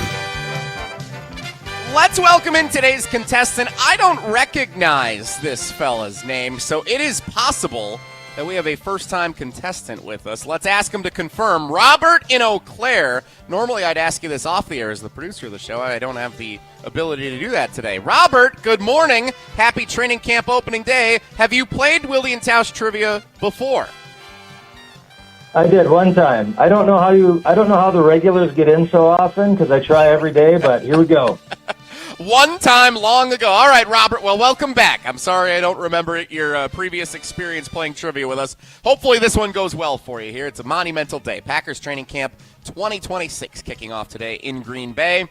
Let's welcome in today's contestant. I don't recognize this fella's name, so it is possible that we have a first-time contestant with us. Let's ask him to confirm. Robert in Eau Claire. Normally I'd ask you this off the air as the producer of the show. I don't have the ability to do that today. Robert, good morning. Happy training camp opening day. Have you played Wilde and Tausch Trivia before? I did one time. I don't know how the regulars get in so often because I try every day, but here we go. One time long ago. All right, Robert. Well, welcome back. I'm sorry I don't remember your previous experience playing trivia with us. Hopefully this one goes well for you here. It's a monumental day. Packers training camp 2026 kicking off today in Green Bay.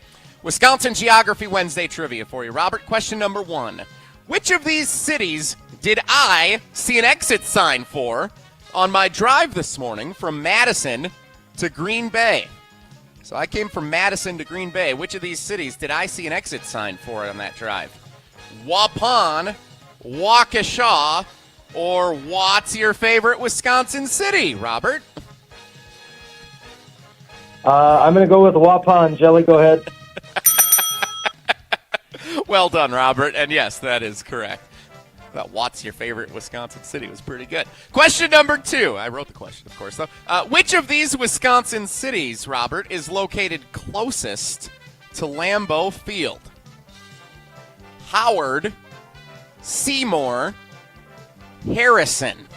Wisconsin Geography Wednesday trivia for you, Robert. Question number 1. Which of these cities did I see an exit sign for on my drive this morning from Madison to Green Bay? So I came from Madison to Green Bay. Which of these cities did I see an exit sign for on that drive? Waupun, Waukesha, or what's your favorite Wisconsin city, Robert? I'm going to go with Waupun. Jelly, go ahead. Well done, Robert. And yes, that is correct. That what's your favorite Wisconsin city was pretty good. Question number 2. I wrote the question, of course, though. Which of these Wisconsin cities, Robert, is located closest to Lambeau Field? Howard, Seymour, Harrison.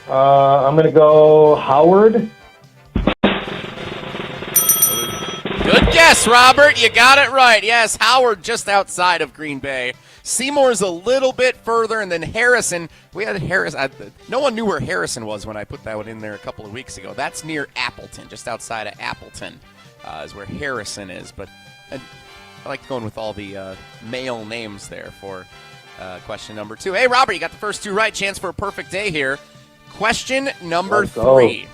I'm going to go Howard. Good guess, Robert. You got it right. Yes, Howard just outside of Green Bay. Seymour's a little bit further, and then Harrison. We had Harrison. No one knew where Harrison was when I put that one in there a couple of weeks ago. That's near Appleton, just outside of Appleton is where Harrison is. But I like going with all the male names there for question number 2. Hey, Robert, you got the first 2 right. Chance for a perfect day here. Question number 3.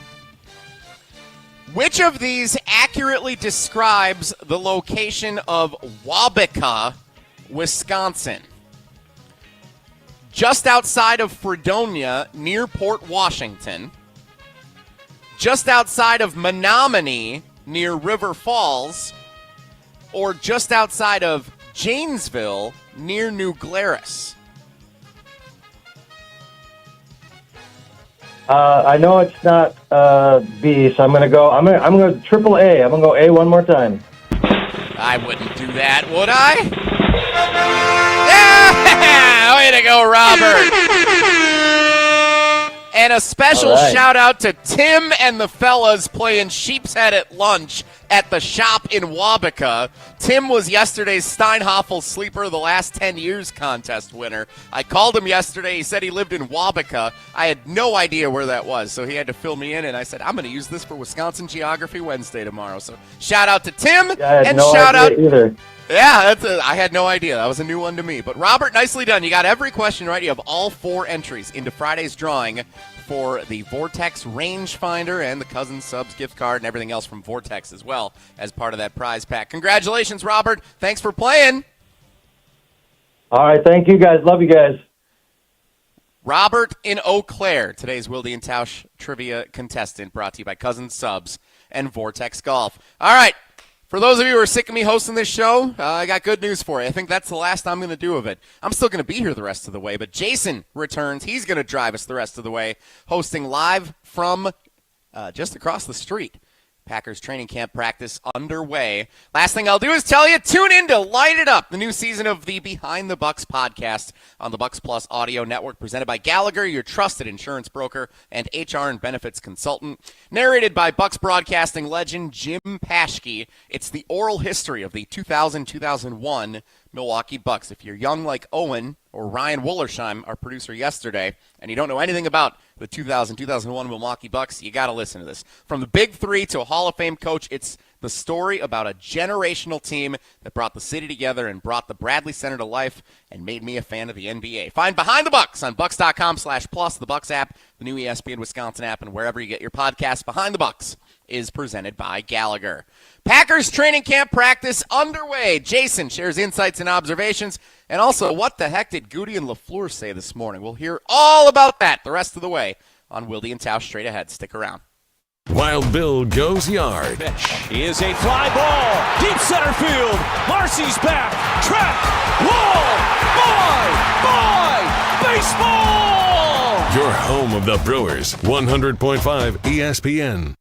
Which of these accurately describes the location of Waubeka, Wisconsin? Just outside of Fredonia, near Port Washington. Just outside of Menominee, near River Falls. Or just outside of Janesville, near New Glarus. I know it's not B, so I'm going to go. I'm going to triple A. I'm going to go A one more time. I wouldn't do that, would I? Yeah! Way to go, Robert. And a special shout out to Tim and the fellas playing Sheep's Head at lunch at the shop in Waubeka. Tim was yesterday's Steinhoffel Sleeper of the Last 10 Years contest winner. I called him yesterday. He said he lived in Waubeka. I had no idea where that was, so he had to fill me in, and I said, I'm going to use this for Wisconsin Geography Wednesday tomorrow. So shout out to Tim, and shout out either. Yeah, I had no idea. That was a new one to me. But Robert, nicely done. You got every question right. You have all 4 entries into Friday's drawing for the Vortex rangefinder and the Cousins Subs gift card and everything else from Vortex as well as part of that prize pack. Congratulations, Robert. Thanks for playing. All right, thank you guys. Love you guys. Robert in Eau Claire, today's Wilde and Tausch trivia contestant, brought to you by Cousins Subs and Vortex Golf. All right. For those of you who are sick of me hosting this show, I got good news for you. I think that's the last I'm going to do of it. I'm still going to be here the rest of the way, but Jason returns. He's going to drive us the rest of the way, hosting live from just across the street. Packers training camp practice underway. Last thing I'll do is tell you, tune in to Light It Up, the new season of the Behind the Bucks podcast on the Bucks Plus Audio Network, presented by Gallagher, your trusted insurance broker and HR and benefits consultant. Narrated by Bucks broadcasting legend Jim Paschke. It's the oral history of the 2000-2001 Milwaukee Bucks. If you're young like Owen or Ryan Wollersheim, our producer yesterday, and you don't know anything about the 2000-2001 Milwaukee Bucks, you got to listen to this. From the Big Three to a Hall of Fame coach, it's the story about a generational team that brought the city together and brought the Bradley Center to life and made me a fan of the NBA. Find Behind the Bucks on Bucks.com/plus, the Bucks app, the new ESPN Wisconsin app, and wherever you get your podcasts. Behind the Bucks is presented by Gallagher. Packers training camp practice underway. Jason shares insights and observations. And also, what the heck did Goody and LaFleur say this morning? We'll hear all about that the rest of the way on Wilde and Tausch straight ahead. Stick around. Wild Bill goes yard. Is a fly ball, deep center field. Marcy's back, track, wall, bye, baseball. Your home of the Brewers, 100.5 ESPN.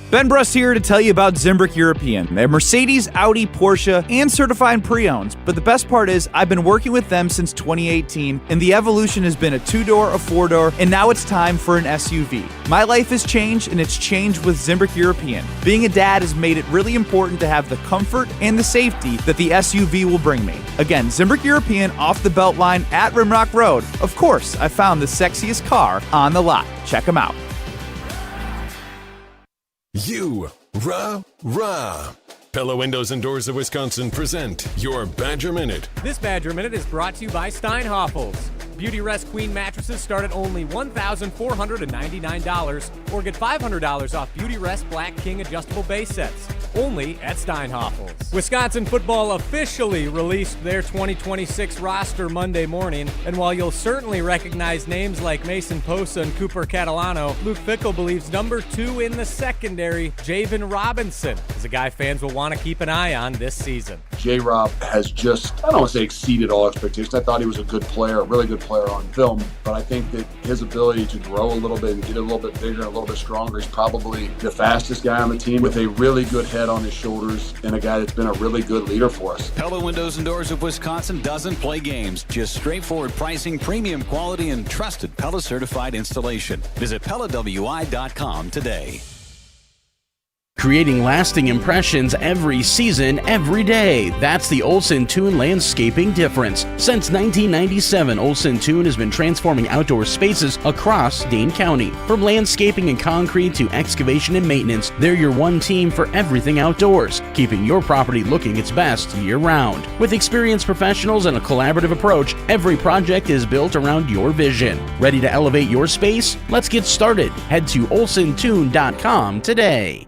Ben Brust here to tell you about Zimbrick European. They're Mercedes, Audi, Porsche, and certified pre-owns. But the best part is I've been working with them since 2018, and the evolution has been a 2-door, a 4-door, and now it's time for an SUV. My life has changed, and it's changed with Zimbrick European. Being a dad has made it really important to have the comfort and the safety that the SUV will bring me. Again, Zimbrick European off the belt line at Rimrock Road. Of course, I found the sexiest car on the lot. Check them out. Rah. Pella Windows and Doors of Wisconsin present your Badger Minute. This Badger Minute is brought to you by Steinhoffels. Beauty Rest Queen mattresses start at only $1,499 or get $500 off Beauty Rest Black King adjustable base sets. Only at Steinhoffels. Wisconsin football officially released their 2026 roster Monday morning, and while you'll certainly recognize names like Mason Posa and Cooper Catalano, Luke Fickell believes number 2 in the secondary, Javen Robinson, is a guy fans will want to keep an eye on this season. J-Rob has just, I don't want to say exceeded all expectations. I thought he was a good player, a really good player on film, but I think that his ability to grow a little bit and get a little bit bigger and a little bit stronger, he's probably the fastest guy on the team with a really good head on his shoulders and a guy that's been a really good leader for us. Pella Windows and Doors of Wisconsin doesn't play games, just straightforward pricing, premium quality, and trusted Pella certified installation. Visit PellaWI.com today. Creating lasting impressions every season, every day. That's the Olson Toon landscaping difference. Since 1997, Olson Toon has been transforming outdoor spaces across Dane County. From landscaping and concrete to excavation and maintenance, they're your one team for everything outdoors, keeping your property looking its best year-round. With experienced professionals and a collaborative approach, every project is built around your vision. Ready to elevate your space? Let's get started. Head to olsontoon.com today.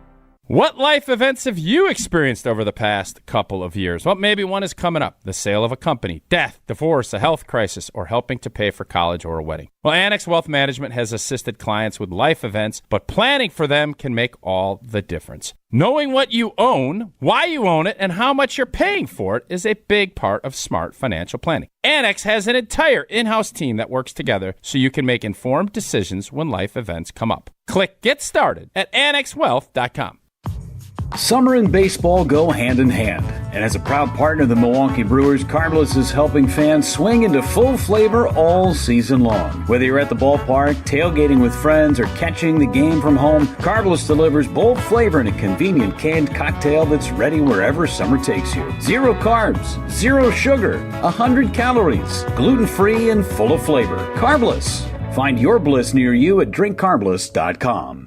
What life events have you experienced over the past couple of years? Well, maybe one is coming up. The sale of a company, death, divorce, a health crisis, or helping to pay for college or a wedding. Well, Annex Wealth Management has assisted clients with life events, but planning for them can make all the difference. Knowing what you own, why you own it, and how much you're paying for it is a big part of smart financial planning. Annex has an entire in-house team that works together so you can make informed decisions when life events come up. Click Get Started at annexwealth.com. Summer and baseball go hand in hand, and as a proud partner of the Milwaukee Brewers, Carbless is helping fans swing into full flavor all season long. Whether you're at the ballpark, tailgating with friends, or catching the game from home, Carbless delivers bold flavor in a convenient canned cocktail that's ready wherever summer takes you. 0 carbs, 0 sugar, 100 calories, gluten-free and full of flavor. Carbless. Find your bliss near you at drinkcarbless.com.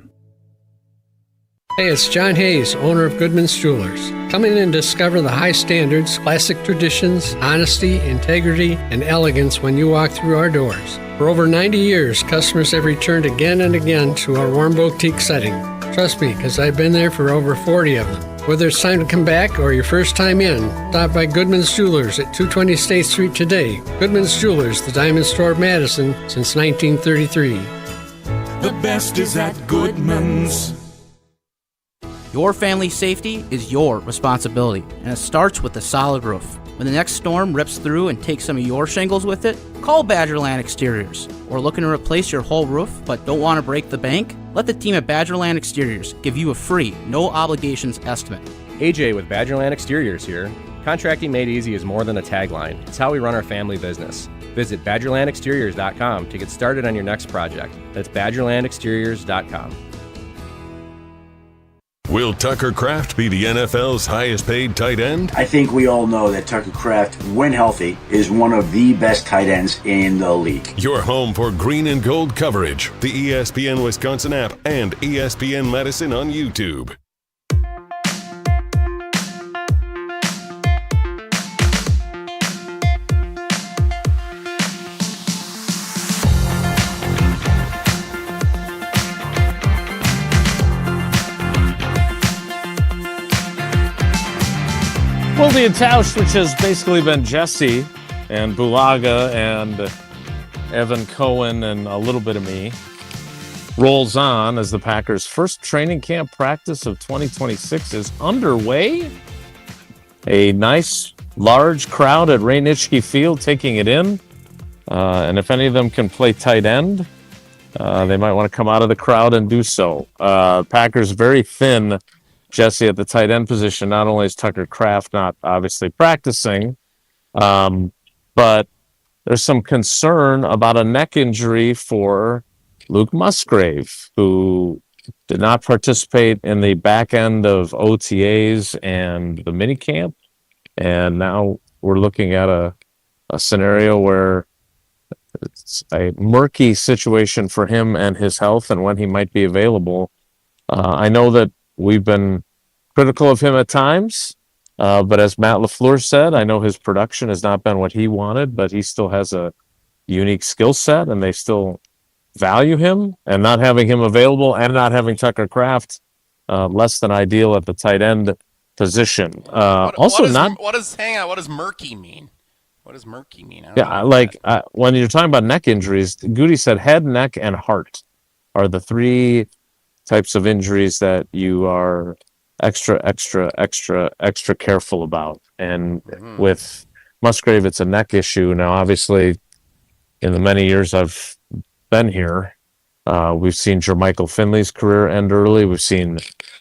Hey, it's John Hayes, owner of Goodman's Jewelers. Come in and discover the high standards, classic traditions, honesty, integrity, and elegance when you walk through our doors. For over 90 years, customers have returned again and again to our warm boutique setting. Trust me, because I've been there for over 40 of them. Whether it's time to come back or your first time in, stop by Goodman's Jewelers at 220 State Street today. Goodman's Jewelers, the diamond store of Madison since 1933. The best is at Goodman's. Your family's safety is your responsibility, and it starts with a solid roof. When the next storm rips through and takes some of your shingles with it, call Badgerland Exteriors. Or looking to replace your whole roof but don't want to break the bank? Let the team at Badgerland Exteriors give you a free, no obligations estimate. AJ with Badgerland Exteriors here. Contracting made easy is more than a tagline. It's how we run our family business. Visit BadgerlandExteriors.com to get started on your next project. That's BadgerlandExteriors.com. Will Tucker Kraft be the NFL's highest paid tight end? I think we all know that Tucker Kraft, when healthy, is one of the best tight ends in the league. Your home for green and gold coverage, the ESPN Wisconsin app, and ESPN Madison on YouTube. Wilde and Tausch, which has basically been Jesse and Bulaga and Evan Cohen and a little bit of me, rolls on as the Packers' first training camp practice of 2026 is underway. A nice, large crowd at Ray Nitschke Field taking it in. And if any of them can play tight end, they might want to come out of the crowd and do so. Packers very thin, Jesse, at the tight end position. Not only is Tucker Kraft not obviously practicing, but there's some concern about a neck injury for Luke Musgrave, who did not participate in the back end of OTAs and the minicamp. And now we're looking at a scenario where it's a murky situation for him and his health and when he might be available. I know that we've been critical of him at times. But as Matt LaFleur said, I know his production has not been what he wanted, but he still has a unique skill set, and they still value him. And not having him available and not having Tucker Kraft, less than ideal at the tight end position. What does murky mean? What does murky mean? When you're talking about neck injuries, Goody said head, neck, and heart are the three types of injuries that you are extra careful about. And with Musgrave, it's a neck issue. Now, obviously, in the many years I've been here, we've seen Jermichael Finley's career end early. We've seen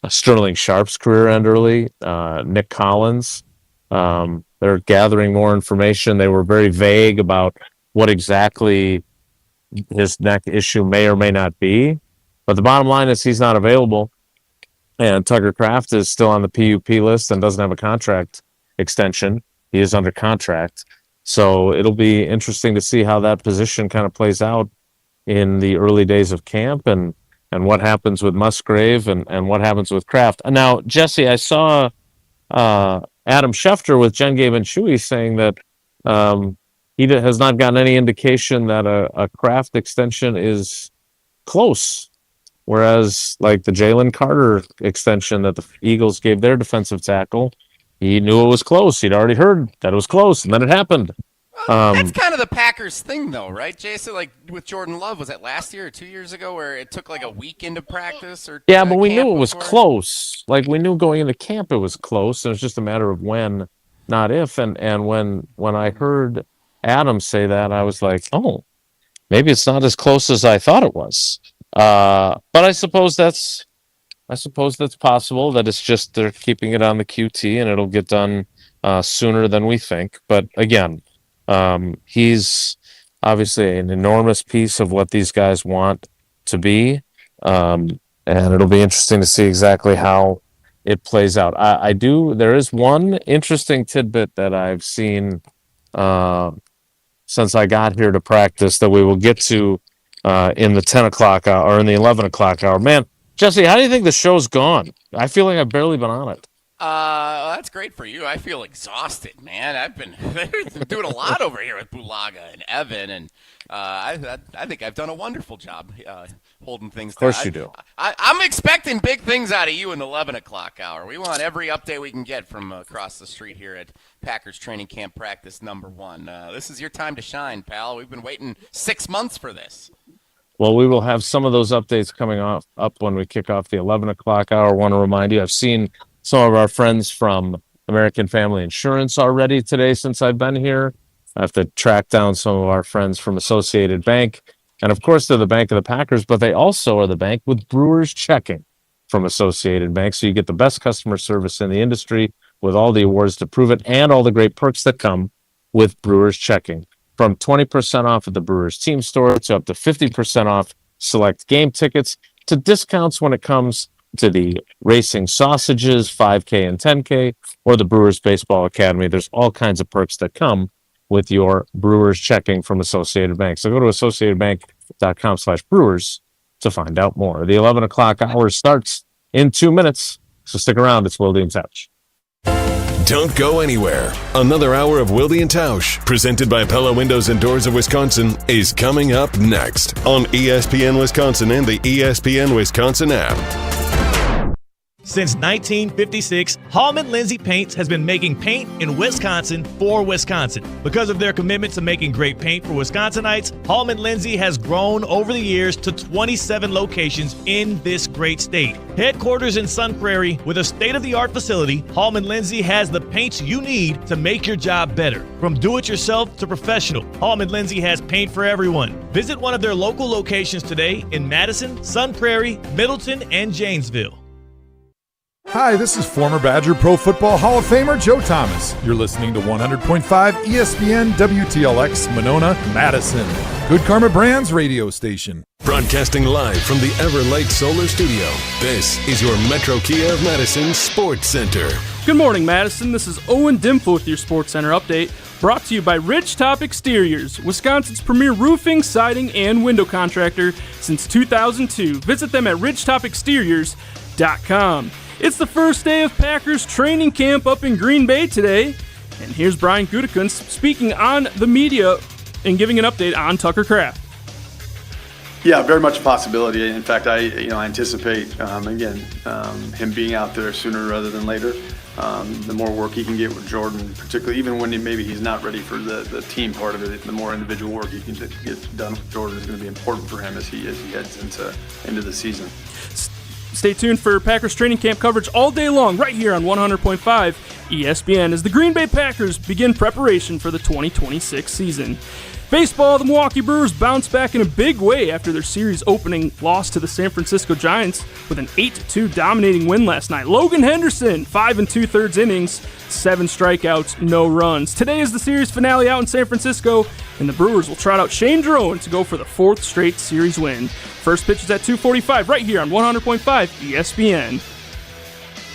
Sterling Sharp's career end early. Nick Collins. They're gathering more information. They were very vague about what exactly his neck issue may or may not be. But the bottom line is he's not available. And Tucker Kraft is still on the PUP list and doesn't have a contract extension. He is under contract. So it'll be interesting to see how that position kind of plays out in the early days of camp and what happens with Musgrave and what happens with Kraft. Now, Jesse, I saw Adam Schefter with Jen, Gabe, and Chewy saying that he has not gotten any indication that a Kraft extension is close. Whereas, like the Jalen Carter extension that the Eagles gave their defensive tackle, he knew it was close. He'd already heard that it was close, and then it happened. That's kind of the Packers thing, though, right, Jason? Like with Jordan Love, was it last year or 2 years ago where it took like a week into practice? Yeah, but we knew it was close. Like we knew going into camp it was close, and it was just a matter of when, not if. And when I heard Adam say that, I was like, oh, maybe it's not as close as I thought it was. But I suppose that's possible, that it's just they're keeping it on the QT and it'll get done sooner than we think. But again, he's obviously an enormous piece of what these guys want to be. And it'll be interesting to see exactly how it plays out. There is one interesting tidbit that I've seen since I got here to practice that we will get to in the 10 o'clock hour or in the 11 o'clock hour. Man, Jesse, how do you think the show's gone? I feel like I've barely been on it. That's great for you. I feel exhausted, man. I've been doing a lot over here with Bulaga and Evan, and I think I've done a wonderful job holding things down. Of course you do. I'm expecting big things out of you in the 11 o'clock hour. We want every update we can get from across the street here at Packers Training Camp Practice number 1. This is your time to shine, pal. We've been waiting 6 months for this. Well, we will have some of those updates coming up when we kick off the 11 o'clock hour. I want to remind you, I've seen some of our friends from American Family Insurance already today since I've been here. I have to track down some of our friends from Associated Bank. And, of course, they're the bank of the Packers, but they also are the bank with Brewers Checking from Associated Bank. So you get the best customer service in the industry with all the awards to prove it and all the great perks that come with Brewers Checking. From 20% off at the Brewers team store to up to 50% off select game tickets to discounts when it comes to the racing sausages, 5K and 10K, or the Brewers Baseball Academy. There's all kinds of perks that come with your Brewers Checking from Associated Bank. So go to associatedbank.com/Brewers to find out more. The 11 o'clock hour starts in 2 minutes, so stick around. It's Wilde and Tausch. Don't go anywhere. Another hour of Wilde and Tausch, presented by Pella Windows and Doors of Wisconsin, is coming up next on ESPN Wisconsin and the ESPN Wisconsin app. Since 1956, Hallman Lindsay Paints has been making paint in Wisconsin for Wisconsin. Because of their commitment to making great paint for Wisconsinites, Hallman Lindsay has grown over the years to 27 locations in this great state. Headquarters in Sun Prairie with a state-of-the-art facility, Hallman Lindsay has the paints you need to make your job better. From do-it-yourself to professional, Hallman Lindsay has paint for everyone. Visit one of their local locations today in Madison, Sun Prairie, Middleton, and Janesville. Hi, this is former Badger Pro Football Hall of Famer Joe Thomas. You're listening to 100.5 ESPN WTLX Monona, Madison. Good Karma Brands radio station. Broadcasting live from the Everlight Solar Studio, this is your Metro Kia of Madison Sports Center. Good morning, Madison. This is Owen Dimple with your Sports Center update, brought to you by Ridgetop Exteriors, Wisconsin's premier roofing, siding, and window contractor since 2002. Visit them at ridgetopexteriors.com. It's the first day of Packers training camp up in Green Bay today, and here's Brian Gutekunst speaking on the media and giving an update on Tucker Kraft. Yeah, very much a possibility. In fact, I anticipate him being out there sooner rather than later. The more work he can get with Jordan, particularly even when maybe he's not ready for the team part of it, the more individual work he can get done with Jordan is going to be important for him as he heads into the season. Stay tuned for Packers training camp coverage all day long right here on 100.5 ESPN as the Green Bay Packers begin preparation for the 2026 season. Baseball, the Milwaukee Brewers bounced back in a big way after their series opening loss to the San Francisco Giants with an 8-2 dominating win last night. Logan Henderson, 5 2/3 innings, 7 strikeouts, no runs. Today is the series finale out in San Francisco, and the Brewers will trot out Shane Drouin to go for the 4th straight series win. First pitch is at 2:45 right here on 100.5 ESPN.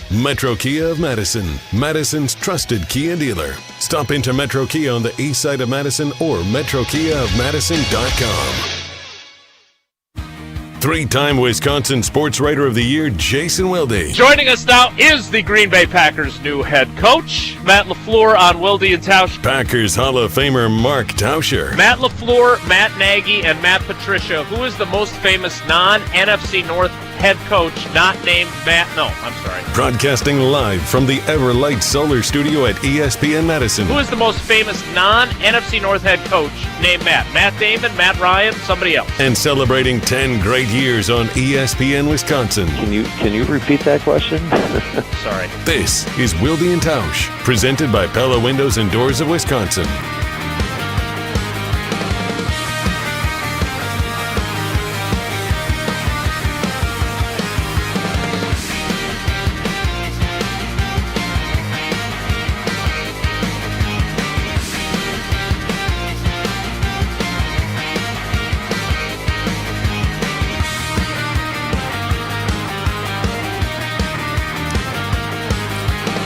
Metro Kia of Madison, Madison's trusted Kia dealer. Stop into Metro Kia on the east side of Madison or metrokiaofmadison.com. 3-time Wisconsin Sports Writer of the Year, Jason Wilde. Joining us now is the Green Bay Packers' new head coach, Matt LaFleur on Wilde and Tausch. Packers Hall of Famer Mark Tauscher. Matt LaFleur, Matt Nagy, and Matt Patricia. Who is the most famous non-NFC North head coach not named Matt? No, I'm sorry. Broadcasting live from the Everlight Solar Studio at ESPN Madison. Who is the most famous non-NFC North head coach named Matt? Matt Damon, Matt Ryan, somebody else. And celebrating 10 great years on ESPN Wisconsin. Can you repeat that question? Sorry. This is Wilde and Tausch, presented by Pella Windows and Doors of Wisconsin.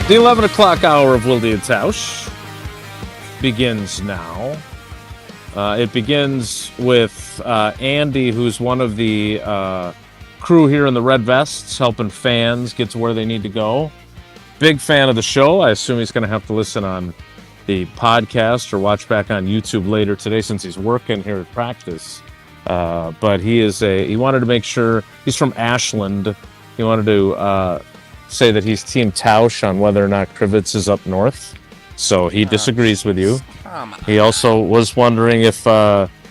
The 11 o'clock hour of Wilde and Tausch begins now. It begins with Andy, who's one of the crew here in the Red Vests, helping fans get to where they need to go. Big fan of the show. I assume he's going to have to listen on the podcast or watch back on YouTube later today since he's working here at practice. But he wanted to make sure, he's from Ashland. He wanted to say that he's Team Tausch on whether or not Krivitz is up north. So he disagrees with you. He also was wondering if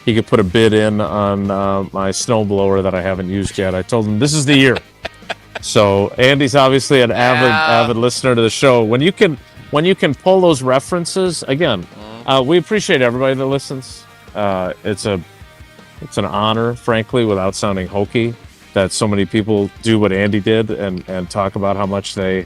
he could put a bid in on my snowblower that I haven't used yet. I told him this is the year. So Andy's obviously an avid listener to the show. When you can pull those references, again, we appreciate everybody that listens. It's an honor, frankly, without sounding hokey, that so many people do what Andy did and talk about how much they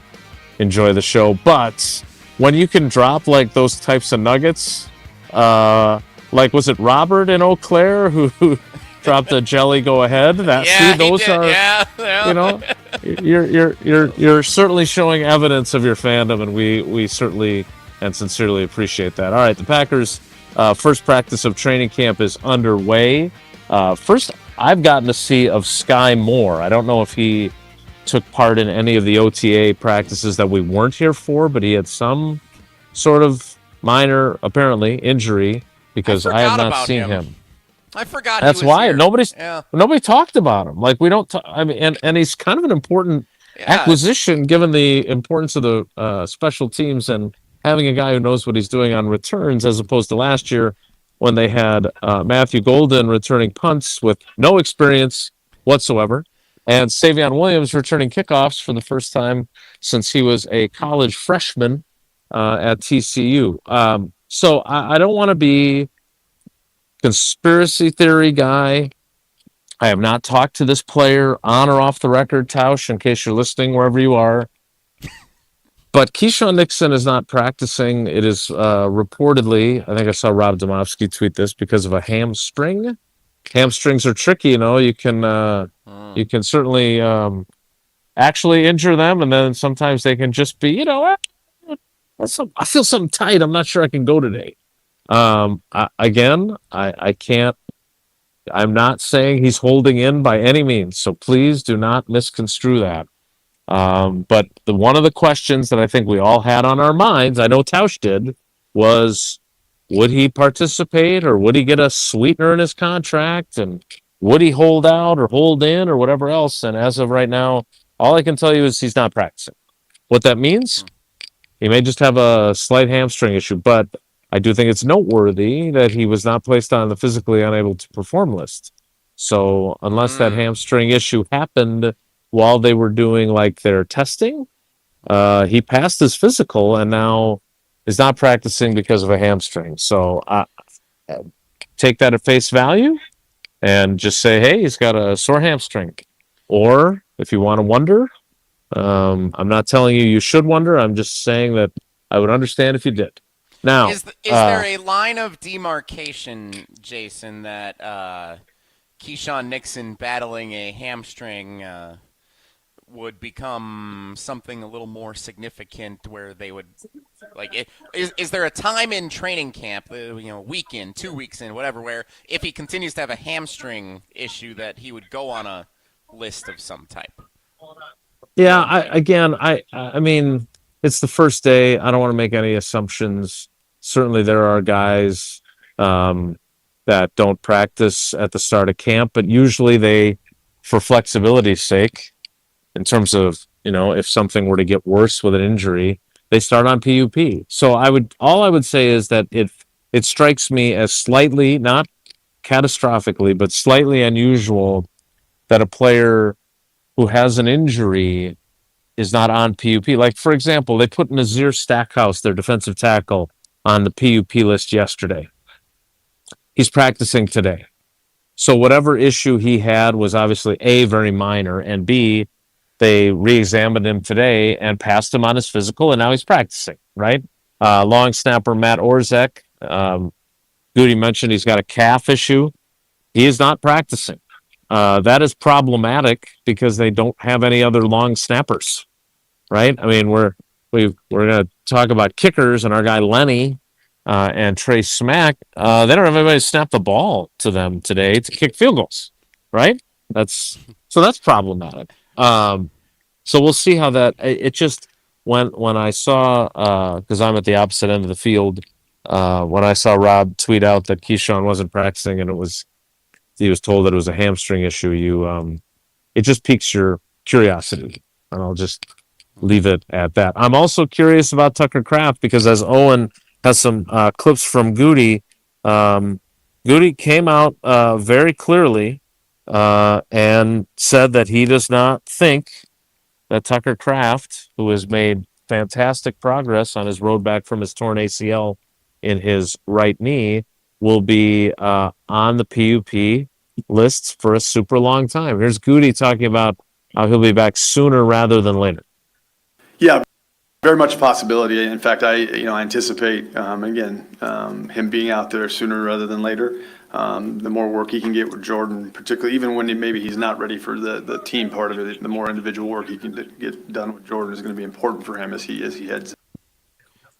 enjoy the show. But when you can drop like those types of nuggets, like was it Robert in Eau Claire who dropped a jelly go ahead? You're certainly showing evidence of your fandom, and we certainly and sincerely appreciate that. All right, the Packers' first practice of training camp is underway. First I've gotten to see of Sky Moore. I don't know if he took part in any of the OTA practices that we weren't here for, but he had some sort of minor, apparently, injury because I have not seen him. I forgot. That's he was why here. Nobody talked about him. Like we don't. And he's kind of an important acquisition given the importance of the special teams and having a guy who knows what he's doing on returns as opposed to last year, when they had Matthew Golden returning punts with no experience whatsoever, and Savion Williams returning kickoffs for the first time since he was a college freshman at TCU. So I don't want to be conspiracy theory guy. I have not talked to this player on or off the record, Tausch, in case you're listening wherever you are. But Keyshawn Nixon is not practicing. It is reportedly, I think I saw Rob Domofsky tweet this, because of a hamstring. Hamstrings are tricky, you know. You can certainly actually injure them, and then sometimes they can just be, I feel something tight. I'm not sure I can go today. I can't. I'm not saying he's holding in by any means, so please do not misconstrue that. But one of the questions that I think we all had on our minds, I know Tausch did, was would he participate or would he get a sweetener in his contract? And would he hold out or hold in or whatever else? And as of right now, all I can tell you is he's not practicing. What that means, he may just have a slight hamstring issue, but I do think it's noteworthy that he was not placed on the physically unable to perform list. So unless that hamstring issue happened while they were doing like their testing, he passed his physical and now is not practicing because of a hamstring. So take that at face value and just say, hey, he's got a sore hamstring. Or if you want to wonder, I'm not telling you should wonder. I'm just saying that I would understand if you did. Now, is there a line of demarcation, Jason, that Keyshawn Nixon battling a hamstring would become something a little more significant, where they would is there a time in training camp, week in, 2 weeks in, whatever, where if he continues to have a hamstring issue that he would go on a list of some type? Yeah, I mean, it's the first day. I don't want to make any assumptions. Certainly there are guys that don't practice at the start of camp, but usually they, for flexibility's sake, in terms of, if something were to get worse with an injury, they start on PUP. So all I would say is that it strikes me as slightly, not catastrophically, but slightly unusual that a player who has an injury is not on PUP. Like, for example, they put Nazir Stackhouse, their defensive tackle, on the PUP list yesterday. He's practicing today. So whatever issue he had was obviously A, very minor, and B, they re-examined him today and passed him on his physical, and now he's practicing, right? Long snapper Matt Orzek, Goody mentioned he's got a calf issue. He is not practicing. That is problematic because they don't have any other long snappers, right? I mean, we're going to talk about kickers and our guy Lenny and Trey Smack. They don't have anybody to snap the ball to them today to kick field goals, right? That's problematic. So we'll see how that. It just when I saw, because I'm at the opposite end of the field, when I saw Rob tweet out that Keyshawn wasn't practicing and he was told that it was a hamstring issue, it just piques your curiosity, and I'll just leave it at that. I'm also curious about Tucker Kraft because as Owen has some clips from Goody, Goody came out very clearly and said that he does not think that Tucker Kraft, who has made fantastic progress on his road back from his torn ACL in his right knee, will be on the PUP lists for a super long time. Here's Goody talking about how he'll be back sooner rather than later. Yeah, very much a possibility. In fact, I anticipate him being out there sooner rather than later. The more work he can get with Jordan, particularly even when maybe he's not ready for the team part of it, the more individual work he can get done with Jordan is going to be important for him as he heads.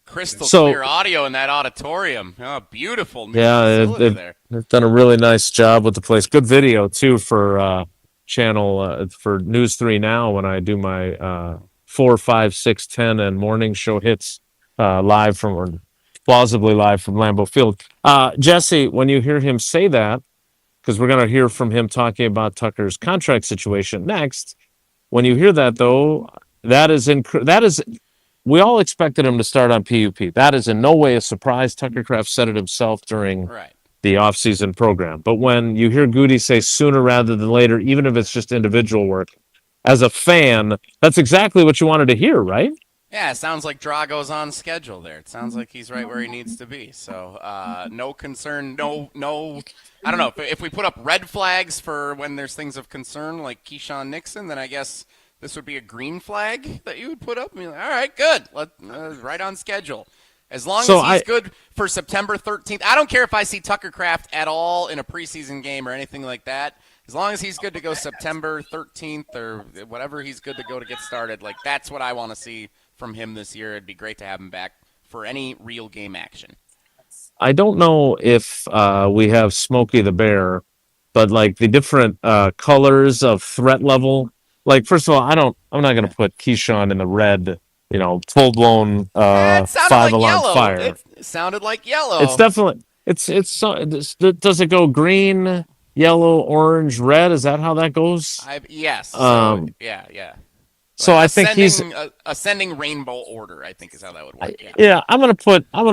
Crystal clear audio in that auditorium. Oh, beautiful. They've done a really nice job with the place. Good video too for channel for News 3 Now when I do my 4, 5, 6, 10 and morning show hits live from, or plausibly live from Lambeau Field. Jesse, when you hear him say that, because we're going to hear from him talking about Tucker's contract situation next, when you hear that though, that is we all expected him to start on PUP. That is in no way a surprise. Tucker Kraft said it himself during the offseason program. But when you hear Goody say sooner rather than later, even if it's just individual work, as a fan, that's exactly what you wanted to hear, right? Yeah, it sounds like Drago's on schedule there. It sounds like he's right where he needs to be. So no concern, no. I don't know. If we put up red flags for when there's things of concern like Keyshawn Nixon, then I guess this would be a green flag that you would put up. And be like, all right, good. Right on schedule. As long as he's good for September 13th. I don't care if I see Tucker Kraft at all in a preseason game or anything like that. As long as he's good to go September 13th or whatever he's good to go to get started, that's what I want to see from him this year. It'd be great to have him back for any real game action. I don't know if we have Smokey the Bear, but the different colors of threat level like, first of all, I'm not going to put Keyshawn in the red, full blown It sounded 5-alarm yellow. fire. It sounded like yellow. It's definitely does it go green, yellow, orange, red? Is that how that goes? Yes. Yeah. So I think he's ascending rainbow order. I think is how that would work. Yeah, I'm gonna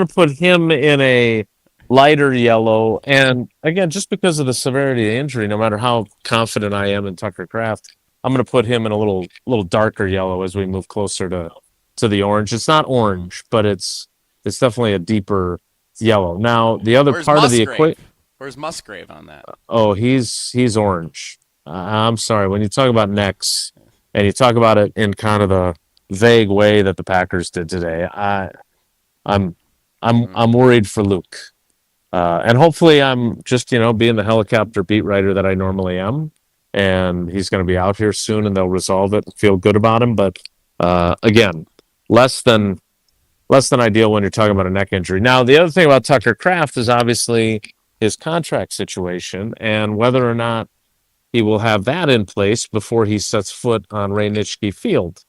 put him in a lighter yellow, and again, just because of the severity of the injury, no matter how confident I am in Tucker Kraft, I'm gonna put him in a little darker yellow as we move closer to the orange. It's not orange, but it's definitely a deeper yellow. Now the other Where's part Musgrave? of the equation. Where's Musgrave on that? Oh, he's orange. I'm sorry. When you talk about necks and you talk about it in kind of the vague way that the Packers did today, I'm worried for Luke. And hopefully I'm just, being the helicopter beat writer that I normally am. And he's going to be out here soon and they'll resolve it and feel good about him. But again, less than ideal when you're talking about a neck injury. Now, the other thing about Tucker Kraft is obviously his contract situation and whether or not he will have that in place before he sets foot on Ray Nitschke Field.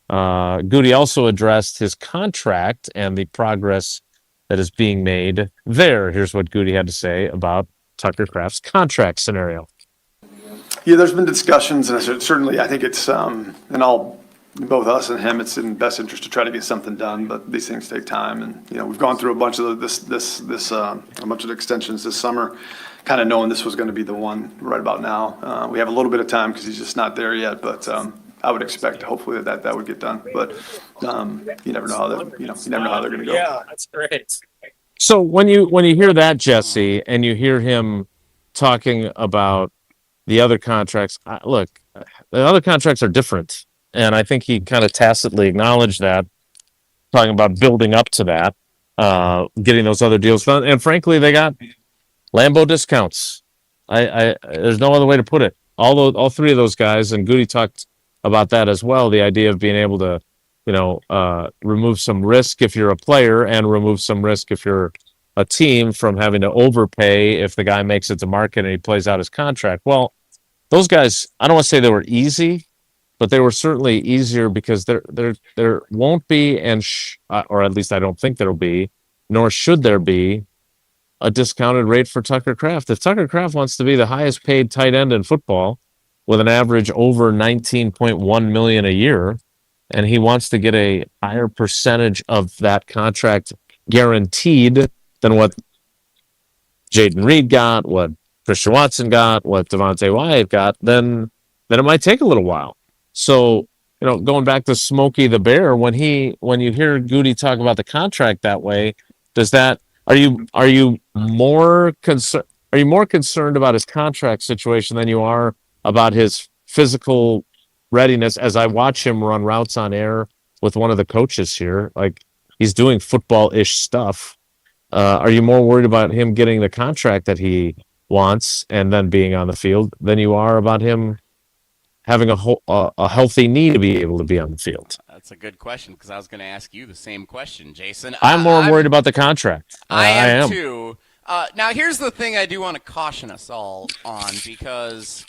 Goody also addressed his contract and the progress that is being made there. Here's what Goody had to say about Tucker Kraft's contract scenario. Yeah, there's been discussions, and certainly I think it's, both us and him, it's in best interest to try to get something done, but these things take time. And, we've gone through a bunch of a bunch of extensions this summer, kind of knowing this was going to be the one right about now. We have a little bit of time because he's just not there yet, but I would expect hopefully that would get done. But you never know how that, you never know how they're going to go. Yeah, that's great. So when you hear that, Jesse, and you hear him talking about the other contracts, look, the other contracts are different. And I think he kind of tacitly acknowledged that, talking about building up to that, getting those other deals done. And frankly, they got Lambeau discounts. There's no other way to put it. All three of those guys, and Goody talked about that as well, the idea of being able to, remove some risk if you're a player and remove some risk if you're a team from having to overpay if the guy makes it to market and he plays out his contract. Well, those guys, I don't want to say they were easy, but they were certainly easier because there won't be, or at least I don't think there'll be, nor should there be, a discounted rate for Tucker Kraft. If Tucker Kraft wants to be the highest paid tight end in football with an average over $19.1 million a year, and he wants to get a higher percentage of that contract guaranteed than what Jaden Reed got, what Christian Watson got, what Devontae Wyatt got, then it might take a little while. So, going back to Smokey the Bear, when you hear Goody talk about the contract that way, are you more concerned about his contract situation than you are about his physical readiness? As I watch him run routes on air with one of the coaches here, like he's doing football-ish stuff. Are you more worried about him getting the contract that he wants and then being on the field than you are about him having a healthy knee to be able to be on the field? That's a good question because I was going to ask you the same question, Jason. I'm more worried about the contract. I am too. Now, here's the thing I do want to caution us all on because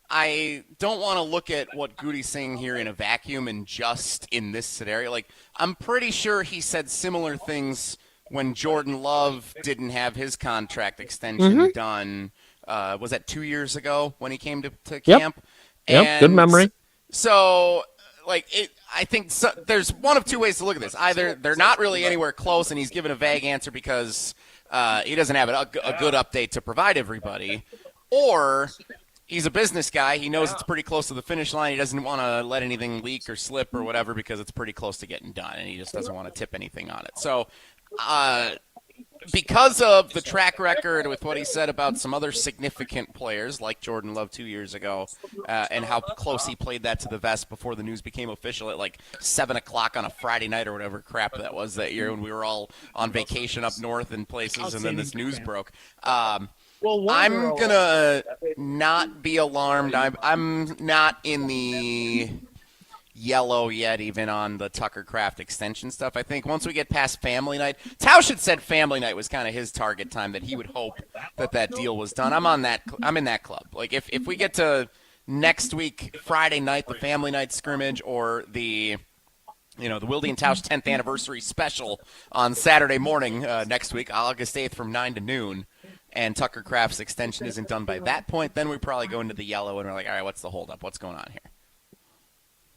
I don't want to look at what Goody's saying here in a vacuum and just in this scenario. Like, I'm pretty sure he said similar things when Jordan Love didn't have his contract extension done. Was that 2 years ago when he came to camp? Yep, good memory. So, I think there's one of two ways to look at this. Either they're not really anywhere close and he's given a vague answer because he doesn't have a good update to provide everybody, or he's a business guy. He knows it's pretty close to the finish line. He doesn't want to let anything leak or slip or whatever because it's pretty close to getting done, and he just doesn't want to tip anything on it. So, because of the track record with what he said about some other significant players like Jordan Love 2 years ago and how close he played that to the vest before the news became official at 7 o'clock on a Friday night or whatever crap that was that year when we were all on vacation up north in places and then this news broke. I'm going to not be alarmed. I'm not in the yellow yet, even on the Tucker Kraft extension stuff. I think once we get past family night, Tausch had said family night was kind of his target time, that he would hope that deal was done. I'm in that club. Like if we get to next week, Friday night, the family night scrimmage, or the Wilde and Tausch 10th anniversary special on Saturday morning next week, August 8th from 9 to noon, and Tucker Kraft's extension isn't done by that point, then we probably go into the yellow and we're like, all right, what's the holdup? What's going on here?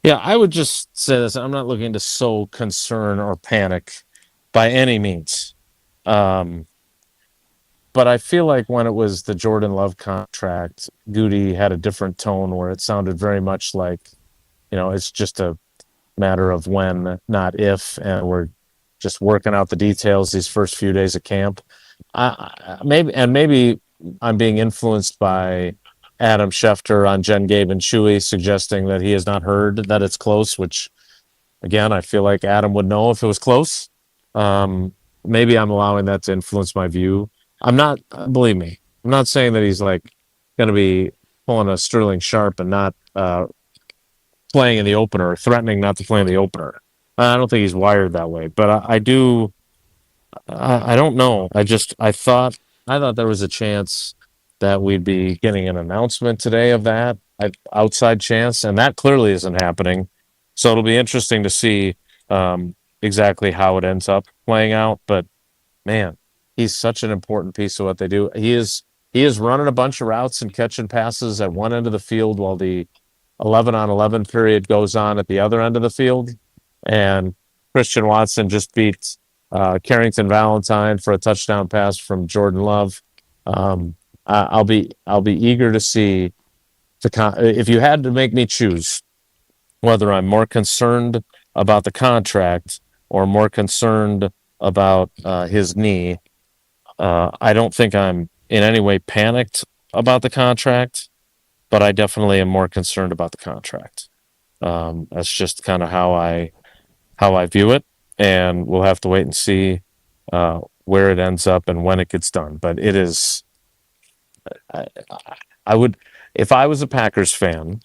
Yeah, I would just say this. I'm not looking to sow concern or panic by any means. But I feel like when it was the Jordan Love contract, Goody had a different tone where it sounded very much like, it's just a matter of when, not if, and we're just working out the details these first few days of camp. Maybe I'm being influenced by Adam Schefter on Jen, Gabe, and Chewy suggesting that he has not heard that it's close, which, again, I feel like Adam would know if it was close. Maybe I'm allowing that to influence my view. Believe me, I'm not saying that he's like going to be pulling a Sterling Sharp and not playing in the opener, threatening not to play in the opener. I don't think he's wired that way, but I do. I don't know. I thought there was a chance that we'd be getting an announcement today of that, outside chance, and that clearly isn't happening. So it'll be interesting to see exactly how it ends up playing out. But man, he's such an important piece of what they do. He is running a bunch of routes and catching passes at one end of the field while the 11-on-11 period goes on at the other end of the field. And Christian Watson just beat Carrington Valentine for a touchdown pass from Jordan Love. I'll be eager to see if you had to make me choose whether I'm more concerned about the contract or more concerned about his knee. I don't think I'm in any way panicked about the contract, but I definitely am more concerned about the contract. That's just kind of how I view it, and we'll have to wait and see where it ends up and when it gets done. But it is, I would, if I was a Packers fan,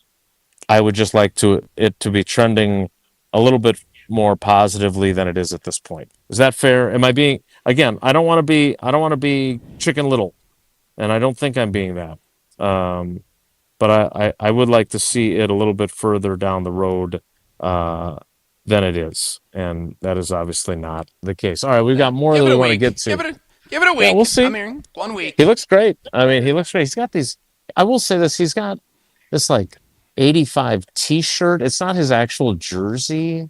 I would just like it to be trending a little bit more positively than it is at this point. Is that fair? Am I being, again, I don't want to be Chicken Little, and I don't think I'm being that. But I would like to see it a little bit further down the road than it is, and that is obviously not the case. All right, we've got more that we want to get to. Give it a week. Yeah, we'll see. I mean, 1 week. He looks great. He looks great. He's got these. I will say this. He's got this like 85 T-shirt. It's not his actual jersey,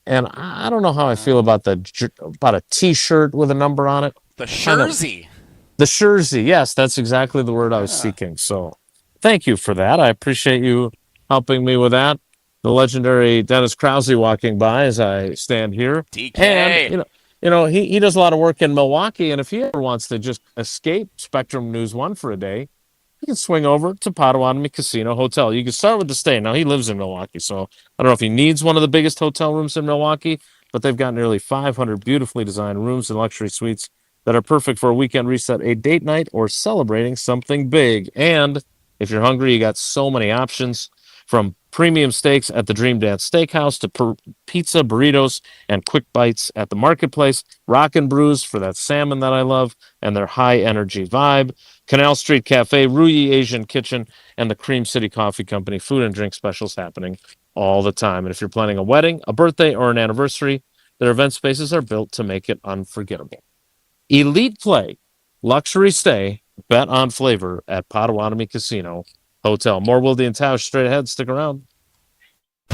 and I don't know how I feel about a T-shirt with a number on it. The jersey. The jersey. Yes, that's exactly the word I was seeking. So, thank you for that. I appreciate you helping me with that. The legendary Dennis Krause walking by as I stand here. DK. And, he does a lot of work in Milwaukee, and if he ever wants to just escape Spectrum News 1 for a day, he can swing over to Potawatomi Casino Hotel. You can start with the stay. Now, he lives in Milwaukee, so I don't know if he needs one of the biggest hotel rooms in Milwaukee, but they've got nearly 500 beautifully designed rooms and luxury suites that are perfect for a weekend reset, a date night, or celebrating something big. And if you're hungry, you got so many options, from premium steaks at the Dream Dance Steakhouse to pizza, burritos, and quick bites at the Marketplace. Rockin' Brews for that salmon that I love and their high-energy vibe. Canal Street Cafe, Ruyi Asian Kitchen, and the Cream City Coffee Company. Food and drink specials happening all the time. And if you're planning a wedding, a birthday, or an anniversary, their event spaces are built to make it unforgettable. Elite play, luxury stay, bet on flavor at Potawatomi Casino Hotel. More Wilde and Tausch straight ahead. Stick around.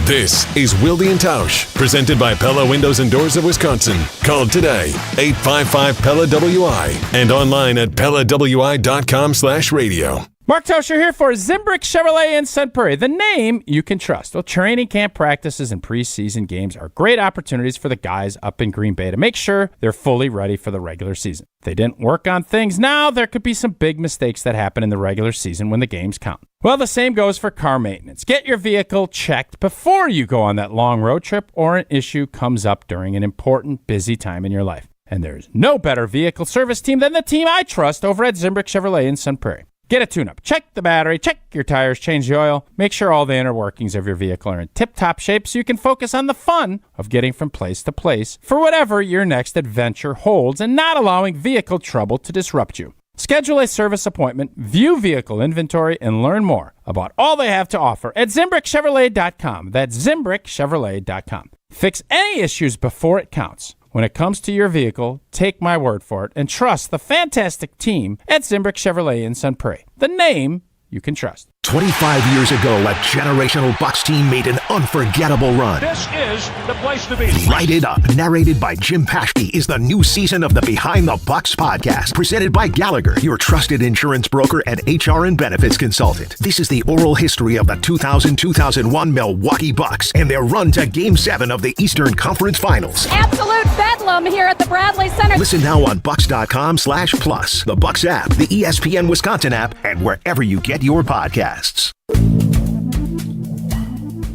This is Wilde and Tausch, presented by Pella Windows and Doors of Wisconsin. Call today, 855-PELLA-WI, and online at PellaWI.com/radio. Mark Tauscher here for Zimbrick Chevrolet in Sunbury, the name you can trust. Well, training camp practices and preseason games are great opportunities for the guys up in Green Bay to make sure they're fully ready for the regular season. If they didn't work on things now, there could be some big mistakes that happen in the regular season when the games count. Well, the same goes for car maintenance. Get your vehicle checked before you go on that long road trip or an issue comes up during an important, busy time in your life. And there's no better vehicle service team than the team I trust over at Zimbrick Chevrolet in Sun Prairie. Get a tune-up, check the battery, check your tires, change the oil, make sure all the inner workings of your vehicle are in tip-top shape so you can focus on the fun of getting from place to place for whatever your next adventure holds and not allowing vehicle trouble to disrupt you. Schedule a service appointment, view vehicle inventory, and learn more about all they have to offer at ZimbrickChevrolet.com. That's ZimbrickChevrolet.com. Fix any issues before it counts. When it comes to your vehicle, take my word for it and trust the fantastic team at Zimbrick Chevrolet in Sun Prairie. The name you can trust. 25 years ago, a generational Bucs team made an unforgettable run. This is the place to be. Light It Up, narrated by Jim Paschke, is the new season of the Behind the Bucs podcast, presented by Gallagher, your trusted insurance broker and HR and benefits consultant. This is the oral history of the 2000-2001 Milwaukee Bucs and their run to Game 7 of the Eastern Conference Finals. Absolute bedlam here at the Bradley Center. Listen now on Bucs.com/plus, the Bucs app, the ESPN Wisconsin app, and wherever you get your podcasts.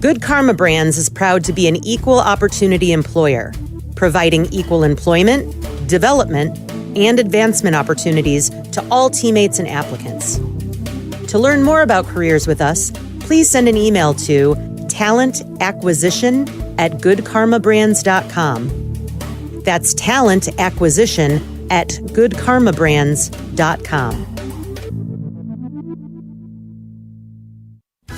Good Karma Brands is proud to be an equal opportunity employer, providing equal employment, development, and advancement opportunities to all teammates and applicants. To learn more about careers with us, please send an email to talentacquisition@goodkarmabrands.com. That's talentacquisition@goodkarmabrands.com.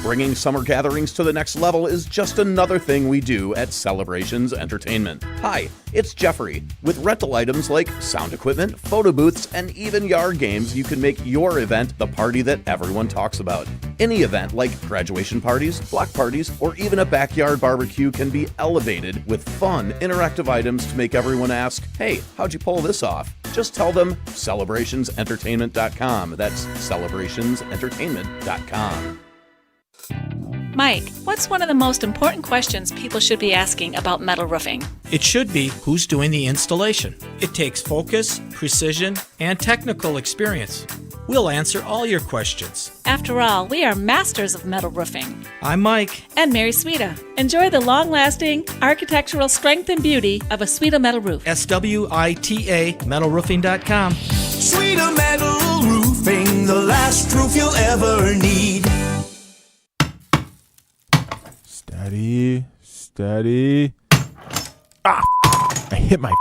Bringing summer gatherings to the next level is just another thing we do at Celebrations Entertainment. Hi, it's Jeffrey. With rental items like sound equipment, photo booths, and even yard games, you can make your event the party that everyone talks about. Any event like graduation parties, block parties, or even a backyard barbecue can be elevated with fun, interactive items to make everyone ask, hey, how'd you pull this off? Just tell them celebrationsentertainment.com. That's celebrationsentertainment.com. Mike, what's one of the most important questions people should be asking about metal roofing? It should be who's doing the installation. It takes focus, precision, and technical experience. We'll answer all your questions. After all, we are masters of metal roofing. I'm Mike. And Mary Sweta. Enjoy the long-lasting architectural strength and beauty of a Sweta metal roof. SWITA metalroofing.com. Sweta Metal Roofing, the last roof you'll ever need. Steady. Ah, I hit my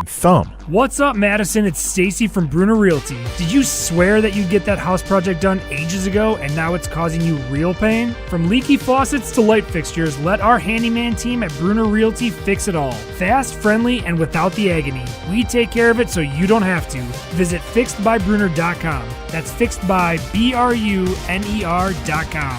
thumb. What's up, Madison? It's Stacy from Bruner Realty. Did you swear that you'd get that house project done ages ago and now it's causing you real pain? From leaky faucets to light fixtures, let our handyman team at Bruner Realty fix it all. Fast, friendly, and without the agony. We take care of it so you don't have to. Visit fixedbybruner.com. That's fixedbybruner.com.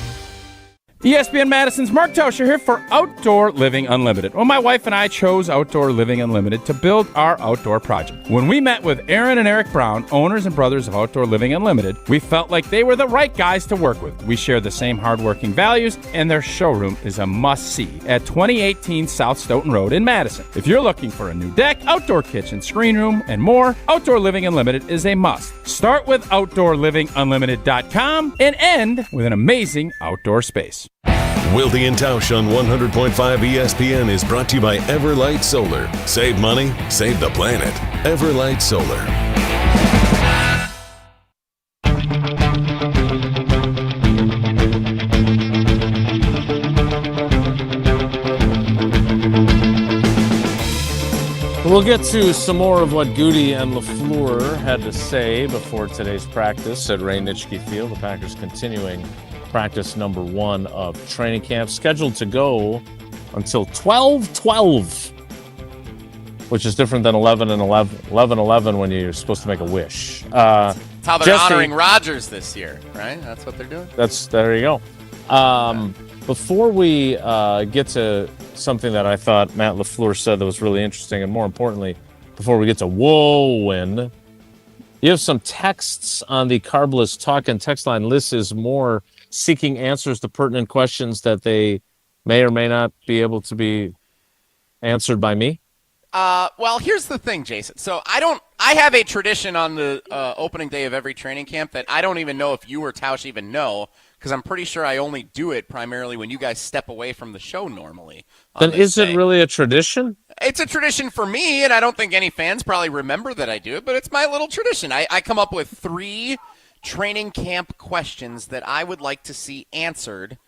ESPN Madison's Mark Tausch here for Outdoor Living Unlimited. Well, my wife and I chose Outdoor Living Unlimited to build our outdoor project. When we met with Aaron and Eric Brown, owners and brothers of Outdoor Living Unlimited, we felt like they were the right guys to work with. We share the same hardworking values, and their showroom is a must-see at 2018 South Stoughton Road in Madison. If you're looking for a new deck, outdoor kitchen, screen room, and more, Outdoor Living Unlimited is a must. Start with OutdoorLivingUnlimited.com and end with an amazing outdoor space. Wilde and Tausch on 100.5 ESPN is brought to you by Everlight Solar. Save money, save the planet. Everlight Solar. We'll get to some more of what Goody and LaFleur had to say before today's practice at Ray Nitschke Field. The Packers continuing practice number 1 of training camp, scheduled to go until 12/12, which is different than 11/11 when you're supposed to make a wish. That's how they're Jesse, honoring Rodgers this year, right? That's what they're doing. There you go. Before we get to something that I thought Matt LaFleur said that was really interesting, and more importantly, before we get to win, you have some texts on the Carbless Talk and text line. Liz is more seeking answers to pertinent questions that they may or may not be able to be answered by me. Well, here's the thing, Jason. So I have a tradition on the opening day of every training camp that I don't even know if you or Tausch even know, because I'm pretty sure I only do it primarily when you guys step away from the show normally. Then is it really a tradition? It's a tradition for me, and I don't think any fans probably remember that I do it, but it's my little tradition. I come up with 3 training camp questions that I would like to see answered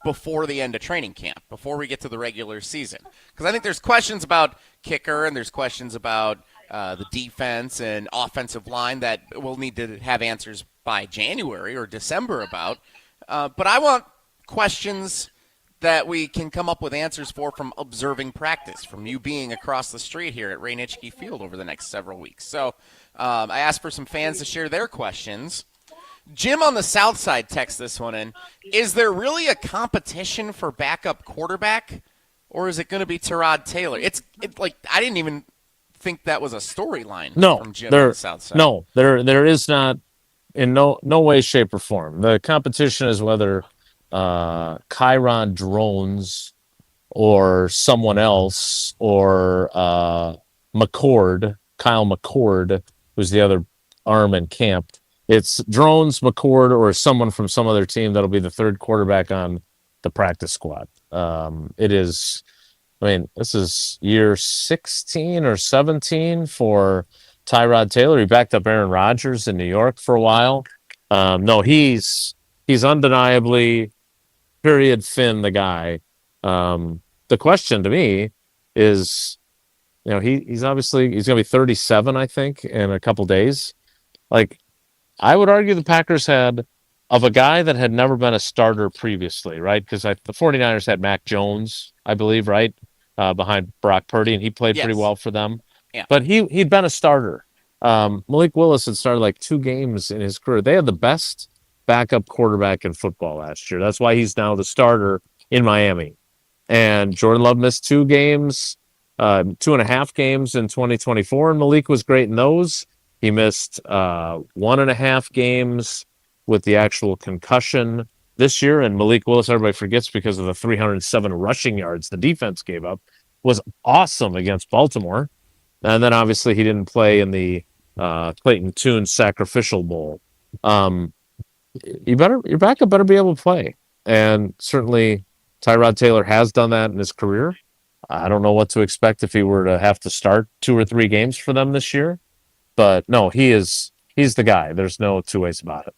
before the end of training camp, before we get to the regular season. Because I think there's questions about kicker, and there's questions about the defense and offensive line that we'll need to have answers by January or December about. But I want questions that we can come up with answers for from observing practice, from you being across the street here at Ray Nitschke Field over the next several weeks. So I asked for some fans to share their questions. Jim on the South Side texts this one in. Is there really a competition for backup quarterback, or is it going to be Tyrod Taylor? It's like I didn't even think that was a storyline from Jim on the South Side. No, there is not in no way, shape, or form. The competition is whether Chiron Drones or someone else or Kyle McCord, who's the other arm in camp. It's Drones, McCord, or someone from some other team that'll be the third quarterback on the practice squad. It is, this is year 16 or 17 for Tyrod Taylor. He backed up Aaron Rodgers in New York for a while. No, he's undeniably period Finn the guy. The question to me is, he's going to be 37, I think, in a couple days. Like, I would argue the Packers had, of a guy that had never been a starter previously, right? Because the 49ers had Mac Jones, I believe, right? Behind Brock Purdy, and he played pretty well for them. Yeah. But he'd been a starter. Malik Willis had started like 2 games in his career. They had the best backup quarterback in football last year. That's why he's now the starter in Miami. And Jordan Love missed 2 games, 2.5 games in 2024, and Malik was great in those. He missed 1.5 games with the actual concussion this year, and Malik Willis, everybody forgets because of the 307 rushing yards the defense gave up, was awesome against Baltimore. And then obviously he didn't play in the Clayton Tune Sacrificial Bowl. Your backup better be able to play. And certainly Tyrod Taylor has done that in his career. I don't know what to expect if he were to have to start 2 or 3 games for them this year. But no, he's the guy. There's no 2 ways about it.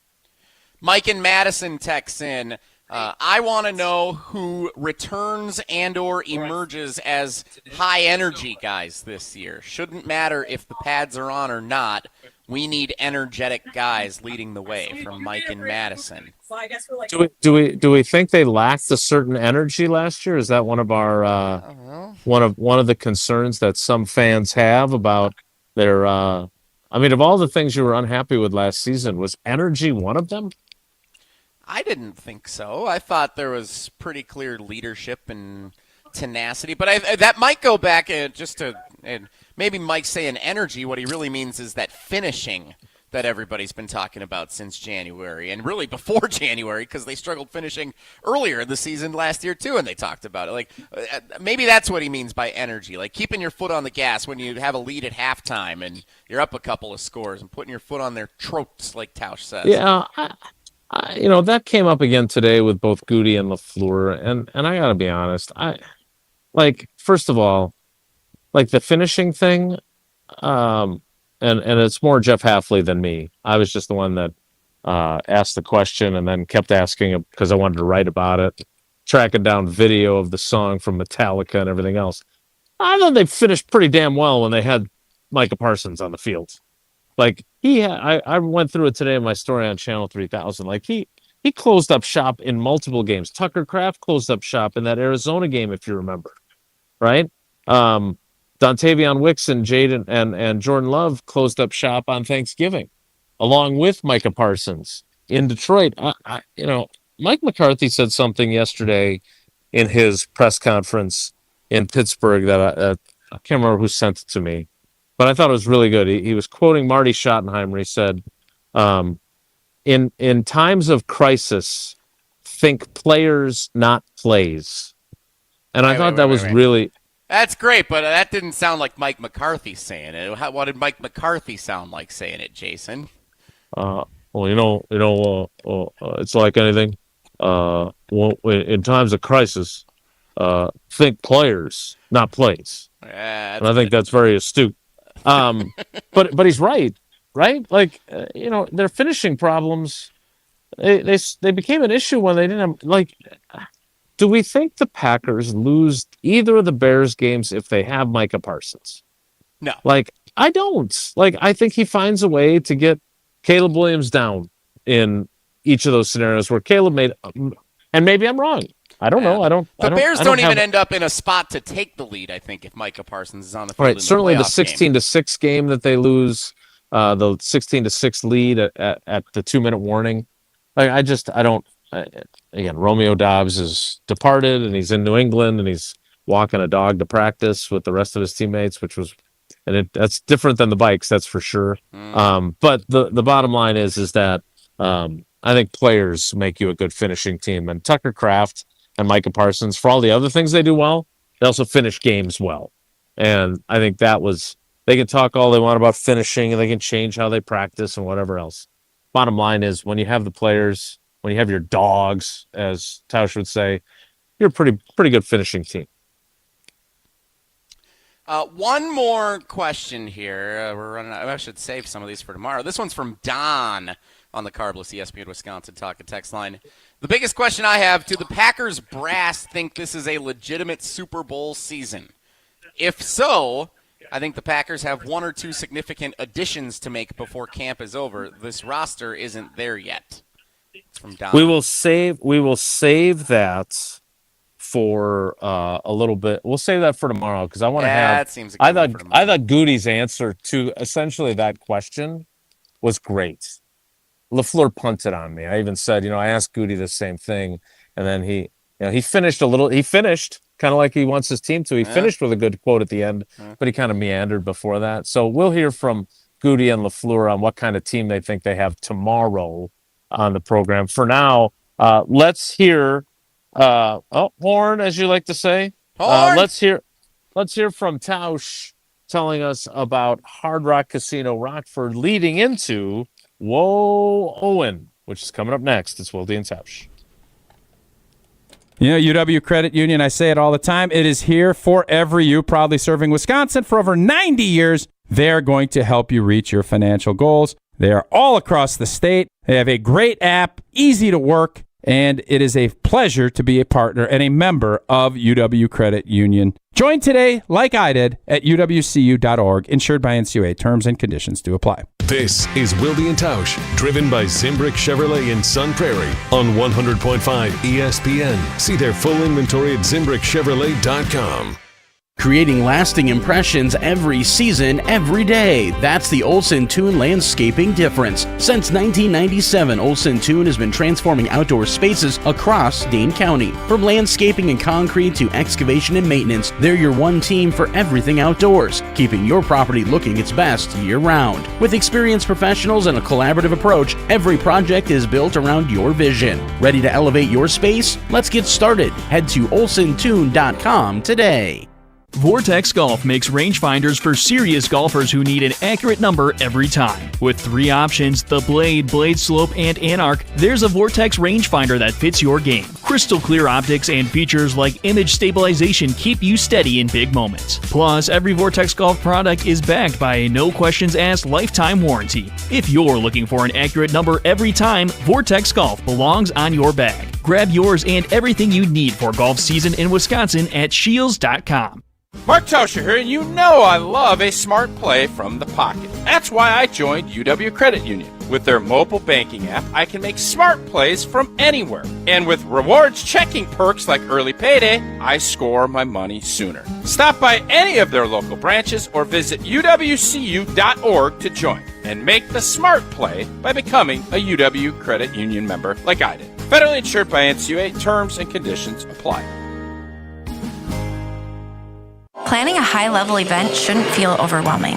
Mike in Madison texts in, I want to know who returns and or emerges as high-energy guys this year. Shouldn't matter if the pads are on or not. We need energetic guys leading the way, from Mike in Madison. Do we think they lacked a certain energy last year? Is that one of our one of the concerns that some fans have about their of all the things you were unhappy with last season, was energy one of them? I didn't think so. I thought there was pretty clear leadership and tenacity. But that might go back and maybe Mike's saying energy. What he really means is that finishing that everybody's been talking about since January, and really before January, because they struggled finishing earlier in the season last year too, and they talked about it. Like, maybe that's what he means by energy, like keeping your foot on the gas when you have a lead at halftime and you're up a couple of scores, and putting your foot on their throats, like Tausch says. Yeah, that came up again today with both Goody and LaFleur, and I gotta be honest, first of all, like the finishing thing, and it's more Jeff Halfley than me. I was just the one that asked the question and then kept asking it because I wanted to write about it, tracking down video of the song from Metallica and everything else. I thought they finished pretty damn well when they had Micah Parsons on the field. Like I went through it today in my story on Channel 3000. Like he closed up shop in multiple games. Tucker Kraft closed up shop in that Arizona game, if you remember, right? Dontavion Wicks and Jaden and Jordan Love closed up shop on Thanksgiving, along with Micah Parsons in Detroit. Mike McCarthy said something yesterday in his press conference in Pittsburgh that I can't remember who sent it to me, but I thought it was really good. He was quoting Marty Schottenheimer. He said, in times of crisis, think players, not plays. And I thought that was really... That's great, but that didn't sound like Mike McCarthy saying it. What did Mike McCarthy sound like saying it, Jason? It's like anything. In times of crisis, think players, not plays. Yeah, and I think that's very astute. But he's right? Like, their finishing problems, they became an issue when they didn't have, do we think the Packers lose either of the Bears games if they have Micah Parsons? No. I don't. I think he finds a way to get Caleb Williams down in each of those scenarios where Caleb made, and maybe I'm wrong. I don't know. The Bears don't even end up in a spot to take the lead, I think, if Micah Parsons is on the field. Right. Certainly the 16-6 game that they lose, the 16-6 lead at the 2-minute warning. Again, Romeo Doubs is departed and he's in New England and he's walking a dog to practice with the rest of his teammates, that's different than the bikes, that's for sure. But the bottom line is that I think players make you a good finishing team. And Tucker Kraft and Micah Parsons, for all the other things they do well, they also finish games well. And I think they can talk all they want about finishing and they can change how they practice and whatever else. Bottom line is when you have the players, when you have your dogs, as Tausch would say, you're a pretty good finishing team. One more question here. We're running out. I should save some of these for tomorrow. This one's from Don on the Carbless ESPN Wisconsin Talk and Text line. The biggest question I have, do the Packers brass think this is a legitimate Super Bowl season? If so, I think the Packers have one or two significant additions to make before camp is over. This roster isn't there yet. It's from Don. We will save that for a little bit. We'll save that for tomorrow because I want to have. That seems I thought Goody's answer to essentially that question was great. LaFleur punted on me. I even said, I asked Goody the same thing, and then he finished kind of like he wants his team to. He finished with a good quote at the end, but he kind of meandered before that. So we'll hear from Goody and LaFleur on what kind of team they think they have tomorrow on the program. For now, let's hear. Horn, as you like to say. Let's hear from Tausch telling us about Hard Rock Casino Rockford leading into Whoa Owen, which is coming up next. It's Wilde and Tausch. UW Credit Union, I say it all the time, it is here for every you, proudly serving Wisconsin for over 90 years. They're going to help you reach your financial goals. They are all across the state. They have a great app, easy to work, and it is a pleasure to be a partner and a member of UW Credit Union. Join today, like I did, at uwcu.org, insured by NCUA. Terms and conditions do apply. This is Wilde and Tausch, driven by Zimbrick Chevrolet in Sun Prairie on 100.5 ESPN. See their full inventory at ZimbrickChevrolet.com. Creating lasting impressions every season, every day. That's the Olson Toon Landscaping difference. Since 1997, Olson Toon has been transforming outdoor spaces across Dane County. From landscaping and concrete to excavation and maintenance, they're your one team for everything outdoors, keeping your property looking its best year-round. With experienced professionals and a collaborative approach, every project is built around your vision. Ready to elevate your space? Let's get started. Head to olsontoon.com today. Vortex Golf makes rangefinders for serious golfers who need an accurate number every time. With 3 options, the Blade, Blade Slope, and Anarch, there's a Vortex rangefinder that fits your game. Crystal clear optics and features like image stabilization keep you steady in big moments. Plus, every Vortex Golf product is backed by a no-questions-asked lifetime warranty. If you're looking for an accurate number every time, Vortex Golf belongs on your bag. Grab yours and everything you need for golf season in Wisconsin at Shields.com. Mark Tauscher here, and you know I love a smart play from the pocket. That's why I joined UW Credit Union. With their mobile banking app, I can make smart plays from anywhere. And with rewards checking perks like early payday, I score my money sooner. Stop by any of their local branches or visit uwcu.org to join and make the smart play by becoming a UW Credit Union member like I did. Federally insured by NCUA. Terms and conditions apply. Planning a high-level event shouldn't feel overwhelming.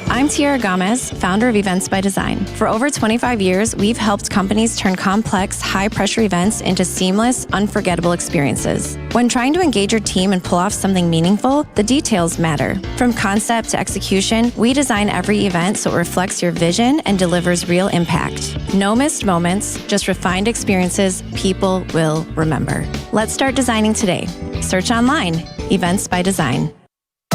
I'm Tiara Gomez, founder of Events by Design. For over 25 years, we've helped companies turn complex, high-pressure events into seamless, unforgettable experiences. When trying to engage your team and pull off something meaningful, the details matter. From concept to execution, we design every event so it reflects your vision and delivers real impact. No missed moments, just refined experiences people will remember. Let's start designing today. Search online, Events by Design.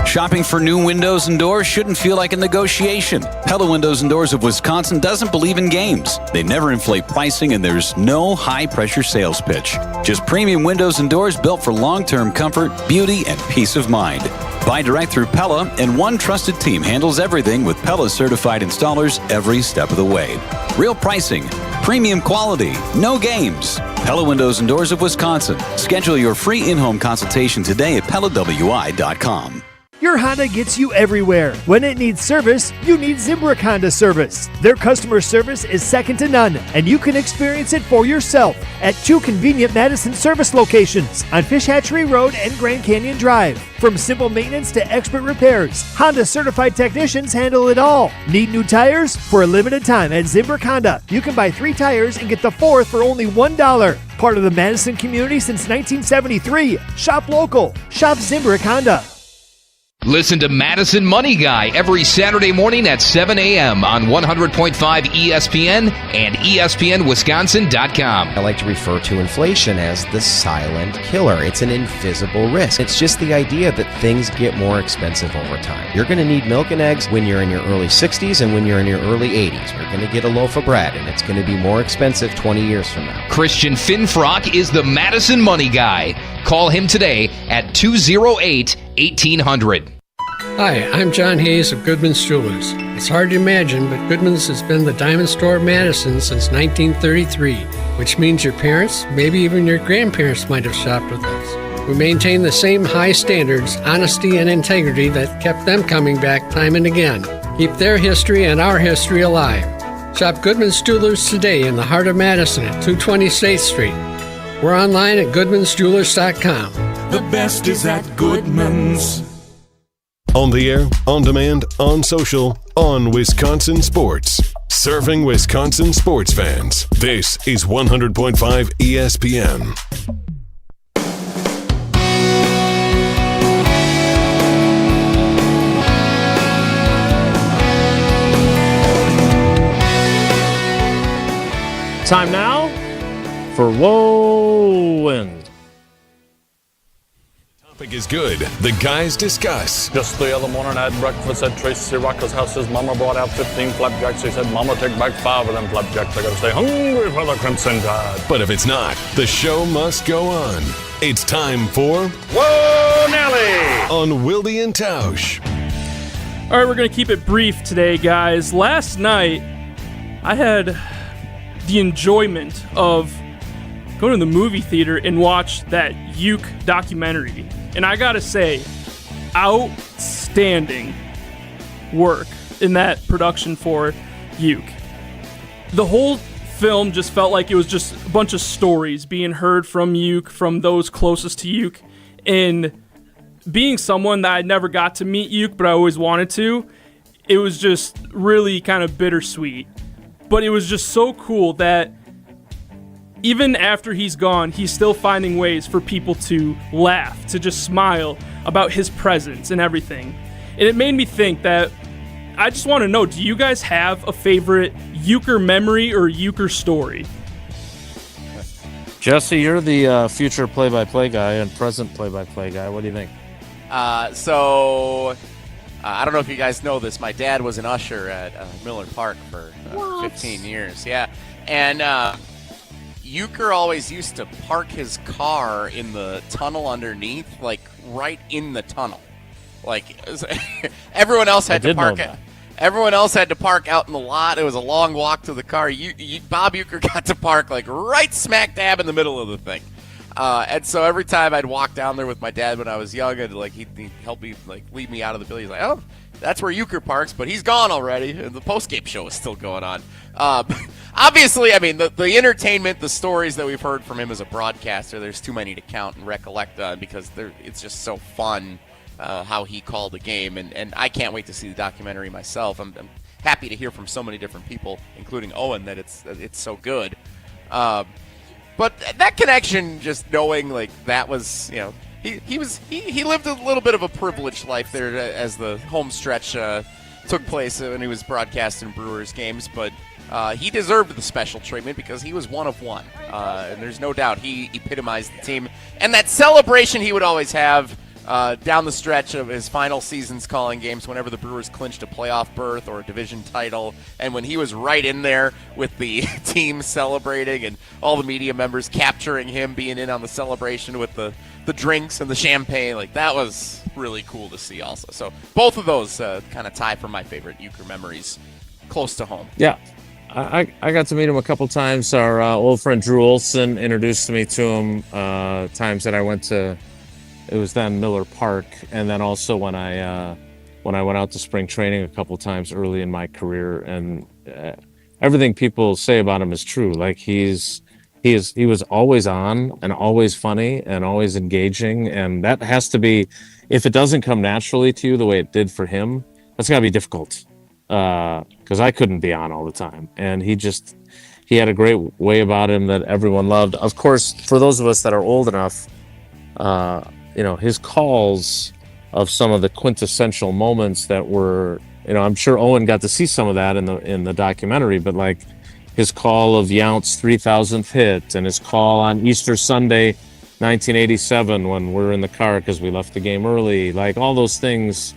Shopping for new windows and doors shouldn't feel like a negotiation. Pella Windows and Doors of Wisconsin doesn't believe in games. They never inflate pricing, and there's no high-pressure sales pitch. Just premium windows and doors built for long-term comfort, beauty, and peace of mind. Buy direct through Pella, and one trusted team handles everything with Pella certified installers every step of the way. Real pricing, premium quality, no games. Pella Windows and Doors of Wisconsin. Schedule your free in-home consultation today at PellaWI.com. Your Honda gets you everywhere. When it needs service, you need Zimbrick Honda service. Their customer service is second to none, and you can experience it for yourself at 2 convenient Madison service locations on Fish Hatchery Road and Grand Canyon Drive. From simple maintenance to expert repairs, Honda certified technicians handle it all. Need new tires? For a limited time at Zimbrick Honda, you can buy 3 tires and get the 4th for only $1. Part of the Madison community since 1973. Shop local. Shop Zimbrick Honda. Listen to Madison Money Guy every Saturday morning at 7 a.m. on 100.5 ESPN and ESPNWisconsin.com. I like to refer to inflation as the silent killer. It's an invisible risk. It's just the idea that things get more expensive over time. You're going to need milk and eggs when you're in your early 60s and when you're in your early 80s. You're going to get a loaf of bread, and it's going to be more expensive 20 years from now. Christian Finfrock is the Madison Money Guy. Call him today at 208-1800. Hi, I'm John Hayes of Goodman's Jewelers. It's hard to imagine, but Goodman's has been the diamond store of Madison since 1933, which means your parents, maybe even your grandparents might have shopped with us. We maintain the same high standards, honesty, and integrity that kept them coming back time and again. Keep their history and our history alive. Shop Goodman's Jewelers today in the heart of Madison at 220 State Street. We're online at goodmansjewelers.com. The best is at Goodman's. On the air, on demand, on social, on Wisconsin Sports. Serving Wisconsin sports fans. This is 100.5 ESPN. Time now for Whoa Wind. Topic is good. The guys discuss. Just the other morning I had breakfast at Tracy Rocker's house. His mama brought out 15 flapjacks. He said, Mama, take back 5 of them flapjacks. I gotta stay hungry for the Crimson Tide. But if it's not, the show must go on. It's time for Whoa, Nelly! On Wilde and Tausch. All right, we're going to keep it brief today, guys. Last night, I had the enjoyment of going to the movie theater and watch that Uke documentary. And I gotta say, outstanding work in that production for Uke. The whole film just felt like it was just a bunch of stories being heard from Uke, from those closest to Uke. And being someone that I never got to meet Uke, but I always wanted to, it was just really kind of bittersweet. But it was just so cool that even after he's gone, he's still finding ways for people to laugh, to just smile about his presence and everything. And it made me think that I just want to know, do you guys have a favorite Euchre memory or Euchre story? Jesse, you're the future play-by-play guy and present play-by-play guy. What do you think? I don't know if you guys know this. My dad was an usher at Miller Park for 15 years. Yeah. And Euchre always used to park his car in the tunnel underneath, like right in the tunnel. Like everyone else had to park it. Everyone else had to park out in the lot. It was a long walk to the car. Bob Euchre got to park like right smack dab in the middle of the thing. And so every time I'd walk down there with my dad when I was young, he'd help me lead me out of the building. He's like, "Oh, that's where Euchre parks, but he's gone already." And the postgame show is still going on. Obviously, I mean, the entertainment, the stories that we've heard from him as a broadcaster, there's too many to count and recollect on because it's just so fun how he called the game. And I can't wait to see the documentary myself. I'm happy to hear from so many different people, including Owen, that it's so good. But that connection, just knowing that was, he lived a little bit of a privileged life there as the home stretch took place when he was broadcasting Brewers games, but he deserved the special treatment because he was one of one, and there's no doubt he epitomized the team. And that celebration he would always have down the stretch of his final seasons calling games whenever the Brewers clinched a playoff berth or a division title, and when he was right in there with the team celebrating and all the media members capturing him being in on the celebration with the the drinks and the champagne. Like, that was really cool to see also. So both of those kind of tie for my favorite euchre memories close to home. Yeah. I got to meet him a couple times. Our old friend Drew Olson introduced me to him times that I went to, it was then Miller Park, and then also when I went out to spring training a couple times early in my career. And everything people say about him is true. Like, he was always on and always funny and always engaging, and that has to be, if it doesn't come naturally to you the way it did for him, that's got to be difficult. Because I couldn't be on all the time, and he had a great way about him that everyone loved. Of course, for those of us that are old enough, his calls of some of the quintessential moments that were, I'm sure Owen got to see some of that in the documentary, but like his call of Yount's 3,000th hit, and his call on Easter Sunday 1987 when we're in the car because we left the game early, like all those things.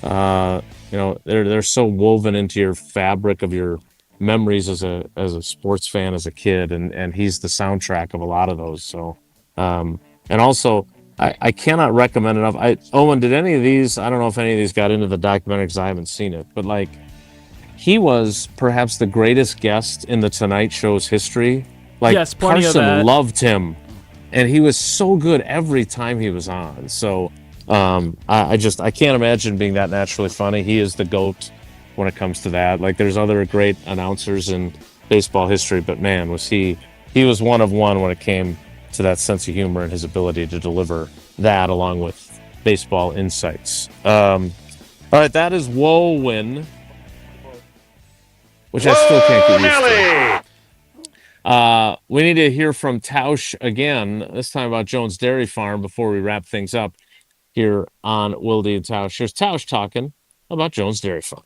They're so woven into your fabric of your memories as a sports fan, as a kid, and he's the soundtrack of a lot of those. So, and also, I cannot recommend enough. Owen, did any of these? I don't know if any of these got into the documentary because I haven't seen it, but like, he was perhaps the greatest guest in the Tonight Show's history. Like, yes, plenty Carson of that. loved him, and he was so good every time he was on. So. I can't imagine being that naturally funny. He is the GOAT when it comes to that. Like, there's other great announcers in baseball history, but man, he was one of one when it came to that sense of humor and his ability to deliver that along with baseball insights. All right, that is Whoa Win, which I still can't get used to. We need to hear from Tausch again, this time about Jones Dairy Farm before we wrap things up here on Wilde and Tausch. Here's Tausch talking about Jones Dairy Farm.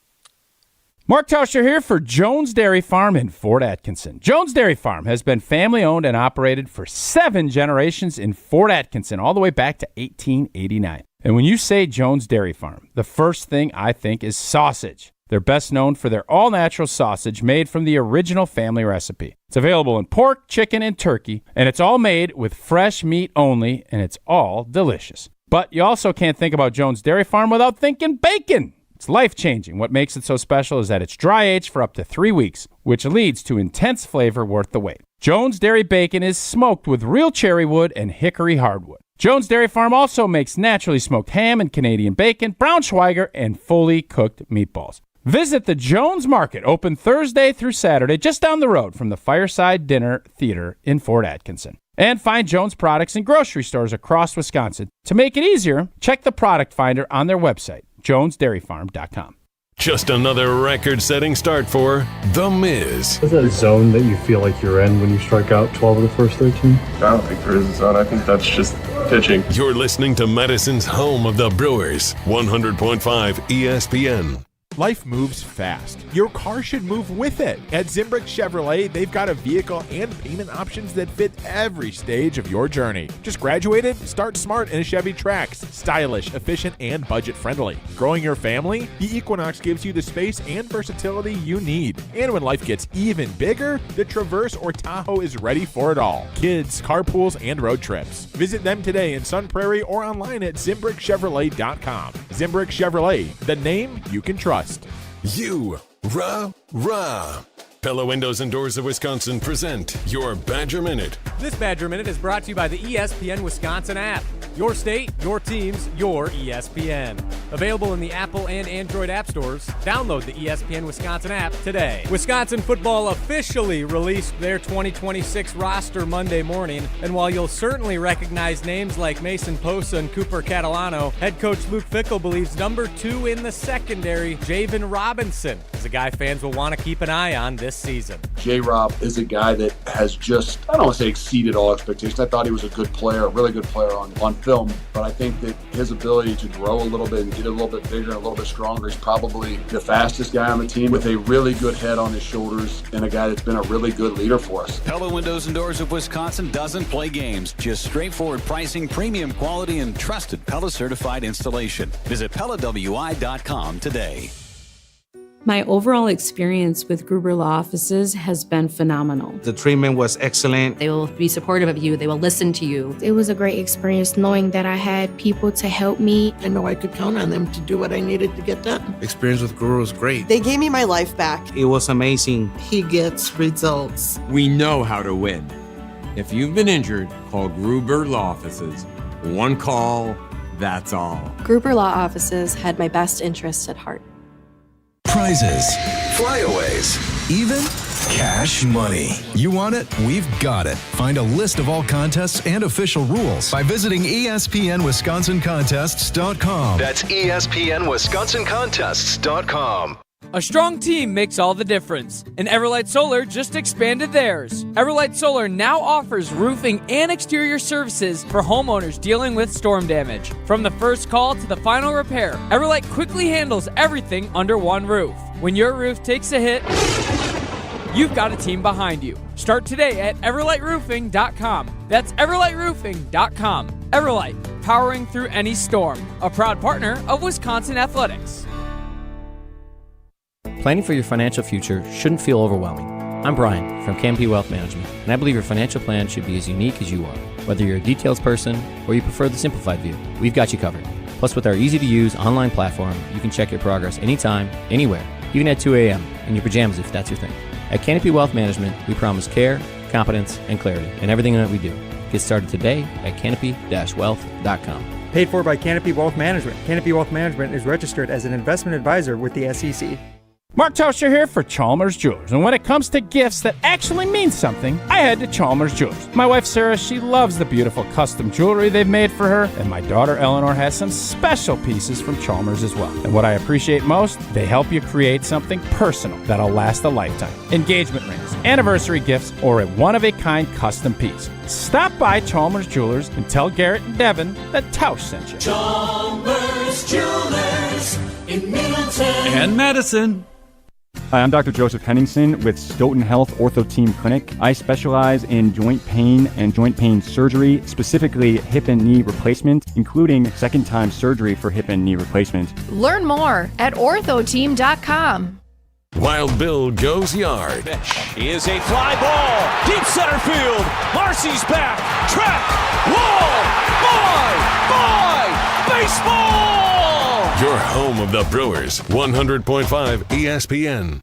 Mark Tauscher here for Jones Dairy Farm in Fort Atkinson. Jones Dairy Farm has been family-owned and operated for 7 generations in Fort Atkinson, all the way back to 1889. And when you say Jones Dairy Farm, the first thing I think is sausage. They're best known for their all-natural sausage made from the original family recipe. It's available in pork, chicken, and turkey, and it's all made with fresh meat only, and it's all delicious. But you also can't think about Jones Dairy Farm without thinking bacon. It's life-changing. What makes it so special is that it's dry-aged for up to 3 weeks, which leads to intense flavor worth the wait. Jones Dairy Bacon is smoked with real cherry wood and hickory hardwood. Jones Dairy Farm also makes naturally smoked ham and Canadian bacon, Braunschweiger, and fully cooked meatballs. Visit the Jones Market, open Thursday through Saturday, just down the road from the Fireside Dinner Theater in Fort Atkinson. And find Jones products in grocery stores across Wisconsin. To make it easier, check the product finder on their website, jonesdairyfarm.com. Just another record-setting start for The Miz. Is that a zone that you feel like you're in when you strike out 12 of the first 13? I don't think there is a zone. I think that's just pitching. You're listening to Madison's home of the Brewers, 100.5 ESPN. Life moves fast. Your car should move with it. At Zimbrick Chevrolet, they've got a vehicle and payment options that fit every stage of your journey. Just graduated? Start smart in a Chevy Trax. Stylish, efficient, and budget-friendly. Growing your family? The Equinox gives you the space and versatility you need. And when life gets even bigger, the Traverse or Tahoe is ready for it all. Kids, carpools, and road trips. Visit them today in Sun Prairie or online at ZimbrickChevrolet.com. Zimbrick Chevrolet, the name you can trust. Rah. Pella Windows and Doors of Wisconsin present your Badger Minute. This Badger Minute is brought to you by the ESPN Wisconsin app. Your state, your teams, your ESPN. Available in the Apple and Android app stores. Download the ESPN Wisconsin app today. Wisconsin football officially released their 2026 roster Monday morning, and while you'll certainly recognize names like Mason Posa and Cooper Catalano, head coach Luke Fickell believes number 2 in the secondary, Javen Robinson, is a guy fans will want to keep an eye on this season. J-Rob is a guy that has just, I don't want to say exceeded all expectations. I thought he was a good player, a really good player on film, but I think that his ability to grow a little bit and get a little bit bigger and a little bit stronger, he's probably the fastest guy on the team with a really good head on his shoulders and a guy that's been a really good leader for us. Pella Windows and Doors of Wisconsin doesn't play games, just straightforward pricing, premium quality, and trusted Pella certified installation. Visit PellaWI.com today. My overall experience with Gruber Law Offices has been phenomenal. The treatment was excellent. They will be supportive of you. They will listen to you. It was a great experience knowing that I had people to help me. I know I could count on them to do what I needed to get done. Experience with Gruber was great. They gave me my life back. It was amazing. He gets results. We know how to win. If you've been injured, call Gruber Law Offices. One call, that's all. Gruber Law Offices had my best interests at heart. Prizes, flyaways, even cash money. You want it? We've got it. Find a list of all contests and official rules by visiting ESPNWisconsinContests.com. That's ESPNWisconsinContests.com. A strong team makes all the difference, and Everlight Solar just expanded theirs. Everlight Solar now offers roofing and exterior services for homeowners dealing with storm damage. From the first call to the final repair, Everlight quickly handles everything under one roof. When your roof takes a hit, you've got a team behind you. Start today at EverlightRoofing.com. That's EverlightRoofing.com. Everlight, powering through any storm. A proud partner of Wisconsin Athletics. Planning for your financial future shouldn't feel overwhelming. I'm Brian from Canopy Wealth Management, and I believe your financial plan should be as unique as you are. Whether you're a details person or you prefer the simplified view, we've got you covered. Plus, with our easy-to-use online platform, you can check your progress anytime, anywhere, even at 2 a.m. in your pajamas if that's your thing. At Canopy Wealth Management, we promise care, competence, and clarity in everything that we do. Get started today at canopy-wealth.com. Paid for by Canopy Wealth Management. Canopy Wealth Management is registered as an investment advisor with the SEC. Mark Tauscher here for Chalmers Jewelers. And when it comes to gifts that actually mean something, I head to Chalmers Jewelers. My wife Sarah, she loves the beautiful custom jewelry they've made for her. And my daughter Eleanor has some special pieces from Chalmers as well. And what I appreciate most, they help you create something personal that'll last a lifetime. Engagement rings, anniversary gifts, or a one-of-a-kind custom piece. Stop by Chalmers Jewelers and tell Garrett and Devin that Tausch sent you. Chalmers Jewelers in Middleton and Madison. Hi, I'm Dr. Joseph Henningsen with Stoughton Health Ortho Team Clinic. I specialize in joint pain and joint pain surgery, specifically hip and knee replacement, including second-time surgery for hip and knee replacement. Learn more at orthoteam.com. Wild Bill goes yard. Is a fly ball, deep center field. Marcy's back, track, wall, bye, baseball! Your home of the Brewers, 100.5 ESPN.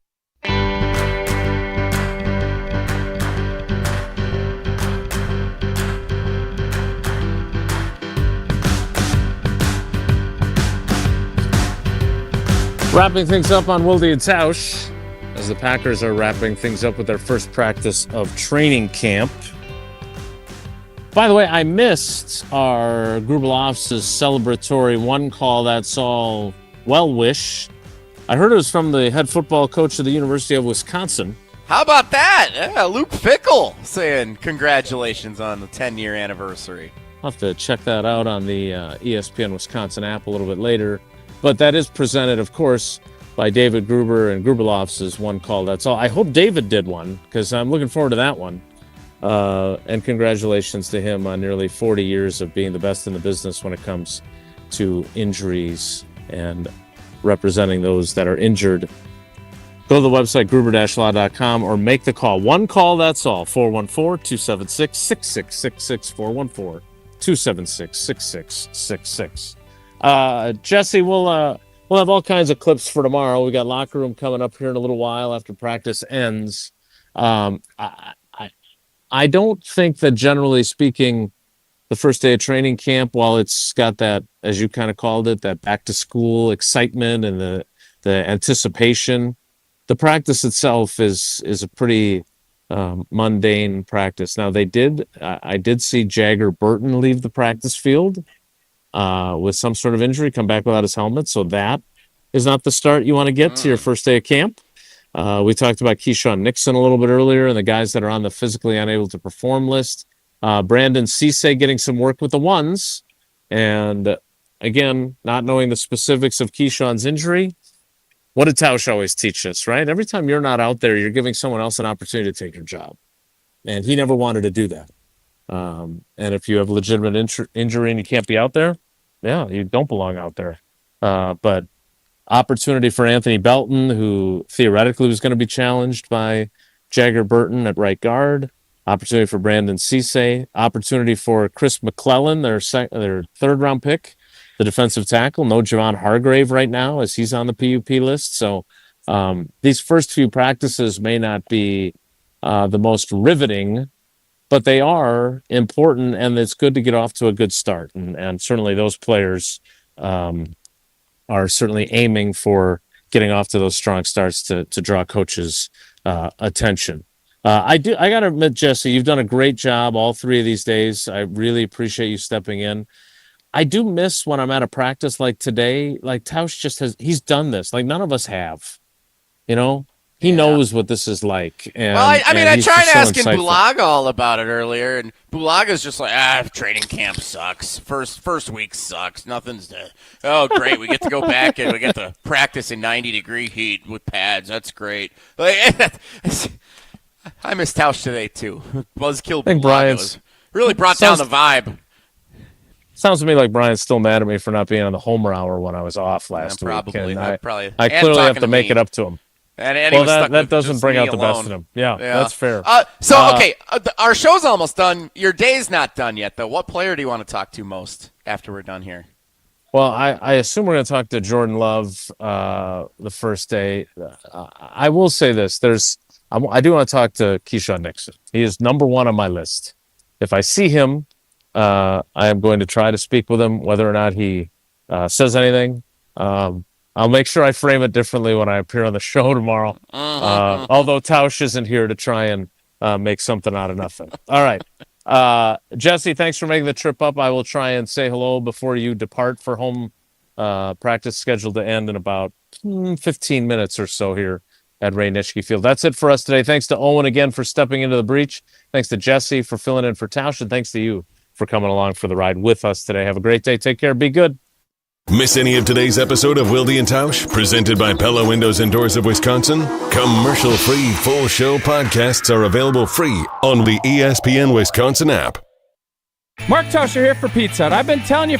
Wrapping things up on Wilde and Tausch as the Packers are wrapping things up with their first practice of training camp. By the way, I missed our Gruber Office's celebratory one call that's all well wish. I heard it was from the head football coach of the University of Wisconsin. How about that? Yeah, Luke Fickell saying congratulations on the 10-year anniversary. I'll have to check that out on the ESPN Wisconsin app a little bit later. But that is presented, of course, by David Gruber and Gruber Office's one call that's all. I hope David did one because I'm looking forward to that one. And congratulations to him on nearly 40 years of being the best in the business when it comes to injuries and representing ththose that are injured. Go to the website, gruber-law.com, or make the call. One call, that's all. 414-276-6666. 414-276-6666. Jesse, we'll have all kinds of clips for tomorrow. We got locker room coming up here in a little while after practice ends. I don't think that, generally speaking, the first day of training camp, while it's got that, as you kind of called it, that back-to-school excitement and the anticipation, the practice itself is a pretty mundane practice. Now, I did see Jagger Burton leave the practice field with some sort of injury, come back without his helmet, so that is not the start you want to get to your first day of camp. We talked about Keyshawn Nixon a little bit earlier and the guys that are on the physically unable to perform list. Brandon Cisse getting some work with the ones. And again, not knowing the specifics of Keyshawn's injury. What did Tausch always teach us, right? Every time you're not out there, you're giving someone else an opportunity to take your job. And he never wanted to do that. And if you have legitimate injury and you can't be out there, yeah, you don't belong out there. But Opportunity for Anthony Belton, who theoretically was going to be challenged by Jagger Burton at right guard. Opportunity for Brandon Cisse. Opportunity for Chris McClellan, their third-round pick, the defensive tackle. No Javon Hargrave right now, as he's on the PUP list. So these first few practices may not be the most riveting, but they are important, and it's good to get off to a good start. And certainly those players are certainly aiming for getting off to those strong starts to draw coaches' attention. I got to admit, Jesse, you've done a great job all 3 of these days. I really appreciate you stepping in. I do miss when I'm at a practice like today, like Tausch he's done this. Like none of us have, He knows what this is like. And, I tried so asking insightful. Bulaga all about it earlier, and Bulaga's just like, training camp sucks. First week sucks. Nothing's oh, great. We get to go back and we get to practice in 90-degree heat with pads. That's great. I miss Tausch today, too. Buzzkill Bulaga really brought down the vibe. Sounds to me like Brian's still mad at me for not being on the Homer Hour when I was off last week. Probably. I clearly have to make it up to him. And that doesn't bring out the best in him. Yeah, that's fair. Our show's almost done. Your day's not done yet, though. What player do you want to talk to most after we're done here? Well, I assume we're going to talk to Jordan Love the first day. I will say this. I do want to talk to Keyshawn Nixon. He is number 1 on my list. If I see him, I am going to try to speak with him, whether or not he says anything. I'll make sure I frame it differently when I appear on the show tomorrow. Although Tausch isn't here to try and make something out of nothing. All right. Jesse, thanks for making the trip up. I will try and say hello before you depart for home practice scheduled to end in about 15 minutes or so here at Ray Nitschke Field. That's it for us today. Thanks to Owen again for stepping into the breach. Thanks to Jesse for filling in for Tausch, and thanks to you for coming along for the ride with us today. Have a great day. Take care. Be good. Miss any of today's episode of Wilde and Tausch, presented by Pella Windows and Doors of Wisconsin? Commercial-free full show podcasts are available free on the ESPN Wisconsin app. Mark Tauscher here for Pizza Hut. I've been telling you